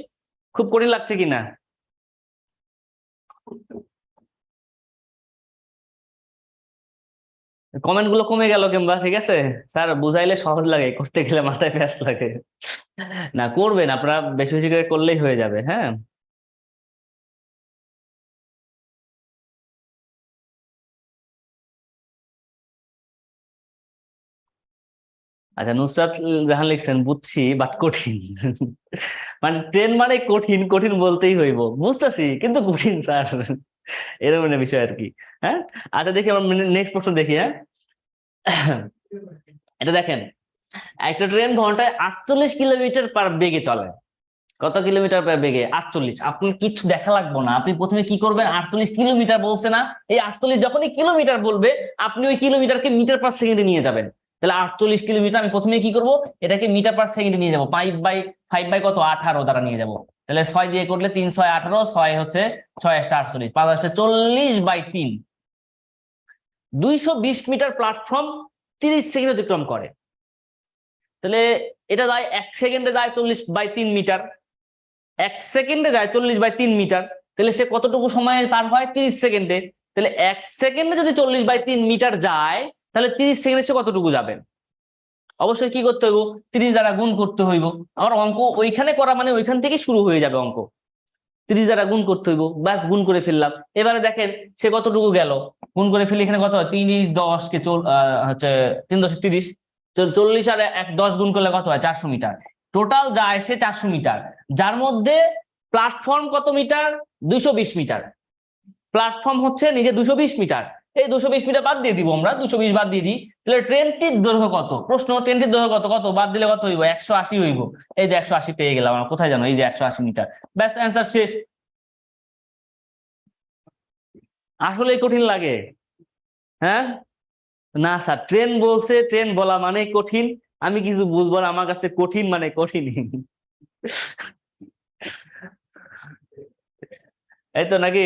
[SPEAKER 1] খুব কঠিন লাগছে কিনা। কমেন্ট গুলো কমে গেল কিংবা, ঠিক আছে স্যার, বুঝাইলে সহজ লাগে, করতে গেলে মাথায় প্যাঁচ লাগে। না, করবেন আপনারা, বেশি বেশি করে করলেই হয়ে যাবে। হ্যাঁ, আচ্ছা, নুসরাত জাহান লিখছেন বুঝছি বাট কঠিন। মানে ট্রেন মানে কঠিন, কঠিন বলতেই হইব, বুঝতেছি কিন্তু কঠিন স্যার, এরকম একটা বিষয় আর কি। হ্যাঁ, আচ্ছা দেখি আমরা নেক্সট প্রশ্ন দেখি। হ্যাঁ, এটা দেখেন, একটা ট্রেন ঘন্টায় 48 কিলোমিটার পার বেগে চলে। কত কিলোমিটার পার বেগে? 48। আপনার কিছু দেখা লাগবে না, আপনি প্রথমে কি করবেন, 48 কিলোমিটার বলছে না, এই 48 যখনই কিলোমিটার বলবে আপনি ওই কিলোমিটারকে মিটার পার সেকেন্ডে নিয়ে যাবেন। তাহলে 48 কিলোমিটার আমি প্রথমে কি করব, এটাকে মিটার পার সেকেন্ডে নিয়ে যাবো, 5/5 কত, 18 দ্বারা নিয়ে যাব। তাহলে 6 দিয়ে করলে 3 6 18, 6 হচ্ছে 6 48, 5 হচ্ছে 40/3। 220 মিটার প্ল্যাটফর্ম 30 সেকেন্ড অতিক্রম করে। তাহলে এটা যায় 1 সেকেন্ডে যায় 40/3 মিটার, 1 সেকেন্ডে যায় 40/3 মিটার। তাহলে সে কতটুকু সময়ে পার হয়? 30 সেকেন্ডে। তাহলে 1 সেকেন্ডে যদি 40/3 মিটার যায়, তাহলে 30 সেকেন্ডে সে কতটুকু যাবে? অবশ্যই কি করতে হইব, 30 দ্বারা গুণ করতে হইব। আমার অঙ্ক ওইখানে করা মানে ওইখান থেকে শুরু হয়ে যাবে অঙ্ক। 30 দ্বারা গুণ করতে হইব, ব্যাস গুণ করে ফেললাম। এবারে দেখেন সে কতটুকু গেল, গুণ করে ফেলি। এখানে কত হয়, 30 10 কে হচ্ছে 3 10 30, 40 আর 10 গুণ করলে কত হয়, 400 মিটার। টোটাল যায় সে 400 মিটার, যার মধ্যে প্ল্যাটফর্ম কত মিটার, 220 মিটার। প্ল্যাটফর্ম হচ্ছে নিজে 220 মিটার, এই 220 মিটার বাদ দিয়ে দিব আমরা, 220 বাদ দিয়ে দিই। তাহলে ট্রেনটির দৈর্ঘ্য কত? প্রশ্ন, ট্রেনটির দৈর্ঘ্য কত, কত বাদ দিলে কত হইব, 180 হইব। এই যে 180 পেয়ে গেলাম আমরা, কোথায় জানো, এই যে 180 মিটার। ব্যাস, অ্যান্সার শেষ। আসলে কঠিন লাগে? হ্যাঁ, না স্যার, ট্রেন বলছে, ট্রেন বলা মানে কঠিন, আমি কিছু বুঝবো না, আমার কাছে কঠিন মানে কঠিন। এই তো নাকি?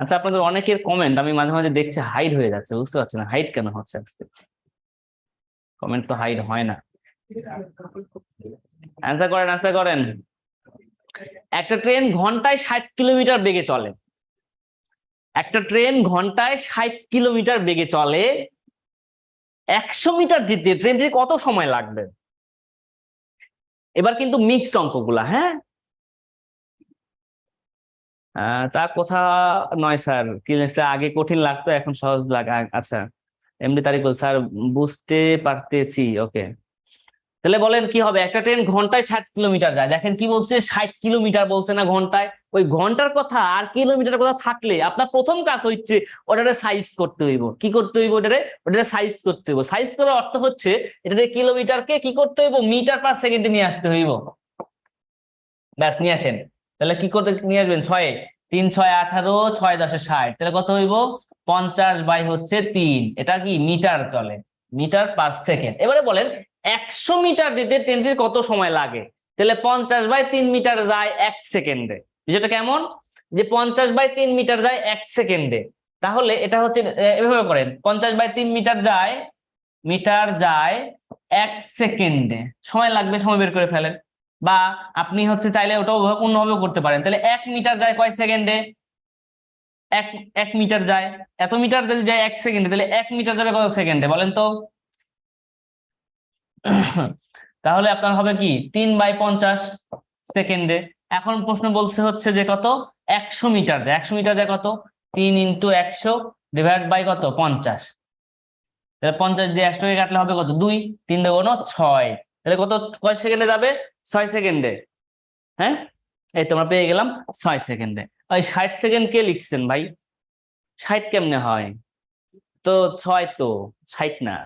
[SPEAKER 1] আচ্ছা, আপনাদের অনেকের কমেন্ট আমি মাঝে মাঝে দেখছি হাইড হয়ে যাচ্ছে, বুঝতে পারছি না হাইড কেন হচ্ছে আজকে। কমেন্ট তো হাইড হয় না। অ্যান্সার করেন, অ্যান্সার করেন। একটা ট্রেন ঘন্টায় 60 কিলোমিটার বেগে চলে। একটা ট্রেন ঘন্টায় 60 কিলোমিটার বেগে চলে, 100 মিটার যেতে ট্রেনটি কত সময় লাগবে? এবার কিন্তু মিক্সড অঙ্কগুলা। হ্যাঁ, তা কথা নয় স্যার, কি লিখছে, আগে কঠিন লাগতো এখন সহজ লাগে। আচ্ছা, এমডি তারিকুল স্যার, বুঝতে পারতেছি, ওকে। তাহলে বলেন কি হবে, একটা ট্রেন ঘন্টায় 60 কিলোমিটার যায়, দেখেন কি বলছে, 60 কিলোমিটার বলছে না ঘন্টায়। ওই ঘন্টার কথা আর কিলোমিটার কথা থাকলে আপনার প্রথম কাজ হচ্ছে ওটারে সাইজ করতে হইব। কি করতে হইব? ওটারে সাইজ করতে হইব। সাইজ করার অর্থ হচ্ছে এটারে কিলোমিটারকে কি করতে হইব, মিটার পার সেকেন্ডে নিয়ে আসতে হইব। ব্যাস, নিয়ে আসেন। তাহলে কি করতে নিয়ে আসবেন, 6 3 6 18, 6 10 60, তাহলে কত হইব, 50/3। এটা কি মিটার চলে, মিটার পার সেকেন্ড। এবারে বলেন 100 মিটার যেতে ট্রেনটির কত সময় লাগে? তাহলে 50/3 মিটার যায় 1 সেকেন্ডে। বিষয়টা কেমন, যে 50/3 মিটার যায় 1 সেকেন্ডে। তাহলে এটা হচ্ছে এভাবে করেন, 50/3 মিটার যায় 1 সেকেন্ডে, সময় লাগবে, সময় বের করে ফেলেন। বা আপনি হচ্ছে চাইলে ওটাও অন্যভাবে করতে পারেন। তাহলে 1 মিটার যায় কয় সেকেন্ডে, এক 1 মিটার যায়, এত মিটার যদি যায় 1 সেকেন্ডে, তাহলে 1 মিটার যাবে কত সেকেন্ডে বলেন তো? তাহলে আপনার হবে কি 3/50 সেকেন্ডে। এখন প্রশ্ন বলছে হচ্ছে যে কত, 100 মিটার যায়, 100 মিটার যায় কত, 3 × 100 ডিভাইড বাই কত, 50। তাহলে 50 দিয়ে 100 কে কাটলে হবে কত, 2, 3 × 6। তাহলে কত, কয় সেকেন্ডে যাবে, 6 সেকেন্ডে। হ্যাঁ, এই তোমরা পেয়ে গেলাম 6 সেকেন্ডে। ওই 60 সেকেন্ড কে লিখছেন ভাই, 60 কেমনে হয়? তো 6 তো 60 না।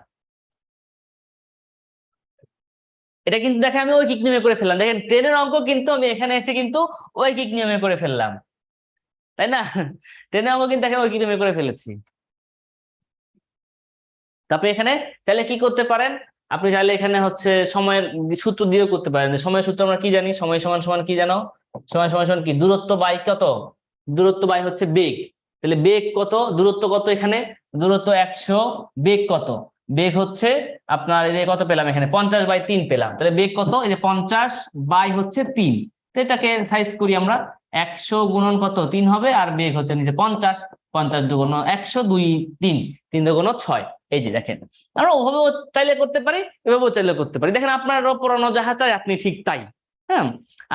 [SPEAKER 1] এটা কিন্তু দেখেন আমি ঐকিক নিয়মে করে ফেললাম, দেখেন ট্রেনের অঙ্ক কিন্তু আমি এখানে এসে কিন্তু ঐকিক নিয়মে করে ফেললাম, তাই না? ট্রেনের অঙ্ক কিন্তু দেখেন ঐকিক নিয়মে করে ফেলেছি। তারপরে এখানে চাইলে কি করতে পারেন, আপনি চাইলে এখানে হচ্ছে সময়ের সূত্র দিয়েও করতে পারেন। সময়ের সূত্র আমরা কি জানি, সময় সমান সমান কি জানো, সময় সমান সমান কি, দূরত্ব বাই কত, দূরত্ব বাই হচ্ছে বেগ। তাহলে বেগ কত, দূরত্ব কত, এখানে দূরত্ব 100, বেগ কত, বেগ হচ্ছে আপনার এই যে কত পেলাম, এখানে 50/3 পেলাম। তাহলে বেগ কত, এই যে 50/3। সেটাকে সাইজ করি আমরা। 100 গুণন কত 3 হবে, আর বেগ হচ্ছে নিচে 50, 50 দুগুণ 100, 2 3, 3 দুগুণ 6। এই যে দেখেন, আমরা ওভাবেও চাইলে করতে পারি, এভাবেও চাইলে করতে পারি। দেখেন আপনার পড়ানো যাহা চাই আপনি ঠিক তাই। হ্যাঁ,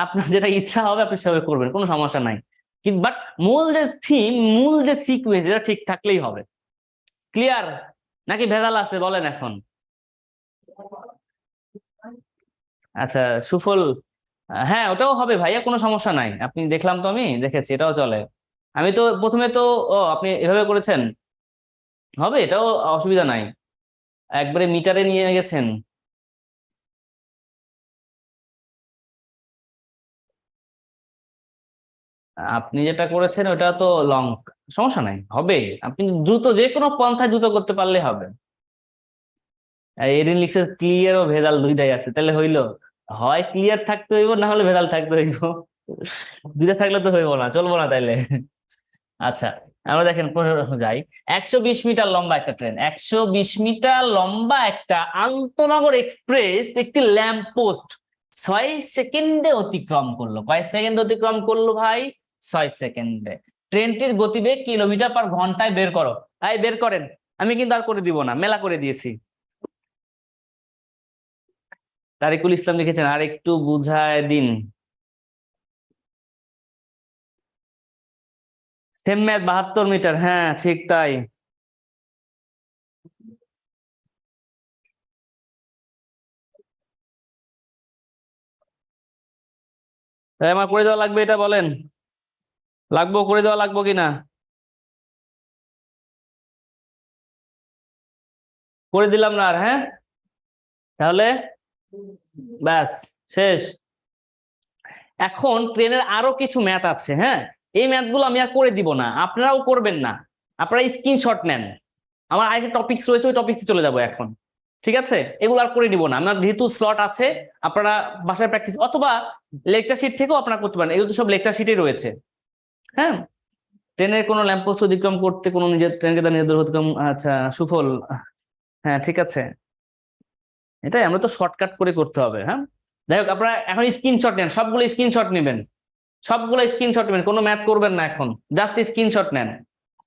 [SPEAKER 1] আপনার যেটা ইচ্ছা হবে আপনি সেভাবে করবেন, কোনো সমস্যা নাই। কিন্তু বাট মূল যে থিম, মূল যে সিকোয়েন্স, এটা ঠিক থাকলেই হবে। ক্লিয়ার নাকি ভেজাল আছে বলেন এখন? আচ্ছা সুফল, হ্যাঁ ওটাও হবে ভাইয়া, কোনো সমস্যা নাই। আপনি দেখলাম তো, আমি দেখেছি, এটাও চলে। আমি তো প্রথমে তো, ও আপনি এভাবে করেছেন, হবে, এটাও অসুবিধা নাই। একবারে মিটারে নিয়ে গেছেন। আপনি যেটা করেছেন ওটা তো লং, সমস্যা নাই, হবে। আপনি দ্রুত যে কোনো পন্থায় দ্রুত করতে পারলে হবে। এরিন লিখছে ক্লিয়ার ও ভেজাল দুইটাই আছে, তাহলে হইলো, হয় ক্লিয়ার থাকতে হইব, না হলে ভেজাল থাকতে হইব। দুইটা থাকলে তো হইব না, চলবো না তাইলে। আচ্ছা, আমরা দেখেন যাই। 120 মিটার লম্বা একটা ট্রেন, 120 মিটার লম্বা একটা আন্তনগর এক্সপ্রেস একটি ল্যাম্প পোস্ট 6 সেকেন্ডে অতিক্রম করলো। কয় সেকেন্ড অতিক্রম করলো ভাই? 6 সেকেন্ডে। ট্রেনটির গতিবেগ কিলোমিটার পার ঘন্টায় বের করো। তাই বের করেন, আমি কিন্তু আর করে দিব না, মেলা করে দিয়েছি। তারিকুল ইসলাম লিখেছেন আর একটু বুঝায় দিন। সেম ম্যাথ 72 মিটার, হ্যাঁ ঠিক তাই। তাই আমার করে দেওয়া লাগবে এটা বলেন, লাগবো, করে দেওয়া লাগবো কিনা? করে দিলাম না আর, হ্যাঁ তাহলে ব্যাস শেষ। এখন ট্রেনের আরো কিছু ম্যাথ আছে, হ্যাঁ এই ম্যাথগুলো আমি আর করে দিব না, আপনারাও করবেন না, আপনারা স্ক্রিনশট নেন। আমার আরেকটা টপিকস রয়েছে, ওই টপিকসে চলে যাব এখন, ঠিক আছে? এগুলো আর করে দিব না, আমার যেহেতু স্লট আছে, আপনারা বাসায় প্র্যাকটিস অথবা লেকচার শিট থেকেও আপনারা করতে পারেন, এগুলো তো সব লেকচার শিটেই রয়েছে। হ্যাঁ, ট্রেনের কোনো ল্যাম্পপোস্ট অতিক্রম করতে কোনো নিজের ট্রেনকে তার নিজেদের অতিক্রম, আচ্ছা সুফল, হ্যাঁ ঠিক আছে, এটাই আমরা তো শর্টকাট করে করতে হবে। হ্যাঁ, যাই হোক, আপনারা এখন স্ক্রিনশট নেন, সবগুলো স্ক্রিনশট নেবেন, সবগুলো স্ক্রিনশট নেবেন, কোনো ম্যাথ করবেন না এখন, জাস্ট স্ক্রিনশট নেন।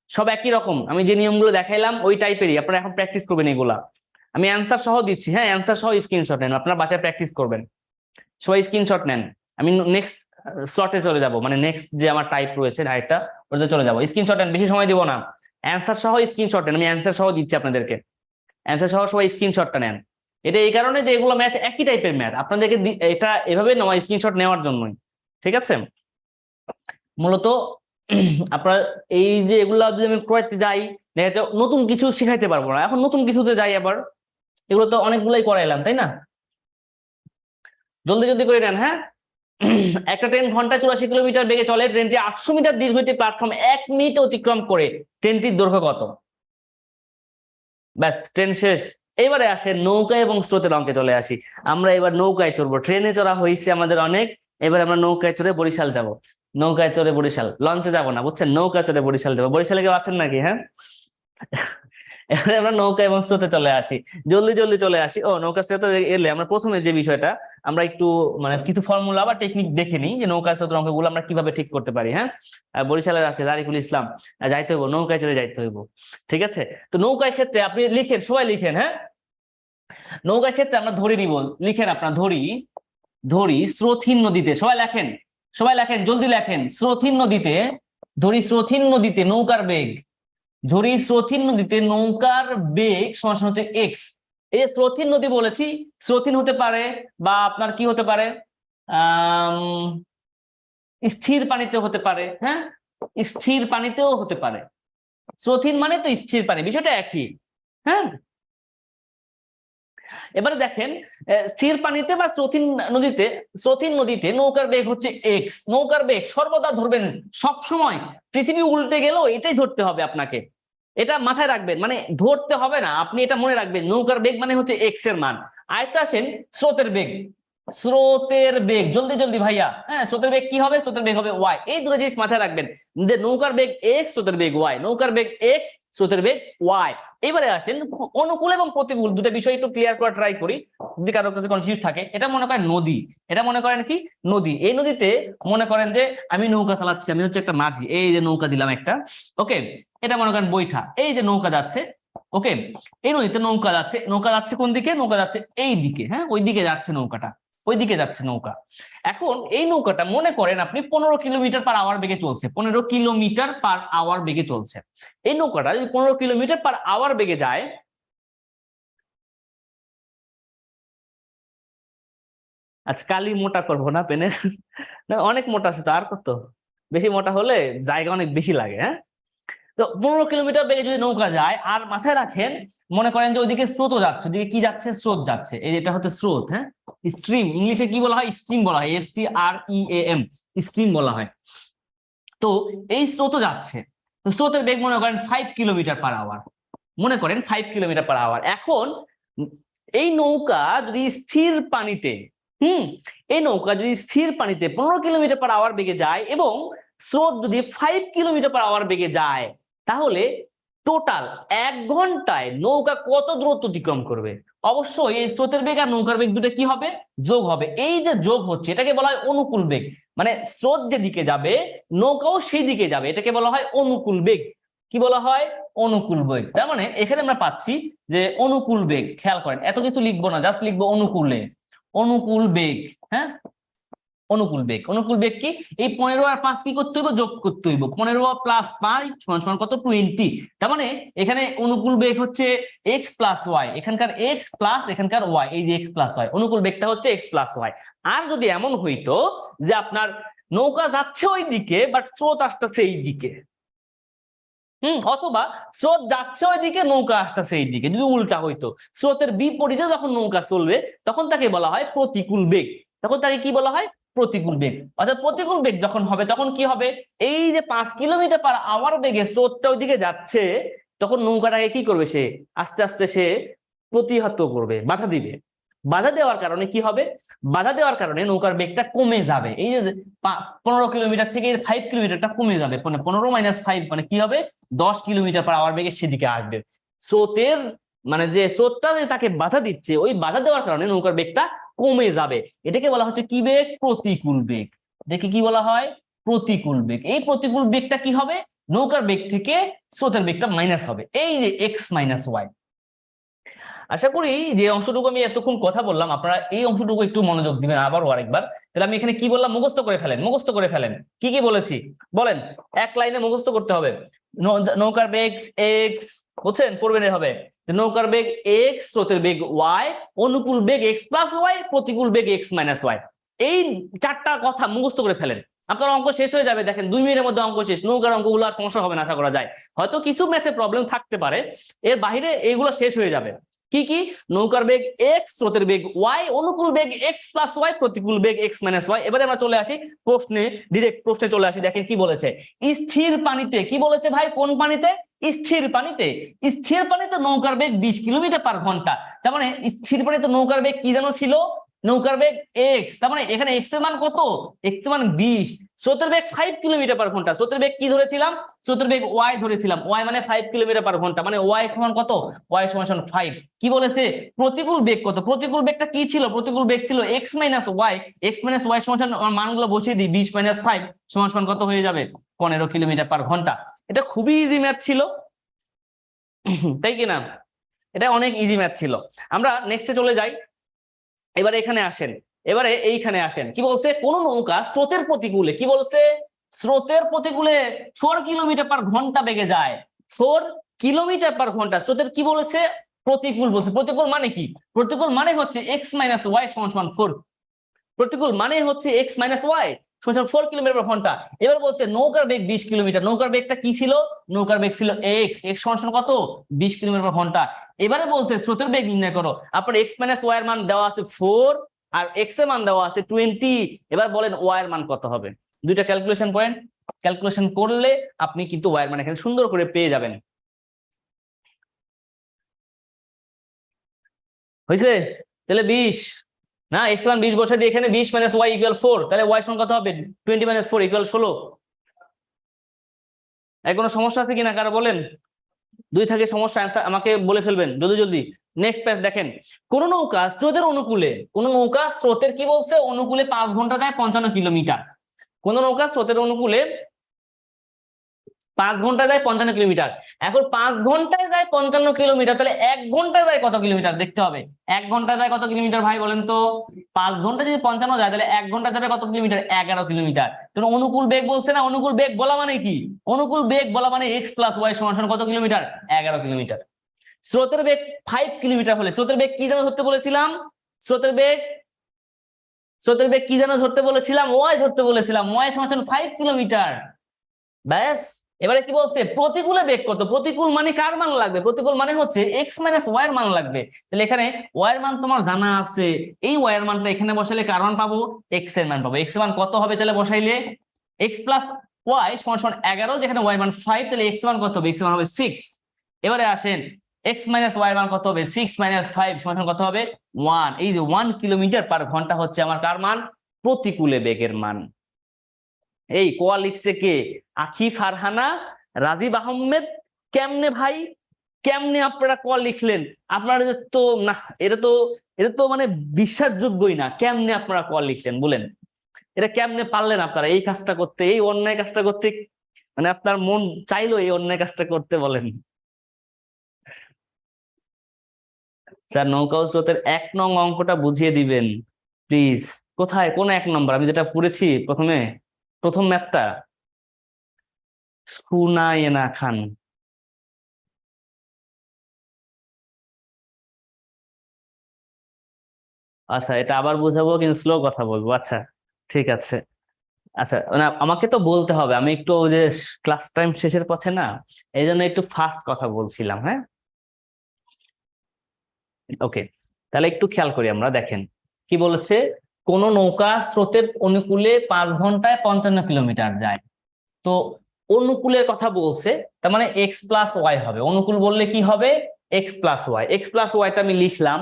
[SPEAKER 1] সব একই রকম, আমি যে নিয়মগুলো দেখাইলাম ওই টাইপেরই, আপনারা এখন প্র্যাকটিস করবেন এগুলা। আমি অ্যান্সার সহ দিচ্ছি, হ্যাঁ অ্যান্সার সহ স্ক্রিনশট নেন, আপনারা বাসায় প্র্যাকটিস করবেন। সবাই স্ক্রিনশট নেন। আমি নেক্সট স্লটে চলে যাব, মানে নেক্সট যে আমার টাইপ রয়েছে আরেকটা, ওটাতে চলে যাবো। স্ক্রিনশট নেন, বেশি সময় দিব না। অ্যান্সার সহ স্ক্রিনশট নেন, আমি অ্যান্সার সহ দিচ্ছি আপনাদেরকে। অ্যান্সার সহ সবাই স্ক্রিনশটটা নেন। এটা এই কারণে যে এগুলো ম্যাথ একই টাইপের ম্যাথ, আপনাদেরকে এটা এভাবে নেওয়া স্ক্রিনশট নেওয়ার জন্যই, ঠিক আছে? মূলত আপনার এই যে এগুলা যদি আমি করাইতে যাই, দেখা যাচ্ছে নতুন কিছু শেখাইতে পারবো না, এখন নতুন কিছুতে যাই আবার। এগুলো তো অনেকগুলাই করাইলাম, তাই না? জলদি জলদি করে নেন, হ্যাঁ। একটা ট্রেন ঘন্টায় 84 কিলোমিটার বেগে চলে, ট্রেনটি 800 মিটার দীর্ঘ একটি প্ল্যাটফর্ম 1 মিনিটে অতিক্রম করে, ট্রেনটির দৈর্ঘ্য কত? ব্যাস, ট্রেন শেষ। এবারে আসে নৌকা এবং স্রোতের অঙ্কে চলে আসি। আমরা এবার নৌকায় চড়বো, ট্রেনে চড়া হয়েছে আমাদের অনেক, এবার আমরা নৌকায় চড়ে বরিশাল যাব। নৌকায় চড়ে বরিশাল, লঞ্চে যাব না বুঝছেন, নৌকা চড়ে বরিশাল যাবো। বরিশালে কেউ আছেন নাকি? হ্যাঁ, এবারে আমরা নৌকা এবং স্রোতে চলে আসি, জলদি জলদি চলে আসি। ও নৌকা স্রোতে এলে আমরা প্রথমে যে বিষয়টা, আমরা একটু মানে কিছু ফর্মুলা বা টেকনিক দেখে নিই যে নৌকা স্রোতের অঙ্কগুলো আমরা কিভাবে ঠিক করতে পারি। হ্যাঁ, বরিশালের আছে তারিকুল ইসলাম, যাইতে হইব, নৌকায় চড়ে যাইতে হইব, ঠিক আছে? তো নৌকায় ক্ষেত্রে আপনি লিখেন, সবাই লিখেন, হ্যাঁ নৌকার ক্ষেত্রে আমরা ধরে নিব, লিখেন আপনার, ধরি স্রোতহীন নদীতে, সবাই লেখেন, সবাই লেখেন, জলদি লেখেন। স্রোতহীন নদীতে, ধরি স্রোতহীন নদীতে নৌকার বেগ, ধরি স্রোতহীন নদীতে নৌকার বেগ সমান হচ্ছে এক্স। এই স্রোতহীন নদী বলেছি, স্রোতহীন হতে পারে বা আপনার কি হতে পারে, স্থির পানিতে হতে পারে, হ্যাঁ স্থির পানিতেও হতে পারে। স্রোতহীন মানে তো স্থির পানি, বিষয়টা একই। হ্যাঁ, এবারে দেখেন, স্থির পানিতে বা স্রোতহীন নদীতে নৌকার বেগ হচ্ছে এক্স। নৌকার বেগ সর্বদা ধরবেন, সব সময় পৃথিবী উল্টে গেলেও এটাই ধরতে হবে আপনাকে, এটা মাথায় রাখবেন, মানে ধরতে হবে না, আপনি এটা মনে রাখবেন, নৌকার বেগ মানে হচ্ছে এক্স এর মান। আরেকটা আসেন স্রোতের বেগ, স্রোতের বেগ, জলদি জলদি ভাইয়া, হ্যাঁ স্রোতের বেগ কি হবে? স্রোতের বেগ হবে ওয়াই। এই দুটো জিনিস মাথায় রাখবেন, যে নৌকার বেগ এক্স, স্রোতের বেগ ওয়াই, নৌকার বেগ এক্স, স্রোতের বেগ ওয়াই। এবারে আসেন অনুকূল এবং প্রতিকূল দুটো বিষয় একটু ক্লিয়ার করা ট্রাই করি, যদি কারো কাছে কনফিউজ থাকে। এটা মনে করেন নদী, এটা মনে করেন কি নদী। এই নদীতে মনে করেন যে আমি নৌকা চালাচ্ছি, আমি হচ্ছে একটা মাঝি, এই যে নৌকা দিলাম একটা, ওকে। এটা মনে করেন বৈঠা, এই যে নৌকা যাচ্ছে, ওকে। এই নদীতে নৌকা যাচ্ছে, নৌকা যাচ্ছে কোন দিকে? নৌকা যাচ্ছে এই দিকে, হ্যাঁ ওই দিকে যাচ্ছে নৌকাটা, ওই দিকে যাচ্ছে নৌকা। এখন এই নৌকাটা মনে করেন আপনি 15 কিলোমিটার/আওয়ার বেগে চলছে, 15 কিলোমিটার/আওয়ার বেগে চলছে। এই নৌকাটা যদি 15 কিলোমিটার/আওয়ার বেগে যায়, আচ্ছা কালি মোটা করবো না পেনের, না অনেক মোটা আছে তো, আর কত বেশি মোটা হলে জায়গা অনেক বেশি লাগে, হ্যাঁ। তো 15 কিলোমিটার বেগে যদি নৌকা যায়, আর মাথায় রাখেন মনে করেন যে ওইদিকে স্রোতও যাচ্ছে, ওইদিকে কি যাচ্ছে? স্রোত যাচ্ছে, এই যেটা হচ্ছে স্রোত, হ্যাঁ। স্ট্রিম, ইংলিশে কি বলা হয়? স্ট্রিম বলা হয়, STREAM, স্ট্রিম বলা হয়। তো এই স্রোতও যাচ্ছে, তো স্রোতের বেগ মনে করেন 5 কিলোমিটার/আওয়ার, মনে করেন 5 কিলোমিটার/আওয়ার। এখন এই নৌকা যদি স্থির পানিতে, এই নৌকা যদি স্থির পানিতে 15 কিলোমিটার/আওয়ার বেগে যায় এবং স্রোত যদি 5 কিলোমিটার/আওয়ার বেগে যায়, তাহলে টোটাল 1 ঘন্টায় নৌকা কত দূরত্ব অতিক্রম করবে? অবশ্যই এই স্রোতের বেগ আর নৌকার বেগ দুটো কি হবে? যোগ হবে। এই যে যোগ হচ্ছে এটাকে বলা হয় অনুকূল বেগ, মানে স্রোত যেদিকে যাবে নৌকাও সেই দিকে যাবে, এটাকে বলা হয় অনুকূল বেগ। কি বলা হয়? অনুকূল বেগ। তার মানে এখানে আমরা পাচ্ছি যে অনুকূল বেগ, খেয়াল করেন এত কিছু লিখবো না, জাস্ট লিখবো অনুকূলে, অনুকূল বেগ, হ্যাঁ। অনুকূল বেগ, অনুকূল বেগ কি? এই 15 আর 5 কি করতে হইব? যোগ করতে হইব। 15 + 5 = কত? 20। তার মানে এখানে অনুকূল বেগ হচ্ছে এক্স প্লাস ওয়াই, এখানকার এক্স প্লাস এখানকার ওয়াই, এই যে এক্স প্লাস ওয়াই, অনুকূল বেগটা হচ্ছে এক্স প্লাস ওয়াই। আর যদি এমন হইতো যে আপনার নৌকা যাচ্ছে ওই দিকে বাট স্রোত আসতেছে এই দিকে, অথবা স্রোত যাচ্ছে ওইদিকে নৌকা আসতেছে এই দিকে, যদি উল্টা হইতো, স্রোতের বিপরীতে যখন নৌকা চলবে তখন তাকে বলা হয় প্রতিকূল বেগ। তখন তাকে কি বলা হয়? প্রতিকূল বেগ। অর্থাৎ প্রতিকূল বেগ যখন হবে তখন কি হবে? এই যে 5 কিলোমিটার/আওয়ার বেগে স্রোতটা ওইদিকে যাচ্ছে, তখন নৌকাটাকে কি করবে? সে আস্তে আস্তে সে প্রতিহত করবে, বাধা দিবে। বাধা দেওয়ার কারণে কি হবে? বাধা দেওয়ার কারণে নৌকার বেগটা কমে যাবে। এই যে 15 কিলোমিটার থেকে 5 কিলোমিটারটা কমে যাবে, মানে 15 - 5 মানে কি হবে? 10 কিলোমিটার/আওয়ার বেগে সেদিকে আসবে। স্রোতের মানে যে স্রোতটা যে তাকে বাধা দিচ্ছে, ওই বাধা দেওয়ার কারণে নৌকার বেগটা কমে যাবে। এটাকে বলা হচ্ছে কি বেগ? প্রতিকূল বেগ। এটাকে কি বলা হয়? প্রতিকূল বেগ। এই প্রতিকূল বেগটা কি হবে? নৌকার বেগ থেকে স্রোতের বেগটা মাইনাস হবে, এই যে এক্স মাইনাস ওয়াই। আশা করি যে অংশটুকু আমি এতক্ষণ কথা বললাম আপনারা এই অংশটুকু একটু মনোযোগ দিবেন আবারও আরেকবার। তাহলে আমি এখানে কি বললাম মুখস্থ করে ফেলেন, মুখস্থ করে ফেলেন। কি কি বলেছি বলেন, এক লাইনে মুখস্থ করতে হবে। নৌকার বেগ এক্স, বুঝছেন? পড়বেন হবে নৌকার বেগ এক্স, স্রোতের বেগ ওয়াই, অনুকূল বেগ এক্স প্লাস ওয়াই, প্রতিকূল বেগ এক্স মাইনাস ওয়াই। এই চারটা কথা মুখস্থ করে ফেলেন, আপনার অঙ্ক শেষ হয়ে যাবে। দেখেন 2 মিনিটের মধ্যে অঙ্ক শেষ। নৌকার অঙ্কগুলো আর সমস্যা হবে না আশা করা যায়। হয়তো কিছু ম্যাথে প্রবলেম থাকতে পারে, এর বাইরে এগুলো শেষ হয়ে যাবে। কি কি? নৌকার বেগ এক্স, স্রোতের বেগ ওয়াই, অনুকূল বেগ এক্স প্লাস ওয়াই, প্রতিকূল বেগ এক্স মাইনাস ওয়াই। এবারে আমরা চলে আসি প্রশ্নে, ডিরেক্ট প্রশ্নে চলে আসি। দেখেন কি বলেছে, স্থির পানিতে। কি বলেছে ভাই? কোন পানিতে? স্থির পানিতে। স্থির পানিতে নৌকার বেগ 20 কিলোমিটার/ঘন্টা। তার মানে স্থির পানিতে নৌকার বেগ কি যেন ছিল? নৌকার বেগ এক্স, তার মানে এখানে এক্স এর মান কত? এক্স এর মান 20। স্রোতের বেগ 5 কিলোমিটার/ঘন্টা, স্রোতের বেগ কি ধরেছিলাম? স্রোতের বেগ ওয়াই ধরেছিলাম, ওয়াই মানে 5 কিলোমিটার/ঘন্টা, মানে ওয়াই সমান কত? ওয়াই সমান 5। কি বলেছে? প্রতিকূল বেগ কত? প্রতিকূল বেগটা কি ছিল? প্রতিকূল বেগ ছিল X minus Y. X minus Y সমান, মানগুলো বসিয়ে দিই, 20 - 5 সমান কত হয়ে যাবে? 15 কিলোমিটার/ঘন্টা। এটা খুবই ইজি ম্যাথ ছিল, তাই কিনা? এটা অনেক ইজি ম্যাথ ছিল। আমরা নেক্সটে চলে যাই। এবারে এখানে আসেন, এবারে এইখানে আসেন। কি বলছে? কোন নৌকা স্রোতের প্রতিকূলে, কি বলছে? স্রোতের প্রতিকূলে 4 কিলোমিটার/ঘন্টা বেগে যায়। 4 কিলোমিটার/ঘন্টা স্রোতের কি বলেছে? প্রতিকূল বলছে। প্রতিকূল মানে কি? প্রতিকূল মানে হচ্ছে এক্স মাইনাস ওয়াই সমান 4। প্রতিকূল মানে হচ্ছে এক্স মাইনাস ওয়াই সমান 4 কিলোমিটার/ঘন্টা। এবার বলছে নৌকার বেগ 20 কিলোমিটার। নৌকার বেগটা কি ছিল? নৌকার বেগ ছিল এক্স, এক্স সমান কত? 20 কিলোমিটার/ঘন্টা। এবারে বলছে স্রোতের বেগ নির্ণয় করো। আপনার এক্স মাইনাস ওয়াই এর মান দেওয়া আছে 4 আর এক্স এর মান দেওয়া আছে 20। এবার বলেন ওয়াই এর মান কত হবে? দুইটা ক্যালকুলেশন পয়েন্ট, ক্যালকুলেশন করলে আপনি কিন্তু ওয়াই এর মান এখানে সুন্দর করে পেয়ে যাবেন। হয়েছে? তাহলে 20 না x1 20 বসে দিয়ে এখানে 20 মাইনাস ওয়াই ইকুয়াল 4, তাহলে ওয়াই সমান কত হবে? 20 মাইনাস 4 ইকুয়াল 16। এর কোনো সমস্যা আছে কিনা কারো বলেন? 2 থেকে সমস্যা অ্যান্সার আমাকে বলে ফেলবেন জলদি জলদি। নেক্সট পেজ দেখেন, কোন নৌকা স্রোতের অনুকূলে, কোন নৌকা স্রোতের কি বলছে অনুকূলে 5 ঘন্টা দেয় 55 কিলোমিটার। কোন নৌকা স্রোতের অনুকূলে 5 ঘন্টায় যায় 55 কিলোমিটার। এখন 5 ঘন্টায় যায় 55 কিলোমিটার, তাহলে 1 ঘন্টায় যায় কত কিলোমিটার দেখতে হবে। 1 ঘন্টায় যায় কত কিলোমিটার ভাই বলেন তো? 5 ঘন্টা যদি 55 যায় তাহলে 1 ঘন্টা যাবে কত কিলোমিটার? 11 কিলোমিটার। কারণ অনুকূল বেগ বলছে না, অনুকূল বেগ বলা মানে কি? অনুকূল বেগ বলা মানে x প্লাস ওয়াই সমান সমান কত কিলোমিটার? 11 কিলোমিটার। স্রোতের বেগ 5 কিলোমিটার হলে স্রোতের বেগ কি যেন ধরতে বলেছিলাম? স্রোতের বেগ কি যেন ধরতে বলেছিলাম? ওয়াই ধরতে বলেছিলাম। ওয়াই সমান সমান 5 কিলোমিটার। ব্যাস। এবারে কি বলছে প্রতিকূলে বেগ কত? প্রতিকূল মানে কার মান লাগবে? প্রতিকূল মানে হচ্ছে x মাইনাস ওয়াই এর মান লাগবে। তাহলে এখানে ওয়াই এর মান তোমার জানা আছে, এই ওয়াই এর মানটা এখানে বসাইলে কার মান পাবো? x এর মান পাবো। x এর মান কত হবে তাহলে বসাইলে? x প্লাস ওয়াই সমান সমান 11, যেখানে ওয়াই এর মান 5, তাহলে x এর মান কত হবে? x এর মান হবে 6। এবারে আসেন x মাইনাস ওয়াই এর মান কত হবে? 6 মাইনাস 5 সমান সমান কত হবে? 1। এই যে 1 কিলোমিটার পার ঘন্টা হচ্ছে আমার কার মান? প্রতিকূলে বেগের মান। এই কোয়া লিখছে কে? আখি ফারহানা, রাজীব আহমেদ। কেমনে ভাই, কেমনে আপনারা কোয়া লিখলেন? আপনারা তো না, এটা তো মানে বিশ্বাসযোগ্যই না। কেমনে আপনারা কোয়া লিখলেন বলেন? এটা কেমনে পারলেন আপনারা এই কাজটা করতে, এই অন্যায় কাজটা করতে? মানে আপনার মন চাইলো এই অন্যায় কাজটা করতে? বলেন স্যার, নৌকা ও স্রোতের 1 নং অঙ্কটা বুঝিয়ে দিবেন প্লিজ। কোথায়, কোন 1 নম্বর? আমি যেটা পড়েছি প্রথম ম্যাথটা। সুনায়না খান। আচ্ছা, এটা আবার বুঝাবো কিন্তু স্লো কথা বলবো। আচ্ছা ঠিক আছে। আচ্ছা মানে আমাকে তো বলতে হবে, আমি একটু ওই যে ক্লাস টাইম শেষের পথে না, এই জন্য একটু ফাস্ট কথা বলছিলাম। হ্যাঁ ওকে, তাহলে একটু খেয়াল করি আমরা। দেখেন কি বলেছে, কোন নৌকা স্রোতের অনুকূলে 5 ঘন্টায় 55 কিলোমিটার যায়। তো অনুকূলের কথা বলছে, তার মানে এক্স প্লাস ওয়াই হবে। অনুকূল বললে কি হবে? X plus Y. X plus ওয়াইটা আমি লিখলাম।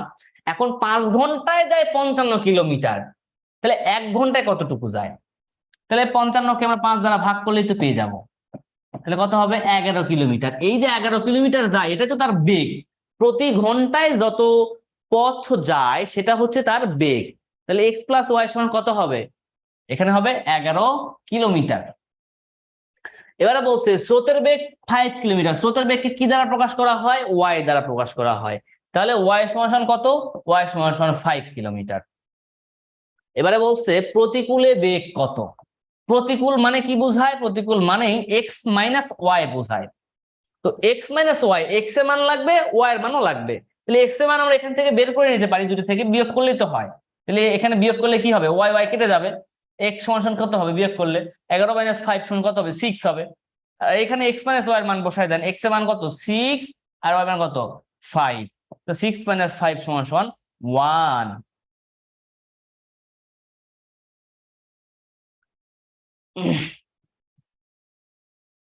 [SPEAKER 1] এখন 5 ঘন্টায় যায় 55 কিলোমিটার, তাহলে 1 ঘন্টায় কতটুকু যায়? তাহলে 55কে আমরা 5 দ্বারা ভাগ করলেই তো পেয়ে যাব। তাহলে কত হবে? 11 কিলোমিটার। এই যে 11 কিলোমিটার যায়, এটা তো তার বেগ। প্রতি ঘন্টায় যত পথ যায় সেটা হচ্ছে তার বেগ। তাহলে এক্স প্লাস ওয়াই সমান কত হবে? এখানে হবে 11 কিলোমিটার। এবারে বলছে স্রোতের বেগ 5 কিলোমিটার। স্রোতের বেগকে কি দ্বারা প্রকাশ করা হয়? ওয়াই দ্বারা প্রকাশ করা হয়। তাহলে ওয়াই সমান কত? ওয়াই সমান 5 কিলোমিটার। এবারে বলছে প্রতিকূলে বেগ কত? প্রতিকূল মানে কি বোঝায়? প্রতিকূল মানে এক্স মাইনাস ওয়াই বোঝায়। তো এক্স মাইনাস ওয়াই, এক্স এর মান লাগবে, ওয়াই এর মানও লাগবে। তাহলে এক্স এর মান আমরা এখান থেকে বের করে নিতে পারি, দুটো থেকে বিয়োগ করলেই তো হয়। তাহলে এখানে বিয়োগ করলে কি হবে? ওয়াই ওয়াই কেটে যাবে। এক্স সমান কত হবে বিয়োগ করলে? 11 মাইনাস 5 সমান কত হবে? 6 হবে। এখানে এক্স মাইনাস ওয়াই এর মান বসায় দেন। এক্স এর মান কত? 6 আর ওয়াই এর মান কত? 5। তো 6 মাইনাস 5 সমান 1।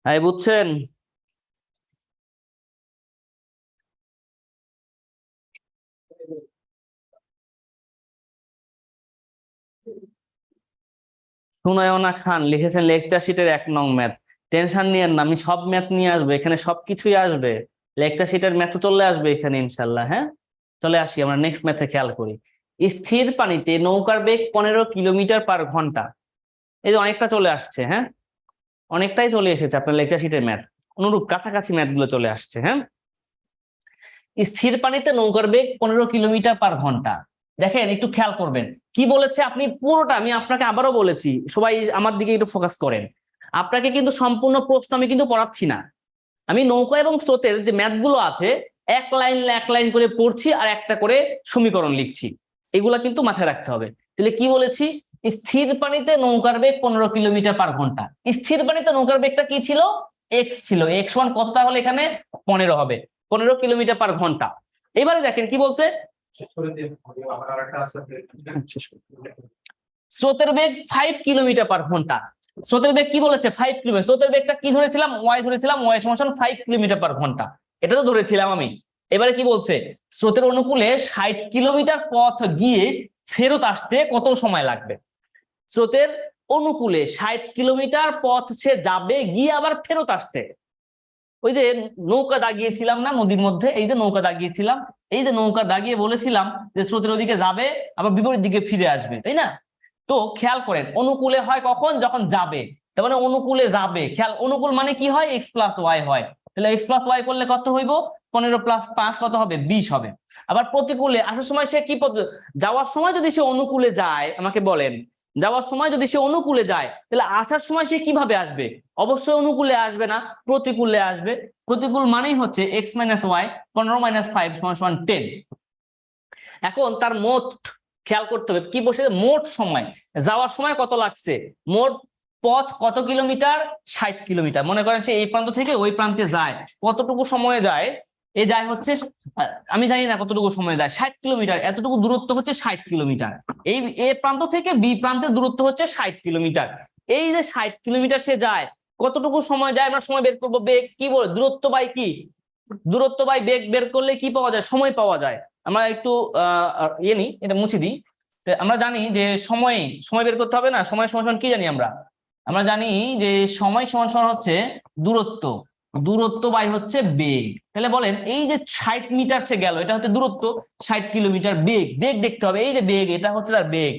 [SPEAKER 1] তাই বুঝছেন? সুনয়না খান লিখেছেন লেকচার শিটের 1 নং ম্যাথ। টেনশন নিয়েন না, আমি সব ম্যাথ নিয়ে আসবো, এখানে সবকিছুই আসবে। লেকচার শিটের ম্যাথ চলে আসবে এখানে ইনশাল্লাহ। হ্যাঁ চলে আসি আমরা নেক্সট ম্যাথে। খেয়াল করি, স্থির পানিতে নৌকার বেগ 15 কিলোমিটার পার ঘন্টা। এই যে অনেকটা চলে আসছে। হ্যাঁ অনেকটাই চলে এসেছে আপনার লেকচার শিটের ম্যাথ, অনুরূপ কাছাকাছি ম্যাথ গুলো চলে আসছে। হ্যাঁ স্থির পানিতে নৌকার বেগ 15 কিলোমিটার পার ঘন্টা। দেখেন একটু খেয়াল করবেন কি বলেছে। আপনি পুরোটা, আমি আপনাকে আবারও বলেছি, সবাই আমার দিকে একটু ফোকাস করেন। আপনাকে কিন্তু সম্পূর্ণ প্রশ্ন আমি কিন্তু পড়াচ্ছি না। আমি নৌকা এবং স্রোতের যে ম্যাথ গুলো আছে এক লাইন করে পড়ছি আর একটা করে সমীকরণ লিখছি। এগুলা কিন্তু মাথায় রাখতে হবে। তাহলে কি বলেছি? স্থির পানিতে নৌকার বেগ 15 কিলোমিটার পার ঘন্টা। স্থির পানিতে নৌকার বেগটা কি ছিল? এক্স ছিল। এক্স সমান কত তাহলে এখানে? 15 হবে। 15 কিলোমিটার পার ঘন্টা। এবারে দেখেন কি বলছে, স্রোতের বেগ 5 কিলোমিটার পার ঘন্টা। স্রোতের বেগ কি বলেছে? 5 কিলোমিটার। স্রোতের বেগটা কি ধরেছিলাম? ওয়াই ধরেছিলাম। ওয়াই সমান 5 কিলোমিটার পার ঘন্টা, এটা তো ধরেছিলাম আমি। এবারে কি বলছে? স্রোতের অনুকূলে 60 কিলোমিটার পথ গিয়ে ফেরত আসতে কত সময় লাগবে? স্রোতের অনুকূলে 60 কিলোমিটার পথ সে যাবে, গিয়ে আবার ফেরত আসতে। ওই যে নৌকা দাগিয়েছিলাম না নদীর মধ্যে, এই যে নৌকা দাগিয়েছিলাম, এই যে নৌকা দাগিয়ে বলেছিলাম যে স্রোতের ওদিকে যাবে আবার বিপরীত দিকে ফিরে আসবে, তাই না? তো খেয়াল করেন অনুকূলে হয় কখন? যখন যাবে, তার মানে অনুকূলে যাবে। খেয়াল, অনুকূল মানে কি হয়? x প্লাস ওয়াই হয়। তাহলে x প্লাস ওয়াই করলে কত হইব? 15 প্লাস 5 কত হবে? 20 হবে। আবার প্রতিকূলে আসার সময় সে কি যাওয়ার সময় যদি সে অনুকূলে যায়, আমাকে বলেন, যাওয়ার সময় যদি সে অনুকূলে যায় তাহলে আসার সময় সে কিভাবে আসবে? অবশ্যই অনুকূলে আসবে না, প্রতিকূলে আসবে। প্রতিকূল মানেই হচ্ছে x মাইনাস ওয়াই, 15 মাইনাস 5 সমান 10। এখন তার মোট খেয়াল করতে হবে কি বসে, মোট সময় যাওয়ার সময় কত লাগছে, মোট পথ কত কিলোমিটার? 60 কিলোমিটার। মনে করেন সে এই প্রান্ত থেকে ওই প্রান্তে যায়, কতটুকু সময়ে যায়? এ যায় হচ্ছে, আমি জানি না কতটুকু সময় যায়, 60 কিলোমিটার। এতটুকু দূরত্ব হচ্ছে 60 কিলোমিটার। এই এ প্রান্ত থেকে বি প্রান্তের দূরত্ব হচ্ছে 60 কিলোমিটার। এই যে 60 কিলোমিটার সে যায়, কতটুকু সময় যায়? আমরা সময় বের করবো, বেগ কি বলে, দূরত্ব বাই কি, দূরত্ব বাই বেগ বের করলে কি পাওয়া যায়? সময় পাওয়া যায়। আমরা একটু নিই, এটা মুছে দিই। আমরা জানি যে সময় বের করতে হবে না, সময় সমান কি জানি আমরা? আমরা জানি যে সময় সমান সমান হচ্ছে দূরত্ব, দূরত্ব বাই হচ্ছে বেগ। তাহলে বলেন এই যে 60 মিটার সে গেল, এটা হচ্ছে দূরত্ব, 60 কিলোমিটার। বেগ দেখতে হবে, এই যে বেগ, এটা হচ্ছে তার বেগ,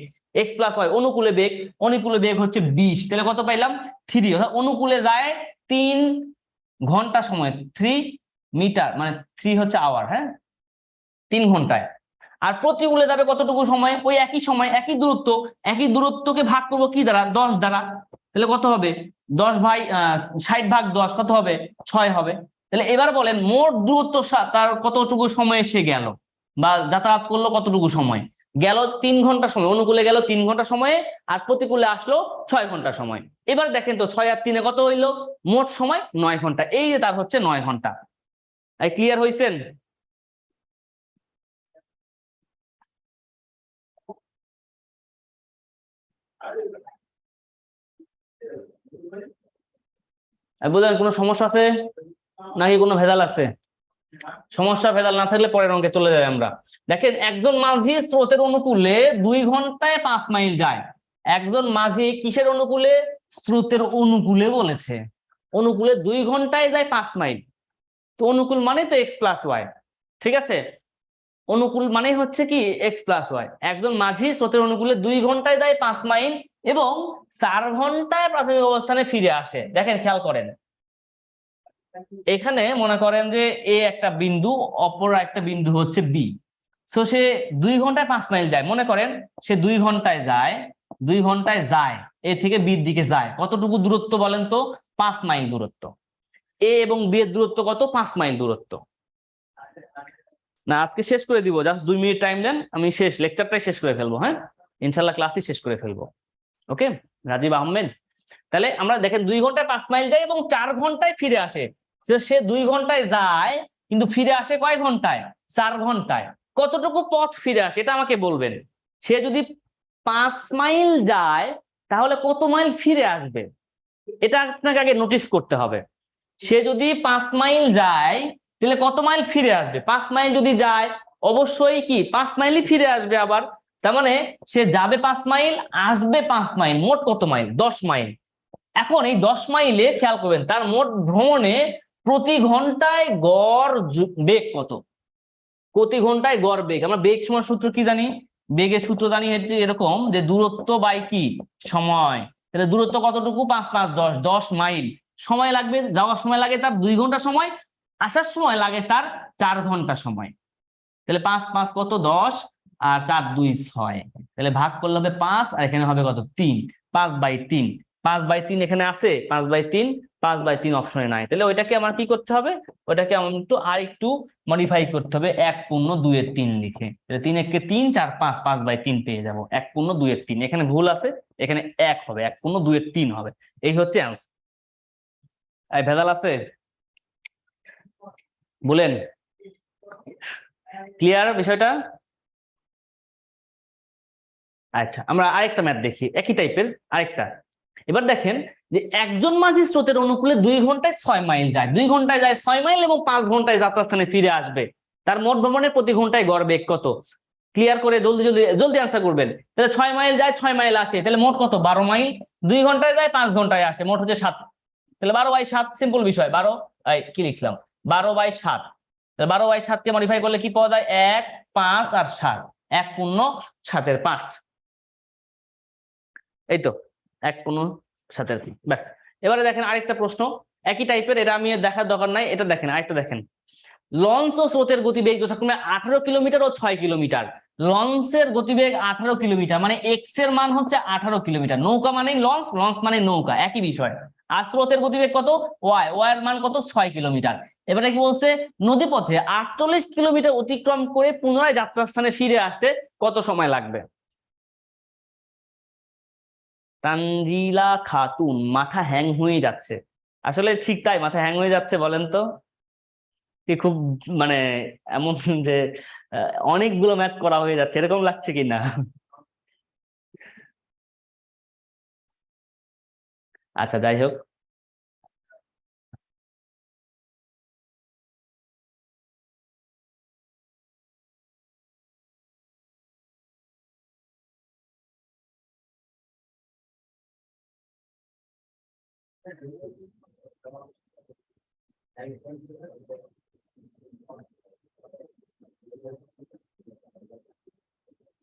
[SPEAKER 1] x প্লাস ওয়াই। অনুকূলে বেগ হচ্ছে 20। তাহলে কত পাইলাম? 3। অর্থাৎ অনুকূলে যায় 3 ঘন্টা সময়, 3 মিটার মানে 3 হচ্ছে আওয়ার, হ্যাঁ, 3 ঘন্টায়। আর প্রতিকূলে যাবে কতটুকু সময়? ওই একই সময়, একই দূরত্ব। একই দূরত্বকে ভাগ করবো কি দ্বারা? 10 দ্বারা। তাহলে কত হবে? 10 ভাই 60 ভাগ 10 কত হবে? 6 হবে। তাহলে এবার বলেন মোট দূরত্ব তার কতটুকু সময় সে গেল বা যাতায়াত করলো, কতটুকু সময় গেল? 3 ঘন্টা সময়। অনুকূলে গেল 3 ঘন্টা সময়ে, আর প্রতিকূলে আসলো 6 ঘন্টা সময়। এবার দেখেন তো 6 আর 3 কত হইলো? মোট সময় 9 ঘন্টা। এই যে তার হচ্ছে 9 ঘন্টা। ক্লিয়ার হয়েছেন? বুঝলেন কোনো সমস্যা আছে নাকি কোনো ভেজাল আছে? সমস্যা ভেজাল না থাকলে পরের অঙ্কে চলে যাই আমরা। দেখেন একজন মাঝি স্রোতের অনুকূলে 2 ঘন্টায় 5 মাইল যায়। একজন মাঝি কিসের অনুকূলে? স্রোতের অনুকূলে বলেছে। অনুকূলে 2 ঘন্টায় যায় 5 মাইল। তো অনুকূল মানে তো x প্লাস ওয়াই, ঠিক আছে? অনুকূল মানে হচ্ছে কি x প্লাস ওয়াই। একজন মাঝি স্রোতের অনুকূলে 2 ঘন্টায় যায় 5 মাইল এবং 4 ঘন্টায় প্রাথমিক অবস্থানে ফিরে আসে। দেখেন খেয়াল করেন, এখানে মনে করেন যে এ একটা বিন্দু, অপর একটা বিন্দু হচ্ছে বি। সো সে 2 ঘন্টায় 5 মাইল যায়। মনে করেন সে 2 ঘন্টায় যায় এ থেকে বির দিকে যায়। কতটুকু দূরত্ব বলেন তো? 5 মাইল দূরত্ব। এ এবং বি এর দূরত্ব কত? 5 মাইল দূরত্ব। না আজকে শেষ করে দিব, জাস্ট 2 মিনিট টাইম দেন, আমি লেকচারটাই শেষ করে ফেলবো। হ্যাঁ, ইনশাল্লাহ ক্লাসই শেষ করে ফেলবো। ওকে রাজীব আহমেদ। তাহলে আমরা দেখেন 2 ঘন্টায় 5 মাইল যায় এবং 4 ঘন্টায় ফিরে আসে। সে 2 ঘন্টায় যায় কিন্তু ফিরে আসে কয় ঘন্টায়? 4 ঘন্টায়। কতটুকু পথ ফিরে আসে এটা আমাকে বলবেন। সে যদি 5 মাইল যায় তাহলে কত মাইল ফিরে আসবে? এটা আপনাকে আগে নোটিস করতে হবে। সে যদি 5 মাইল যায় তাহলে কত মাইল ফিরে আসবে? 5 মাইল যদি যায় অবশ্যই কি 5 মাইলই ফিরে আসবে আবার। তার মানে সে যাবে 5 মাইল, আসবে 5 মাইল, মোট কত মাইল? 10 মাইল। এখন এই 10 মাইলে খেয়াল করবেন তার মোট ভ্রমণে প্রতি ঘন্টায় গড় বেগ কত? প্রতি ঘন্টায় গড় বেগ। আমরা বেগ সমান সূত্র কি জানি? বেগের সূত্র জানি হচ্ছে এরকম যে দূরত্ব বাই কি সময়। তাহলে দূরত্ব কতটুকু? 5 5 10, 10 মাইল। সময় লাগবে, যাওয়ার সময় লাগে তার 2 ঘন্টা সময়, আসার সময় লাগে তার 4 ঘন্টা সময়। তাহলে 5 5 কত? 10 আর 4 2 6। তাহলে ভাগ করলে হবে 5 আর এখানে হবে কত? 3। 5/3। 5/3 এখানে আছে, 5/3, 5/3 অপশনে নাই। তাহলে ওইটাকে আমার কি করতে হবে? ওইটাকে আমার আরেকটু মডিফাই করতে হবে, 1/2 লিখে। তাহলে 3 একে 3, 4 5, 5/3 পেয়ে যাবো। 1/2 এখানে ভুল আছে, এখানে 1 হবে, 1/2 হবে। এই হচ্ছে অ্যান্সার। এই ভেজাল আছে বলেন? ক্লিয়ার বিষয়টা? আচ্ছা আমরা আরেকটা ম্যাথ দেখি, একই টাইপের আরেকটা। এবার দেখেন যে একজন মাঝি স্রোতের অনুকূলে 2 ঘন্টায় 6 মাইল যায়। 2 ঘন্টায় যায় 6 মাইল এবং 5 ঘন্টায় যাত্রাস্থানে ফিরে আসবে। তার মোট ভ্রমণের প্রতি ঘন্টায় গড় বেগ কত? ক্লিয়ার করে জলদি জলদি জলদি আনসার করবেন। তাহলে 6 মাইল যায় 6 মাইল আসে, তাহলে মোট কত? 12 মাইল। 2 ঘন্টায় যায় 5 ঘন্টায় আসে, মোট হচ্ছে 7। তাহলে 12/7 সিম্পল বিষয়। 12 কি লিখলাম? 12/7। তাহলে 12/7 কে মডিফাই করলে কি পাওয়া যায়? 1, 5 আর 7। 1 পূর্ণ 7 5। এই তো 1 পূর্ণ 7 ব্যাস। এবারে দেখেন আরেকটা প্রশ্ন একই টাইপের, এটা আমি দেখার দরকার নাই, এটা দেখেন আরেকটা দেখেন। লঞ্চ ও স্রোতের গতিবেগ যথাক্রমে 18 কিলোমিটার ও 6 কিলোমিটার। লঞ্চের গতিবেগ 18 কিলোমিটার, মানে এক্স এর মান হচ্ছে 18 কিলোমিটার। নৌকা মানেই লঞ্চ, লঞ্চ মানে নৌকা, একই বিষয়। আর স্রোতের গতিবেগ কত? ওয়াই, ওয়াই এর মান কত? 6 কিলোমিটার। এবারে কি বলছে? নদীপথে 48 কিলোমিটার অতিক্রম করে পুনরায় যাত্রাস্থানে ফিরে আসতে কত সময় লাগবে? তানজিলা খাতুন, মাথা হ্যাং হয়ে যাচ্ছে। আসলে ঠিক তাই, মাথা হ্যাং হয়ে যাচ্ছে। বলেন তো কি খুব মানে এমন যে অনেকগুলো ম্যাথ করা হয়ে যাচ্ছে এরকম লাগছে কিনা? আচ্ছা যাই হোক,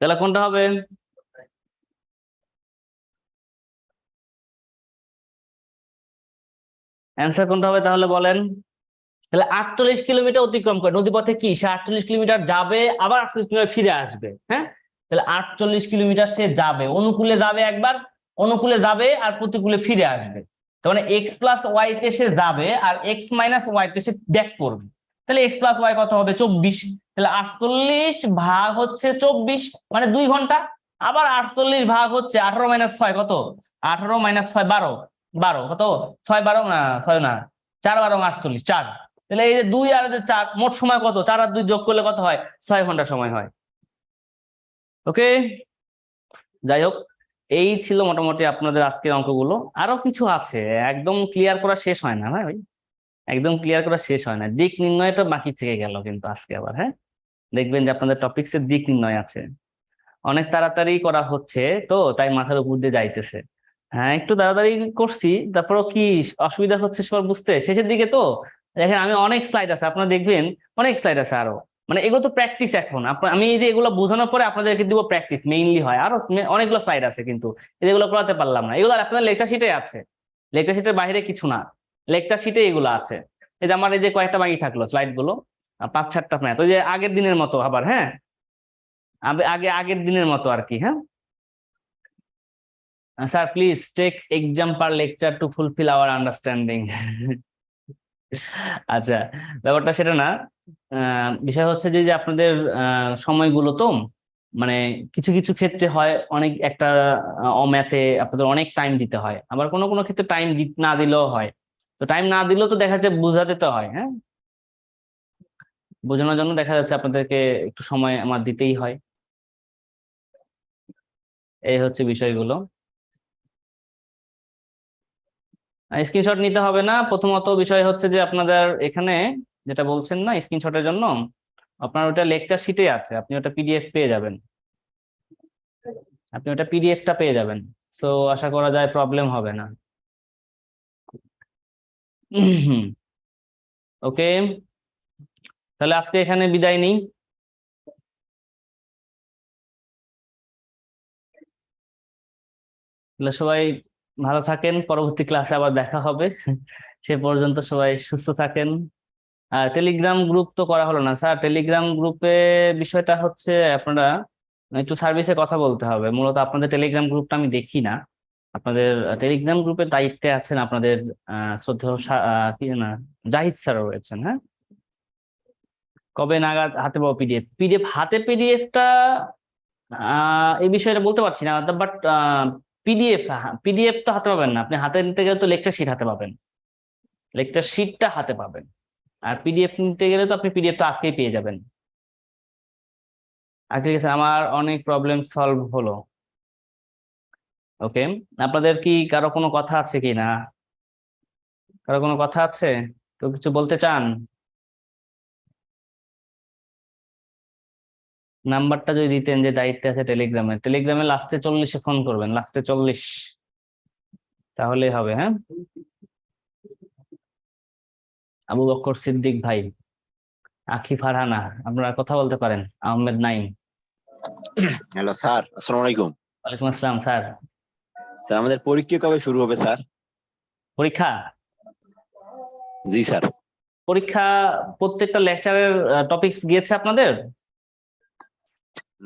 [SPEAKER 1] তাহলে কোনটা হবে? অ্যান্সার কোনটা হবে তাহলে বলেন? তাহলে 48 কিলোমিটার অতিক্রম করে নদীপথে কি সে 48 কিলোমিটার যাবে, আবার 48 কিলোমিটার ফিরে আসবে। হ্যাঁ, তাহলে 48 কিলোমিটার সে যাবে, অনুকূলে যাবে একবার, অনুকূলে যাবে আর প্রতিকূলে ফিরে আসবে। তার মানে এক্স প্লাস ওয়াই তে সে যাবে আর এক্স মাইনাস ওয়াই তে সে ব্যাক করবে। তাহলে এক্স প্লাস ওয়াই কত হবে? 24। তাহলে 48 ভাগ হচ্ছে 24, মানে 2 ঘন্টা। আবার 48 ভাগ হচ্ছে 18 মাইনাস 6 কত? 18 মাইনাস 6 12। 12 কত? 6 12 না, 6 না, 4 12 48 4। তাহলে এই যে 2 আর 4 মোট সময় কত? 4 আর 2 যোগ করলে কত হয়? 6 ঘন্টা সময় হয়। ওকে, যাই হোক, এই ছিল মোটামুটি আপনাদের আজকের অঙ্কগুলো। আরো কিছু আছে, একদম ক্লিয়ার করা শেষ হয় না ভাই, একদম ক্লিয়ার করা শেষ হয় না। দিক নির্ণয়টা বাকি থেকে গেল কিন্তু আজকে আবার। হ্যাঁ, দেখবেন যে আপনাদের টপিকস এর দিক নির্ণয় আছে, অনেক তাড়াতাড়ি করা হচ্ছে তো তাই মাথার উপর দিয়ে যাইতেছে। হ্যাঁ, একটু তাড়াতাড়ি করছি, তারপরও কি অসুবিধা হচ্ছে সবার বুঝতে শেষের দিকে তো। দেখেন আমি অনেক স্লাইড আছে, আপনারা দেখবেন অনেক স্লাইড আছে আরো। মানে এগুলো তো প্র্যাকটিস। এখন আমি এই যে এগুলো বোঝানোর পরে আপনাদেরকে দিব প্র্যাকটিস, মেইনলি হয় আরো অনেকগুলো স্লাইড আছে, কিন্তু এগুলো করাতে পারলাম না। এগুলো আপনাদের লেকচার শিটে আছে, লেকচার শিটের বাইরে কিছু না, লেকচার শিটে এগুলো আছে। এই যে আমার এই যে কয়েকটা বাকি থাকলো স্লাইড গুলো, 5-6টা ম্যাথ, ওই যে আগের দিনের মতো আবার। হ্যাঁ, আগের দিনের মতো আর কি। হ্যাঁ sir, please take exam per lecture to fulfil our understanding. আচ্ছা, ব্যাপারটা সেটা না। বিষয় হচ্ছে যে যে আপনাদের সময়গুলো তো মানে কিছু কিছু ক্ষেত্রে হয় অনেক একটা ম্যাথে আপনাদের অনেক টাইম দিতে হয়, আবার কোনো কোনো ক্ষেত্রে টাইম না দিলেও হয়। তো টাইম না দিলেও তো দেখা যাচ্ছে বোঝাতে তো হয়। হ্যাঁ, বোঝানোর জন্য দেখা যাচ্ছে আপনাদেরকে একটু সময় আমার দিতেই হয়। এই হচ্ছে বিষয়গুলো। স্ক্রিনশট নিতে হবে না। প্রথমত বিষয় হচ্ছে যে আপনাদের এখানে যেটা বলছেন না স্ক্রিনশটের জন্য, আপনার ওটা লেকচার শিটে আছে, আপনি ওটা পিডিএফ পেয়ে যাবেন, আপনি ওটা পিডিএফটা পেয়ে যাবেন। সো আশা করা যায় প্রবলেম হবে না। ওকে, তাহলে আজকে এখানে বিদায় নিই। তাহলে সবাই ভালো থাকেন, পরবর্তী ক্লাসে আবার দেখা হবে। সে পর্যন্ত সবাই সুস্থ থাকেন। আর টেলিগ্রাম গ্রুপ তো করা হলো না স্যার, টেলিগ্রাম গ্রুপে বিষয়টা হচ্ছে আপনারা একটু সার্ভিসে কথা বলতে হবে। মূলত আপনাদের টেলিগ্রাম গ্রুপটা আমি দেখি না। আপনাদের টেলিগ্রাম গ্রুপের দায়িত্বে আছেন আপনাদের শ্রদ্ধেয় কি না জাহিদ স্যার রয়েছেন। হ্যাঁ, কবে নাগাদ হাতে পাবো পিডিএফ? পিডিএফ হাতে, পিডিএফটা এই বিষয়টা বলতে পারছি না, বাট পিডিএফ, পিডিএফ তো হাতে পাবেন না। আপনি হাতে নিতে গেলে তো লেকচার শিট হাতে পাবেন, লেকচার শিটটা হাতে পাবেন। আর পিডিএফ নিতে গেলে তো আপনি পিডিএফ তো আজকেই পেয়ে যাবেন। আর ঠিক আছে, আমার অনেক প্রবলেম সলভ হলো। ওকে, আপনাদের কি কারো কোনো কথা আছে কি না? কারো কোনো কথা আছে? কেউ কিছু বলতে চান? নাম্বারটা যদি দিতেন যে দায়িত্বে আছে টেলিগ্রামে লাস্টে 40-এ ফোন করবেন, লাস্টে 40, তাহলেই হবে। হ্যাঁ, আবু বকর সিদ্দিক ভাই, আখি ফারহানা, আপনারা কথা বলতে পারেন। আহমেদ নাইম,
[SPEAKER 5] হ্যালো স্যার, আসসালামু আলাইকুম।
[SPEAKER 1] ওয়ালাইকুম আসসালাম স্যার।
[SPEAKER 5] স্যার আমাদের পরীক্ষা কবে শুরু হবে স্যার?
[SPEAKER 1] পরীক্ষা
[SPEAKER 5] জি স্যার।
[SPEAKER 1] পরীক্ষা প্রত্যেকটা লেকচারের টপিকস গিয়েছে আপনাদের?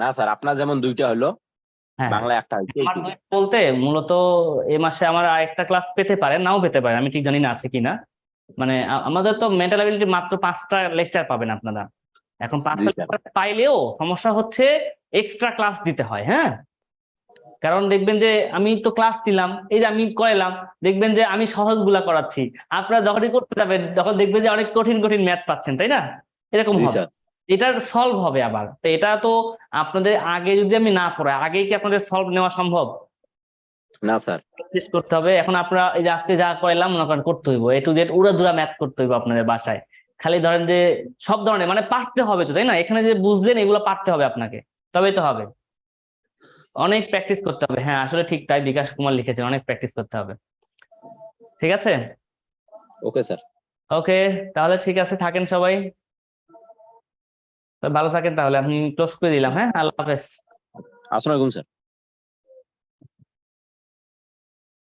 [SPEAKER 5] না স্যার, আপনার যেমন 2টা হলো,
[SPEAKER 1] হ্যাঁ,
[SPEAKER 5] বাংলা একটা হয়েছে।
[SPEAKER 1] আমার বলতে মূলত এই মাসে আমার আরেকটা ক্লাস পেতে পারে, নাও পেতে পারে, আমি ঠিক জানি না আছে কিনা। মানে আমাদের তো মেন্টাল অ্যাবিলিটি মাত্র 5টা লেকচার পাবেন আপনারা। এখন
[SPEAKER 5] জি
[SPEAKER 1] 5টা
[SPEAKER 5] স্যার।
[SPEAKER 1] লেকচার পাইলেও সমস্যা হচ্ছে এক্সট্রা ক্লাস দিতে হয়। হ্যাঁ, কারণ দেখবেন যে আমি তো ক্লাস দিলাম, এই যে আমি করাইলাম, দেখবেন যে আমি সহজ গুলা করাচ্ছি, আপনারা যখনই করতে যাবেন তখন দেখবেন যে অনেক কঠিন কঠিন ম্যাথ পাচ্ছেন, তাই না? এরকম
[SPEAKER 5] জি
[SPEAKER 1] হবে,
[SPEAKER 5] স্যার।
[SPEAKER 1] এটার সলভ হবে আবার। তো এটা তো আপনাদের আগে যদি আমি না পড়াই, আগে কি আপনাদের সলভ নেওয়া সম্ভব?
[SPEAKER 5] না স্যার।
[SPEAKER 1] প্র্যাকটিস করতে হবে। এখন আপনারা এই যে আজকে যা করাইলাম মনে করেন করতে হইব, এ টু জেড উড়াধুরা ম্যাথ করতে হইব আপনাদের বাসায়। খালি ধরেন যে সব ধরনের মানে পারতে হবে তো, তাই না? এখানে যে বুঝলেন এগুলো পারতে হবে আপনাকে, তবেই তো হবে। অনেক প্র্যাকটিস করতে হবে। হ্যাঁ, আসলে ঠিক তাই বিকাশ কুমার লিখেছেন, অনেক প্র্যাকটিস করতে হবে। ঠিক আছে,
[SPEAKER 5] ওকে স্যার।
[SPEAKER 1] ওকে, তাহলে ঠিক আছে, থাকেন সবাই, ভালো থাকেন। তাহলে আমি ক্লোজ করে দিলাম। হ্যাঁ, আল্লাহ হাফেজ।
[SPEAKER 5] আসসালামু আলাইকুম স্যার।